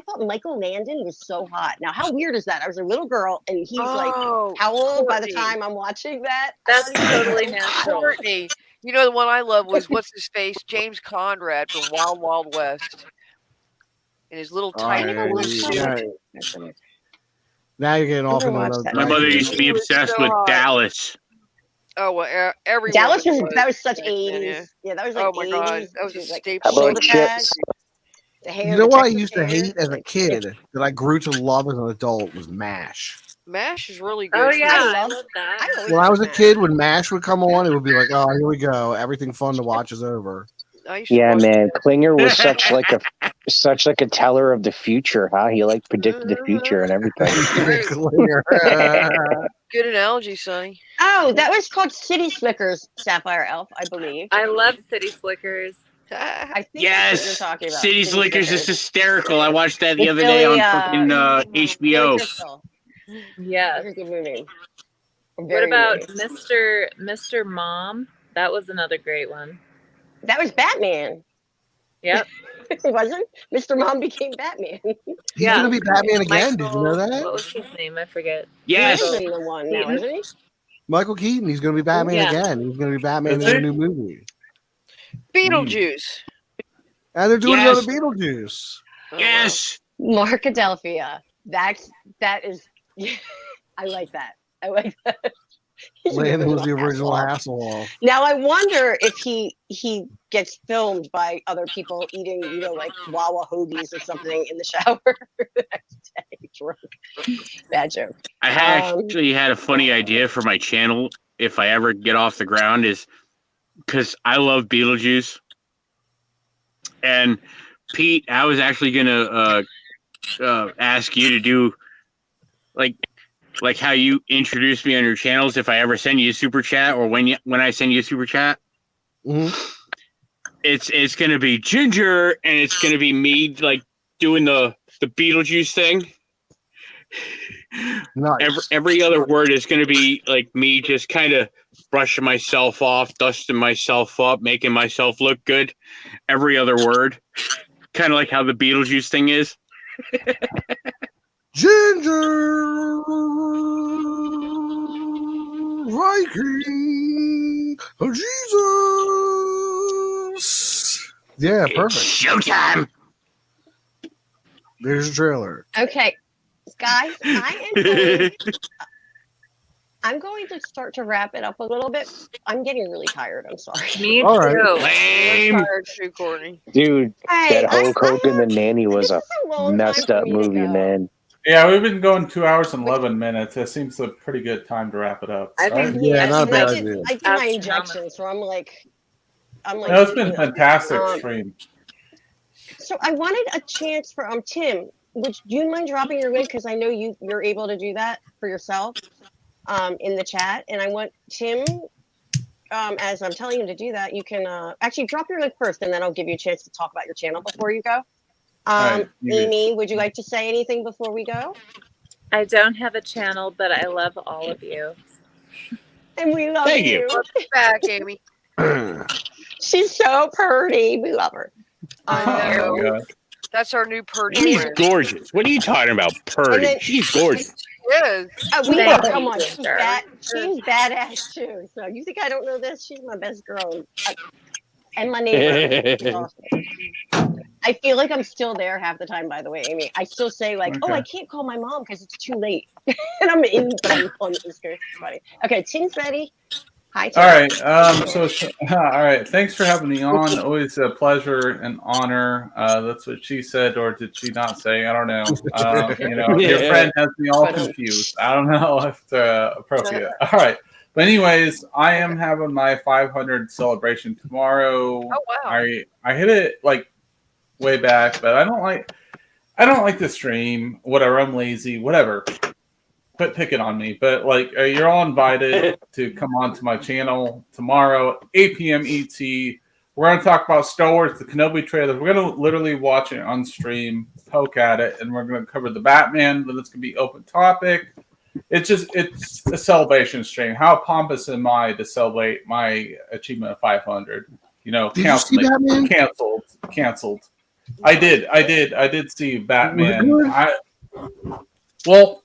thought Michael Landon was so hot. Now how weird is that? I was a little girl and he's like how old by the time I'm watching that? That's totally natural. Courtney. You know the one I love was what's his face? James Conrad from Wild Wild West. And his little tiny Now you're getting off into another. My mother used to be obsessed with Dallas. Oh well, everyone. Dallas that was such 80s. Yeah, that was like 80s. Oh my god, that was a staple. How about chips? You know what I used to hate as a kid that I grew to love as an adult was MASH. MASH is really good. Oh yeah, I love that. When I was a kid, when MASH would come on, it would be like, "Oh, here we go. Everything fun to watch is over." Yeah, man. Klinger was such like a such like a teller of the future, huh? He like predicted the future and everything. Good analogy, Sonny. Oh, that was called City Slickers, Sapphire Elf, I believe. I love City Slickers. I think that's what you're Yes, talking about. City Slickers is hysterical. I watched that the With other day on Billy, fucking HBO. Crystal. Yes. That's a good movie. What Very about movie. Mr. Mom? That was another great one. That was Batman. Yep. It wasn't? Mr. Mom became Batman. He's gonna be Batman again. Did you know that? What was his name? I forget. Yes. He is in the one now, isn't he? Michael Keaton. He's gonna be Batman Yeah. again. He's gonna be Batman Is in a he? new movie. Beetlejuice. And they're doing Yes. another Beetlejuice. Yes. Mark Adelphia. That is. I like that. I like that. He's Landon was the original original Hasselhoff. Hasselhoff. Now I wonder if he gets filmed by other people eating, like Wawa hoagies or something in the shower the next day. Drunk. Bad joke. I actually had a funny idea for my channel if I ever get off the ground, is because I love Beetlejuice. And Pete, I was actually gonna ask you to do like how you introduce me on your channels if I ever send you a super chat, or when I send you a super chat. Mm-hmm. It's gonna be Ginger, and it's gonna be me like doing the Beetlejuice thing. Nice. Every other word is gonna be like me just kind of brushing myself off, dusting myself up, making myself look good. Every other word, kind of like how the Beetlejuice thing is. Ginger Viking Jesus. Yeah, perfect. Showtime. There's a trailer. Okay, guys, I'm going to start to wrap it up a little bit. I'm getting really tired. I'm sorry. Me All right. too. Lame. I'm tired too, Courtney. Dude, Hey, that Hulk Hogan the Nanny was a long messed time up for me to movie, go. man. Yeah, we've been going 2 hours and 11 minutes. That seems a pretty good time to wrap it up. I think Yeah, not a bad I idea. did my Astronomical. injections, so I'm like. No, it's been fantastic Um, stream. So I wanted a chance for Tim. Do you mind dropping your link, because I know you're able to do that for yourself in the chat, and I want Tim. As I'm telling him to do that, you can actually drop your link first, and then I'll give you a chance to talk about your channel before you go. Right, Amie, would you like to say anything before we go? I don't have a channel, but I love all of you. And we love Thank you. you. Welcome back, Amie. She's so pretty. We love her. Oh my God. That's our new purge. She's friend. gorgeous. What are you talking about, purdy? then- She's gorgeous. Yes. Thank Come you, on, sister. she's badass too. So you think I don't know this? She's my best girl, and my neighbor. She's awesome. I feel like I'm still there half the time. By the way, Amie, I still say like, "Oh, I can't call my mom because it's too late," and I'm in on the East Coast. It's funny. Okay, Tim's ready. Hi, Tim. All right. All right. Thanks for having me on. Always a pleasure and honor. That's what she said, or did she not say? I don't know. Your friend has me all confused. I don't know if it's appropriate. All right. But anyways, I am having my 500 celebration tomorrow. Oh wow. I hit it like way back, but I don't like the stream. Whatever. I'm lazy. Whatever. Quit picking on me, but like you're all invited to come on to my channel tomorrow, 8 p.m. ET. We're going to talk about Star Wars, the Kenobi trailer. We're going to literally watch it on stream, poke at it, and we're going to cover the Batman. Then it's going to be open topic. It's a celebration stream. How pompous am I to celebrate my achievement of 500? Did you see Batman? Canceled. I did see Batman. Was it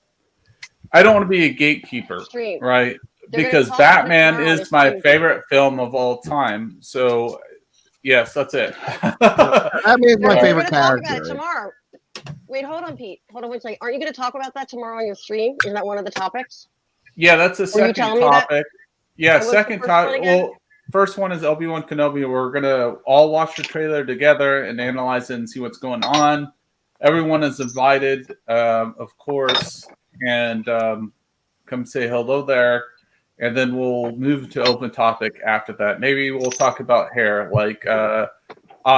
I don't want to be a gatekeeper, Stream. right? They're Because gonna talk about it Batman tomorrow on is my stream. favorite film of all time. So, yes, that's it. Batman's my We're favorite gonna talk about it character. tomorrow. Wait, hold on, Pete. Hold on one second. Aren't you going to talk about that tomorrow on your stream? Isn't that one of the topics? Yeah, that's the Were you second telling me that? topic. Yeah, What's the second first one topic. again? Well, first one is Obi-Wan Kenobi. We're gonna all watch the trailer together and analyze it and see what's going on. Everyone is invited, of course, and come say hello there. And then we'll move to open topic after that. Maybe we'll talk about hair, like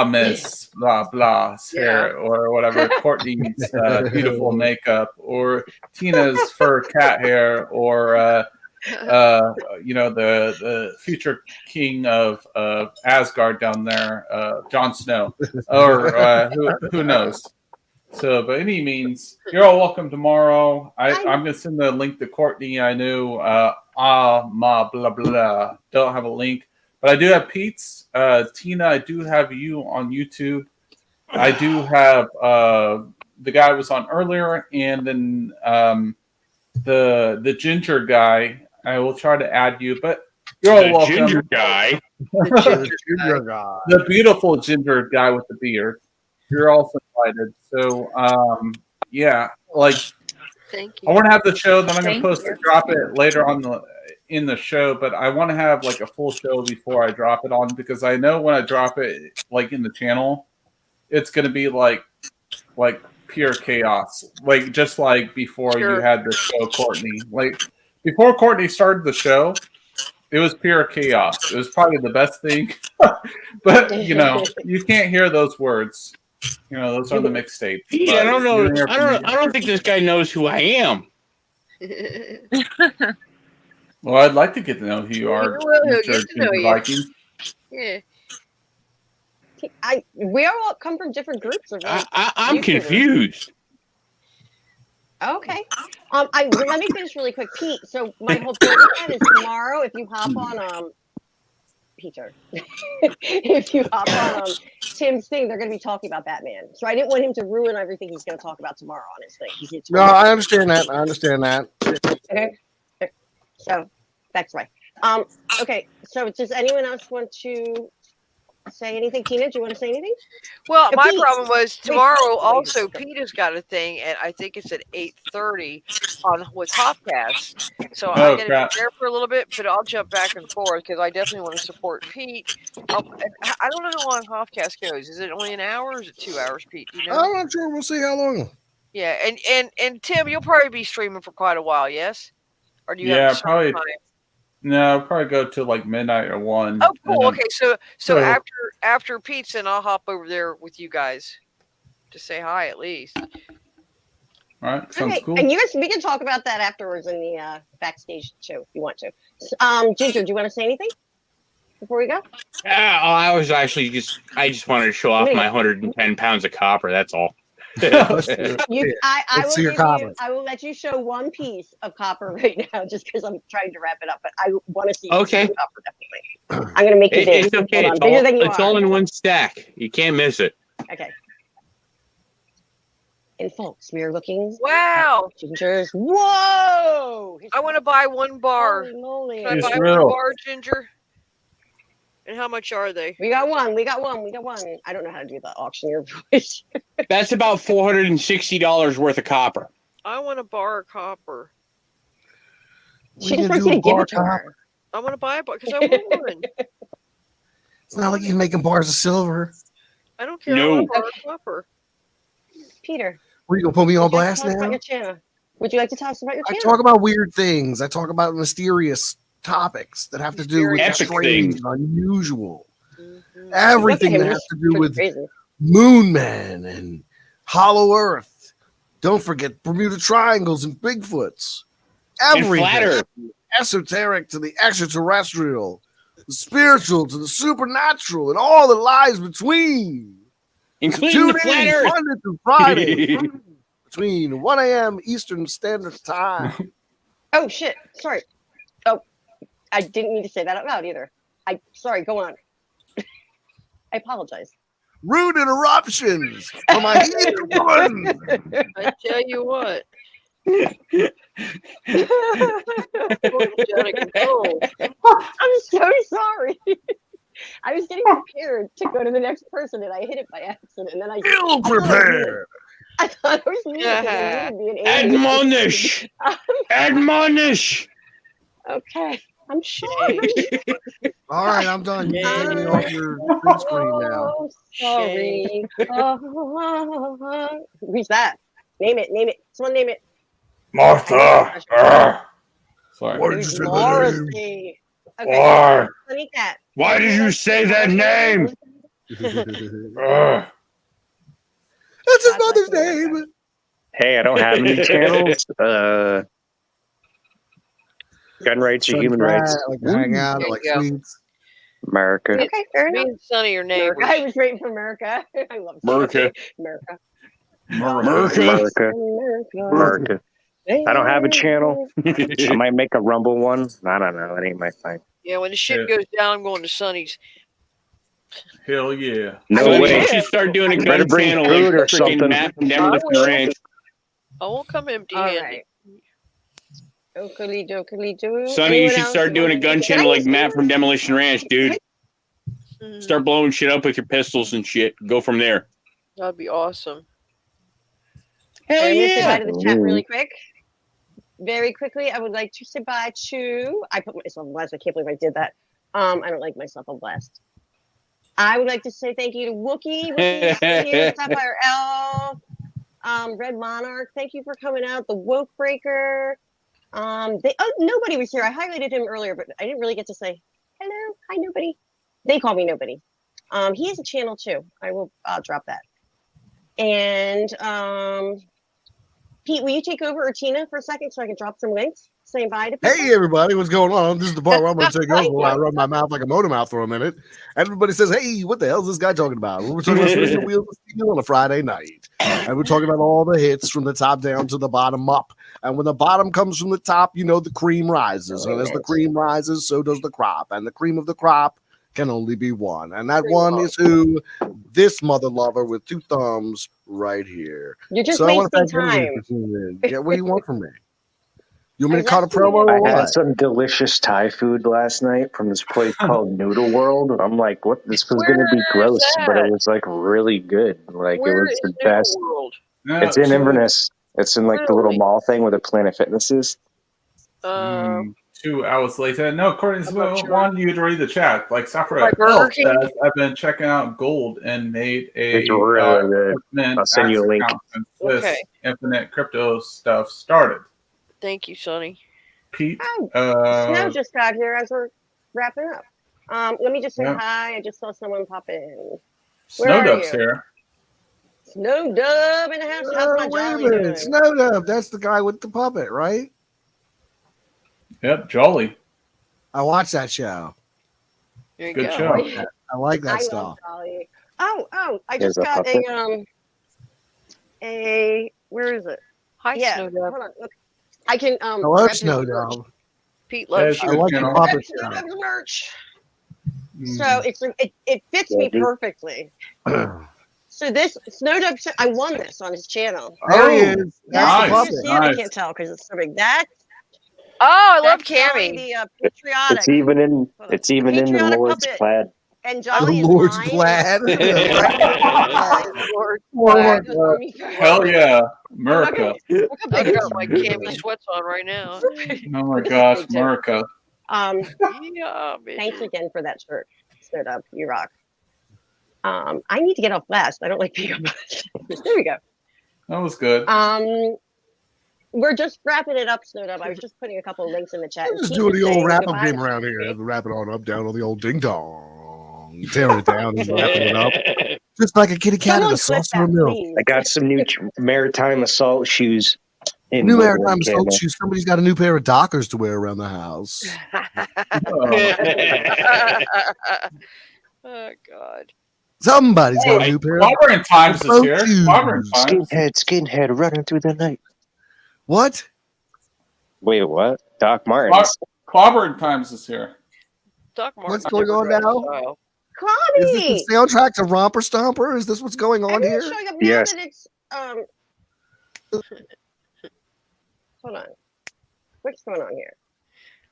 Miss blah blah's hair, or whatever, Courtney's beautiful makeup, or Tina's fur cat hair, or the future king of Asgard down there, Jon Snow, or who knows. So, by any means, you're all welcome tomorrow. I'm gonna send the link to Courtney. I knew blah blah. Don't have a link, but I do have Pete's. Tina, I do have you on YouTube. I do have the guy I was on earlier, and then the ginger guy. I will try to add you, but you're all welcome. Ginger guy. The beautiful ginger guy with the beard. You're also invited. So, yeah, like, Thank you. I want to have the show. Then I'm going Thank to post you. it, drop it later on in the show. But I want to have like a full show before I drop it on, because I know when I drop it, like in the channel, it's going to be like pure chaos. Like just like before you had the show, Courtney. Like before Courtney started the show, it was pure chaos. It was probably the best thing. But you can't hear those words. Those are the mixtapes. Yeah, I don't know. I don't think this guy knows who I am. Well, I'd like to get to know who you are, He'll Mr. get to know you. Vikings. Yeah. We all come from different groups of I'm confused. Okay. Let me finish really quick, Pete. So my whole point with that is tomorrow, if you hop on Peter, if you hop on Tim's thing, they're going to be talking about Batman. So I didn't want him to ruin everything he's going to talk about tomorrow on his thing. No, I understand that. Okay. So that's right. Okay. So does anyone else want to say anything? Tina, do you want to say anything? Well, my Pete. problem was tomorrow also Peter's got a thing, and I think it's at 8:30 with Hoffcast. So I got to crap. be there for a little bit, but I'll jump back and forth because I definitely want to support Pete. I don't know how long Hoffcast goes. Is it only an hour or is it 2 hours, Pete? Do you know? I'm not sure. We'll see how long. Yeah, and Tim, you'll probably be streaming for quite a while, yes? Or do you Yeah, have a certain probably. time? No, I'll probably go to like midnight or 1. Oh, cool. and then- Okay, so after Pete's, then I'll hop over there with you guys to say hi at least. All right, sounds Okay. cool. And we can talk about that afterwards in the backstage show if you want to. Ginger, do you want to say anything before we go? I was actually I just wanted to show off my 110 pounds of copper. That's all. I Let's see your will copper. I will let you show one piece of copper right now, just because I'm trying to wrap it up. But I want to see Okay. copper definitely. I'm gonna make you big. It's okay. Hold on. Bigger than you It's are. all in one stack. You can't miss it. Okay. And folks, we are looking. Wow. At Ginger's. Whoa! I want to buy one bar. Holy moly. Can I It's buy real. one bar, Ginger? And how much are they? We got one. I don't know how to do the auctioneer voice. That's about $460 worth of copper. I want a bar of copper. She just wants you to give it to her. I want to buy a bar because I want one. It's not like he's making bars of silver. I don't care. I No. want a bar of copper. Peter. Were you gonna put me on would you like to blast tell us about now? your channel? Would you like to tell us about your I channel? talk about weird things. I talk about mysterious topics that have to do with Epic strange, things. unusual. Mm-hmm. Everything Look at that him, has to he's do pretty with crazy. Moon Man and Hollow Earth. Don't forget Bermuda Triangles and Bigfoots. And Everything. flat Earth. Esoteric to the extraterrestrial, the spiritual to the supernatural, and all that lies between. Including Tune the flat in Earth. Monday through Friday between 1 a.m. Eastern Standard Time. Oh shit! Sorry. Oh, I didn't mean to say that out loud either. Sorry. Go on. I apologize. Rude interruptions from my heathen woman. I tell you what. I'm so sorry. I was getting prepared to go to the next person, and I hit it by accident. And then I Ill prepared. I thought I was muted. Yeah. Admonish! Admonish! Okay, I'm sorry. All right, I'm done. You can take me off your big screen now. Oh, sorry. Oh, who's that? Name it. Name it. Someone name it. Martha. Sorry. What did you say that name? Morrissey. Okay. Why? Honey Cat. Why did you say that name? Ugh. That's his mother's name. Hey, I don't have any channels. Gun rights or Son human Frat, rights. like to hang out, There like you go. sweets. America. Okay, fair Me enough. and Sonny are neighbors. America. I was waiting for America. I love America. America. America. America. America. I don't have a channel. I might make a Rumble one. I don't know. It ain't my thing. Yeah, when the shit goes down, I'm going to Sonny's. Hell yeah. No Sonny, way. you should start doing a Better gun bring channel food like or freaking something. Matt from I Demolition will. Ranch. I won't come All empty-handed. right. Dokily, dokily, do. Sonny, you Anyone should else start that doing a wants gun to- Did I channel like miss Matt anyone? from Demolition Ranch, dude. Mhm. Start blowing shit up with your pistols and shit. Go from there. That'd be awesome. I'm going to say bye to the chat Ooh. really quick. Very quickly, I would like to say bye to. I put myself on blast. I can't believe I did that. I don't like myself on blast. I would like to say thank you to Wookie, Wookie, Sapphire Elf, Red Monarch. Thank you for coming out. The Woke Breaker. Nobody was here. I highlighted him earlier, but I didn't really get to say hello. Hi, nobody. They call me nobody. He has a channel too. I'll drop that. And Pete, will you take over, or Tina, for a second so I can drop some links? Saying bye to people. Hey everybody, what's going on? This is the part where I'm going to take over while I run my mouth like a motor mouth for a minute. Everybody says, "Hey, what the hell is this guy talking about?" We're talking about Spinning Wheels of Steel on a Friday night, and we're talking about all the hits from the top down to the bottom up. And when the bottom comes from the top, you know the cream rises, and as the cream rises, so does the crop, and the cream of the crop can only be one, and that one is who? This mother lover with two thumbs right here. You're just So I want to wasting thank everybody time. for tuning in. Yeah, what do you want from me? You want me to cut a promo or I what? had some delicious Thai food last night from this place called Noodle World. And I'm like, what? This was going to be gross, but it was like really good. Like Where it was is the Noodle best. World? No, It's in so- Inverness. It's in like the little Really? mall thing where the Planet Fitness is. 2 hours later. No, Courtney's I'm not sure. wanted you to read the chat. Like Sakura Like Burger Elf King? says, I've been checking out Gold and made a It's really good. Infinite I'll send you a link. account since this Okay. Infinite crypto stuff started. Thank you, Sonny. Pete, Snow just got here as we're wrapping up. Let me just say Yeah. hi. I just saw someone pop in. Snowdub's you? here. Snow Dub in the house. How's my Wait a jolly minute, doing? Snowdub. That's the guy with the puppet, right? Yep, Jolly. I watched that show. There you Good go. show. I like that I stuff. love Jolly. Oh, I There's just a got puppet. where is it? Hi, Yeah, Snowdub. hold on. Look, I can Hello, grab his merch. Snowdub. Pete loves I you. like the channel. puppet show. Snowdub's merch. Mm. So it fits me Yeah, dude. perfectly. So this Snowdub, I won this on his channel. There he is. That's Nice. the You puppet. see it? I Nice. can't tell because it's so big. That's Oh, I love Jolly, Cammy. the patriotic. It's even in. Hold on. It's even in the Patriotic Lord's puppet. plaid. And The Jolly is Lord's mine. plaid. Lord, Oh my flag. God. Hell yeah, America. Look how I big it got is. my Cammy sweats on right now. Oh my gosh, America. Yeah, bitch. Thanks again for that shirt. Stood up. You rock. I need to get off blast. I don't like being on blast. There we go. That was good. We're just wrapping it up, Snowed Up. I was just putting a couple of links in the chat. I'm just Pete doing was the old saying wrap up goodbye game to around here. Pete. Have to wrap it on up, down on the old ding dong. Tearing it down and wrapping it up. Just like a kitty cat in a Someone clip saucer of that, milk. please. I got some new maritime assault shoes. In New Woodland maritime assault camo. shoes. Somebody's got a new pair of Dockers to wear around the house. Oh God. Somebody's got a new pair of Clobber in Times is boat here. shoes. Clobber in Times. Skinhead running through the night. What? Wait, what? Doc Martens. Clobber in Times is here. Doc Martin What's going never on got now? style. Is Claudia! this the soundtrack to Romper Stomper? Is this what's going on here? Everyone's showing up now Yes. that it's hold on. What's going on here?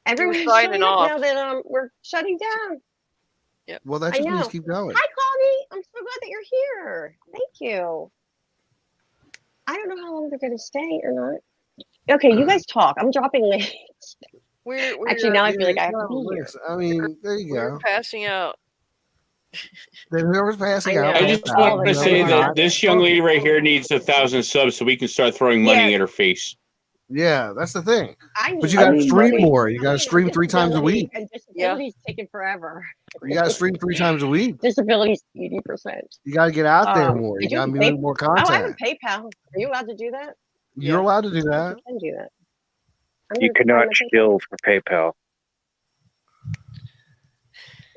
Everyone's signing showing up off. now that we're shutting down. Well, that I just means know. keep going. Hi, Claudia. I'm so glad that you're here. Thank you. I don't know how long they're gonna stay or not. Okay, you guys talk. I'm dropping links. We're Actually, now I feel like I have to be here. I mean, there you we're go. passing out. Then whoever's passing I out. know. I goes just out. all want to the say time. that this young lady right here needs 1,000 subs so we can start throwing money Yeah. at her face. Yeah, that's the thing. But you I got to need stream money. more. You got to stream 3 times a week. And disability's taking forever. You got to stream 3 times a week. Disability's 80%. You got to get out there more. You Did got to you be more Oh, I have content. a PayPal. Are you allowed to do that? You're allowed to do that. You can do that. You cannot shill for PayPal.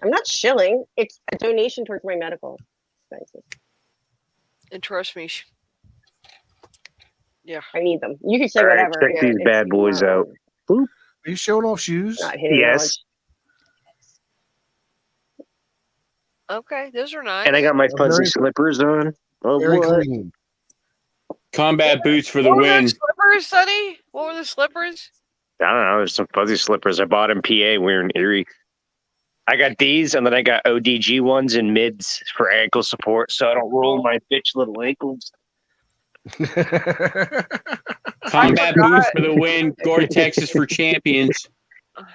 I'm not shilling. It's a donation towards my medical expenses. And trust me, yeah, I need them. You can say All right, whatever. check these bad boys out. Boop. Are you showing off shoes? Not hitting Yes. okay, those are nice. And I got my fuzzy slippers on. Oh, Very what? clean. Combat boots for the What were win. those slippers, Sonny? What were the slippers? I don't know. There's some fuzzy slippers I bought in PA. We're in Erie. I got these, and then I got ODG ones in mids for ankle support, so I don't roll my bitch little ankles. Combat boots for the win. Gore-Tex is for champions. I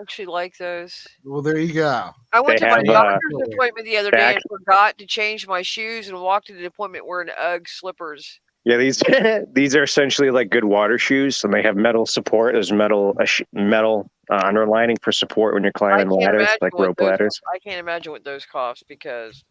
actually like those. Well, there you go. I went They to my have, doctor's appointment the other day back- and forgot to change my shoes and walked to the appointment wearing Ugg slippers. Yeah, these these are essentially like good water shoes, and they have metal support. There's metal underlining for support when you're climbing ladders, like rope ladders. I can't imagine what those cost because.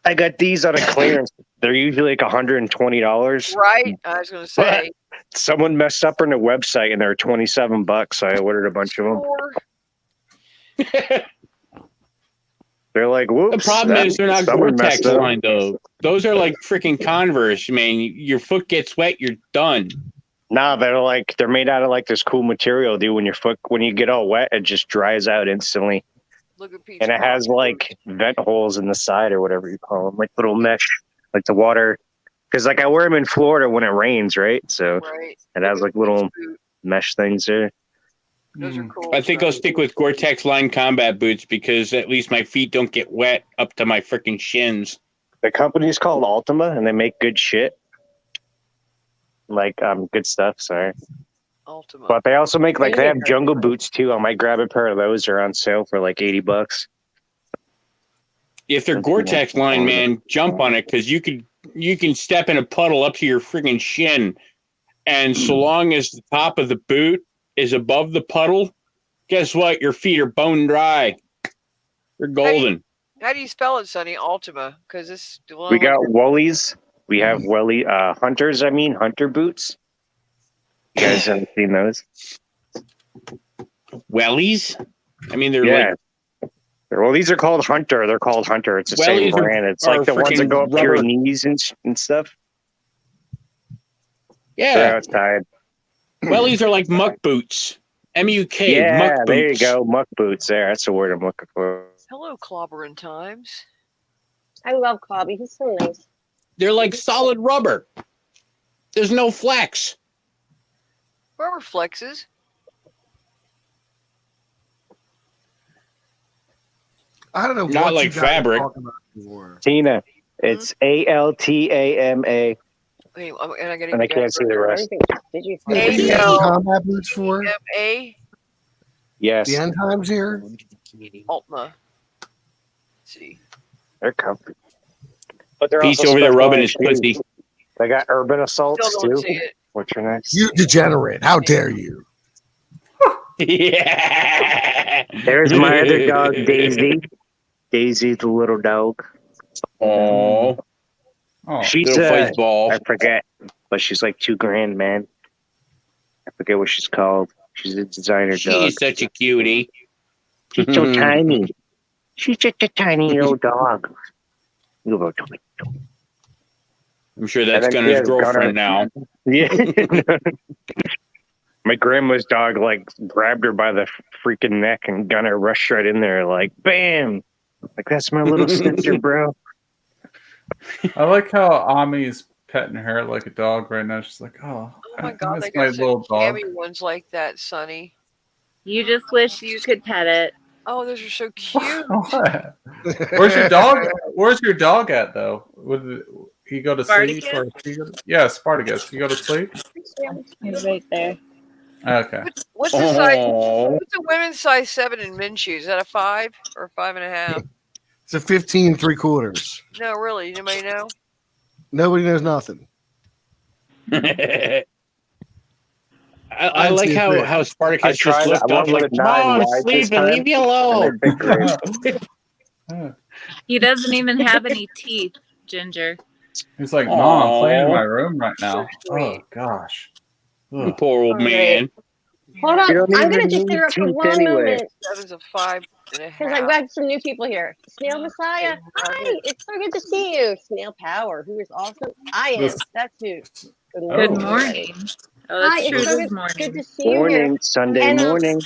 I got these on a clearance. They're usually like $120. Right, I was going to say. Someone messed up on the website, and they're $27. So I ordered a bunch of them. They're like, whoops. The problem is they're not someone Gore-Tex messed up. line though. Those are like freaking Converse, man. Your foot gets wet, you're done. Nah, they're made out of like this cool material, dude. When you get all wet, it just dries out instantly. Look at Pete's And it has like vent holes in the side or whatever you call them, like little mesh, like the water. Because like I wear them in Florida when it rains, right? So it has like little mesh things there. Those are cool. I think I'll stick with Gore-Tex line combat boots because at least my feet don't get wet up to my freaking shins. The company's called Ultima, and they make good shit. Like good stuff. Sorry. Ultima. But they also make they have jungle boots too. I might grab a pair of those. They're on sale for like $80. If they're Gore-Tex line, man, jump on it because you can step in a puddle up to your freaking shin, and so long as the top of the boot is above the puddle, guess what? Your feet are bone dry. You're golden. How do you spell it, Sonny? Ultima, because this. We got Woolies. We have Hunters. Hunter boots. You guys haven't seen those? Wellies? They're well, these are called Hunter. They're called Hunter. It's the Wellies same brand. It's are like the ones that go up to your knees and stuff. Yeah. They're outside. Wellies are like muck boots. M-U-K, Yeah, muck boots. there you go. Muck boots there. That's the word I'm looking for. Hello, Clobbering Times. I love Clobby. He's so nice. They're like solid rubber. There's no flex. Rubber flexes. I don't know. Not what like you guys fabric. are talking about before. Tina, it's ALTAMA. Wait, and I, And I can't see the rest. Did you What are you using combat boots for? A Yes. The end times here. Ultima. Let's see. They're comfy. But they're Pete's also over there rubbing his specialized pussy. shoes. They got urban assaults Still don't too, see it. which are nice. You degenerate! How dare you? Yeah. There's my other dog, Daisy. Daisy, the little dog. Oh. She's Little fuzzball. I forget, but she's like $2,000, man. I forget what she's called. She's a designer dog. She's such a cutie. She's so tiny. She's just a tiny little dog. You go to me. I'm sure that's And then Gunner's she has girlfriend Gunner. now. Yeah. My grandma's dog grabbed her by the freaking neck and Gunner rushed right in there like bam. Like that's my little sister, bro. I like how Amie's petting her like a dog right now. She's like, Oh my God, that's they my got little some dog. jammy ones like that, Sonny. You just wish you could pet it. Oh, those are so cute. Where's your dog? Where's your dog at though? Would he go to sleep or yeah, Spartacus? You go to sleep? He's right there. Okay. What's the size? What's a women's size 7 in men's shoes? Is that a 5 or 5.5? It's a 15 3/4. No, really. Anybody know? Nobody knows nothing. I like how Spartacus just looked up like, Mom, sleep and leave me alone. He doesn't even have any teeth, Ginger. He's like, Mom, I'm playing in Aw. my room right now. So sweet. Oh gosh. Ugh. Poor old man. Hold on. You don't I'm going to even just need interrupt for teeth one anyway. moment. 7's a 5.5. Because I've got some new people here. Snail Messiah. Hi. It's so good to see you. Snail Power, who is awesome. I am. This- That's who. Good Oh. morning. Oh, that's Hi. true. It's so This good, morning. good to see you here. Morning, Sunday And, morning.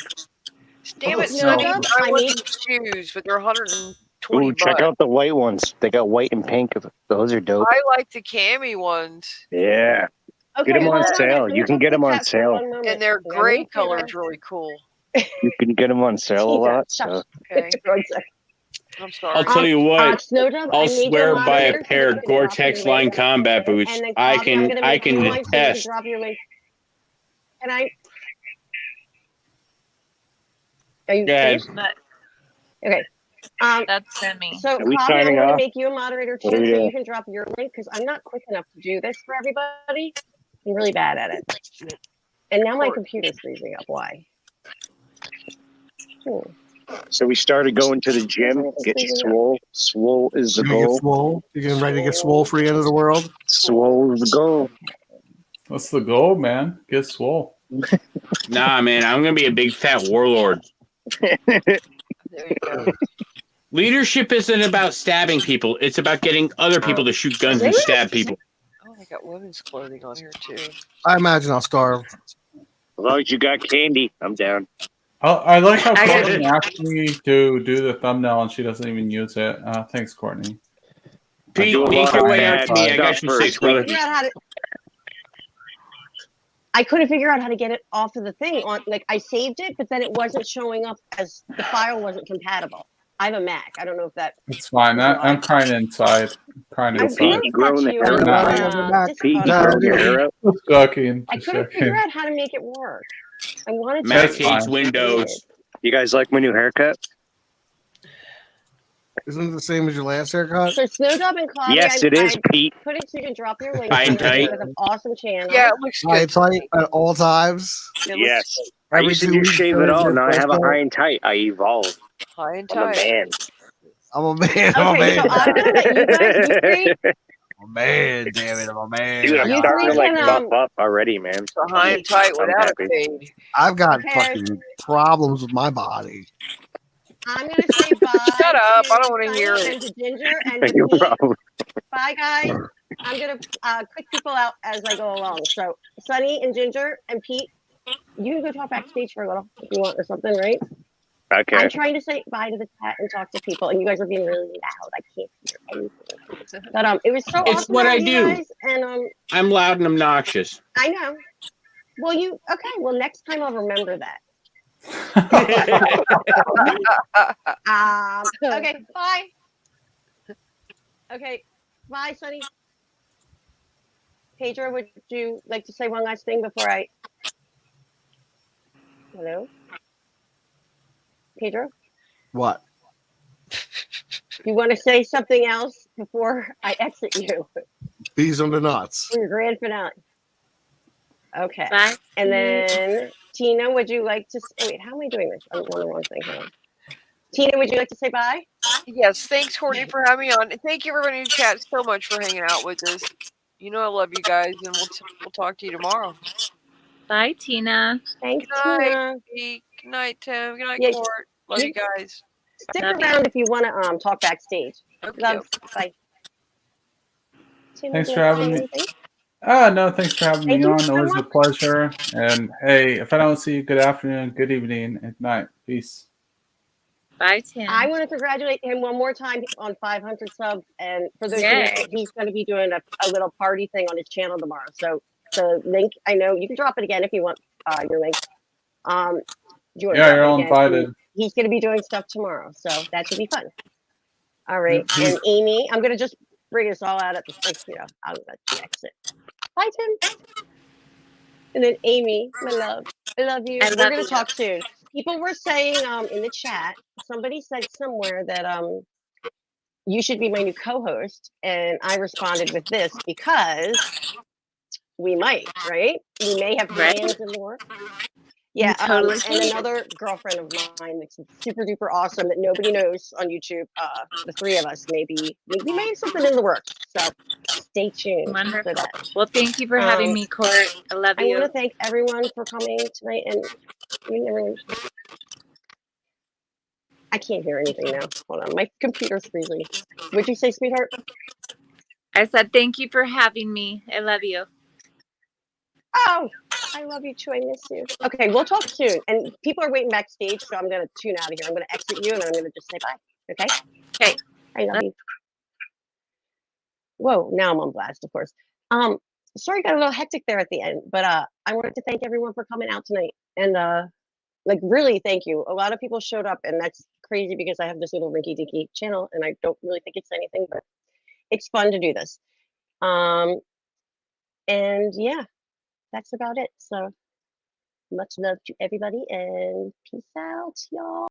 Damn it, Snow Sonny. Dub, I I want made these shoes, but they're 120 Ooh, check bucks. out the white ones. They got white and pink. Those are dope. I like the cami ones. Yeah. Okay, Get them on hold sale. Let You me can talk get to them on chat for sale. one moment. And their Let gray me color hear. is really cool. You can get them on sale a lot. So. Okay. I'm sorry. I'll tell you what. Snowdub, I I'll made you swear a by a moderator so pair you of can drop your Gore-Tex link. line combat boots. And then I Coffee, I'm can gonna make you one so you can attest. drop your link. Can I? Are you Go ahead. finished? Okay. That's Semi. So, Are we Coffee, I'm signing going to off? make you a moderator too, What are we so doing? you can drop your link because I'm not quick enough to do this for everybody. I'm really bad at it. And now my computer's freezing up. Why? So we started going to the gym. Get swole. Swole is the You gonna get goal. swole? You getting ready to get swole for the end of the world? Swole is the goal. What's the goal, man? Get swole. Nah, man, I'm gonna be a big fat warlord. There you go. Leadership isn't about stabbing people. It's about getting other people to shoot guns and stab people. Oh, they got women's clothing on here too. I imagine I'll starve. As long as you got candy, I'm down. I like how I got- Courtney asked me to do the thumbnail and she doesn't even use it. Thanks, Courtney. Pete, do a make lot your of way out bad to me. I got stuff you first. 6, brother. Figure out how to. I couldn't figure out how to get it off of the thing. On like I saved it, but then it wasn't showing up as the file wasn't compatible. I have a Mac. I don't know if that. It's fine. I'm crying inside. I'm crying I'm inside. gonna growing catch the you hair on out. Pete, you Discord. growing your hair out? Just joking. I Just couldn't joking. figure out how to make it work. I wanted to. Max be hates fine. Windows. You guys like my new haircut? Isn't it the same as your last haircut? So Snowdub and Claudia, Yes, it is, Pete. put it so you can drop your link. High and tight. With an awesome channel. Yeah, it looks High good. and tight at all times. It looks Yes. good. I Every used to 2 just weeks, shave so it all. it's Now I have a just high and tight. I evolved. High and I'm a tight. man. I'm a man. I'm a Okay, so man. I'm gonna let you guys. You three, I'm a man. Damn it, I'm a man. Dude, I'm You starting to three like can, buff up already, man. So high and tight I'm without a happy. fade. I've got Okay. fucking problems with my body. I'm gonna say bye. Shut up! To I don't want to Sunny hear and it. to Ginger and to You're Pete. probably Bye, guys. I'm gonna click people out as I go along. So Sunny and Ginger and Pete, you can go talk backstage for a little if you want or something, right? okay. I'm trying to say bye to the chat and talk to people, and you guys are being really loud. I can't hear anything. But it was so It's awesome what I having you do. guys, and I'm loud and obnoxious. I know. Well, okay? Well, next time I'll remember that. Okay, bye. Okay, bye, Sunny. Pedro, would you like to say one last thing before I? Hello, Pedro. What? You want to say something else before I exit you Bees on the nuts. for your grand finale? Okay. Bye. And then Tina, would you like to? Wait, how am I doing this? I'm on the wrong thing. Hold on. Tina, would you like to say bye? Yes, thanks, Courtney, for having me on. And thank you, everybody in the chat, so much for hanging out with us. You know I love you guys, and we'll talk to you tomorrow. Bye, Tina. Thanks, Good night, Tina. Pete. Good night, Tim. Good night, Yeah, Court. Love you guys. Stick Love you. around if you want to talk backstage. Okay. Love. Bye. Tina, Thanks do you for want to say having me. anything? No, thanks for having Thank me you on. so Always a much. pleasure. And hey, if I don't see you, good afternoon, good evening, and good night. Peace. Bye, Tim. I want to congratulate him one more time on 500 subs. And for those who Yay. know, he's going to be doing a little party thing on his channel tomorrow. So the link, I know you can drop it again if you want your link. Do you want to Yeah, drop you're it all again? invited. He's going to be doing stuff tomorrow. So that should be fun. All right. And Amie, I'm going to just bring us all out at the, I'll let you exit. Bye, Tim. And then Amie, my love, I love you. I We're love going you. to talk soon. People were saying in the chat, somebody said somewhere that you should be my new co-host, and I responded with this because we might, right? We may have plans in the works. Yeah, totally and another girlfriend of mine that's super duper awesome that nobody knows on YouTube. The three of us maybe we may have something in the works. So stay tuned for that. Well, thank you for having me, Court. I love I you. want to thank everyone for coming tonight, and everyone. I can't hear anything now. Hold on, my computer's freezing. What'd you say, sweetheart? I said thank you for having me. I love you. Oh, I love you too. I miss you. Okay, we'll talk soon. And people are waiting backstage, so I'm gonna tune out of here. I'm gonna exit you, and I'm gonna just say bye. Okay? Okay. I love you. Whoa, now I'm on blast, of course. Sorry, got a little hectic there at the end, but I wanted to thank everyone for coming out tonight, and like really thank you. A lot of people showed up, and that's crazy because I have this little rinky dinky channel, and I don't really think it's anything, but it's fun to do this. And yeah, that's about it. So much love to everybody, and peace out, y'all.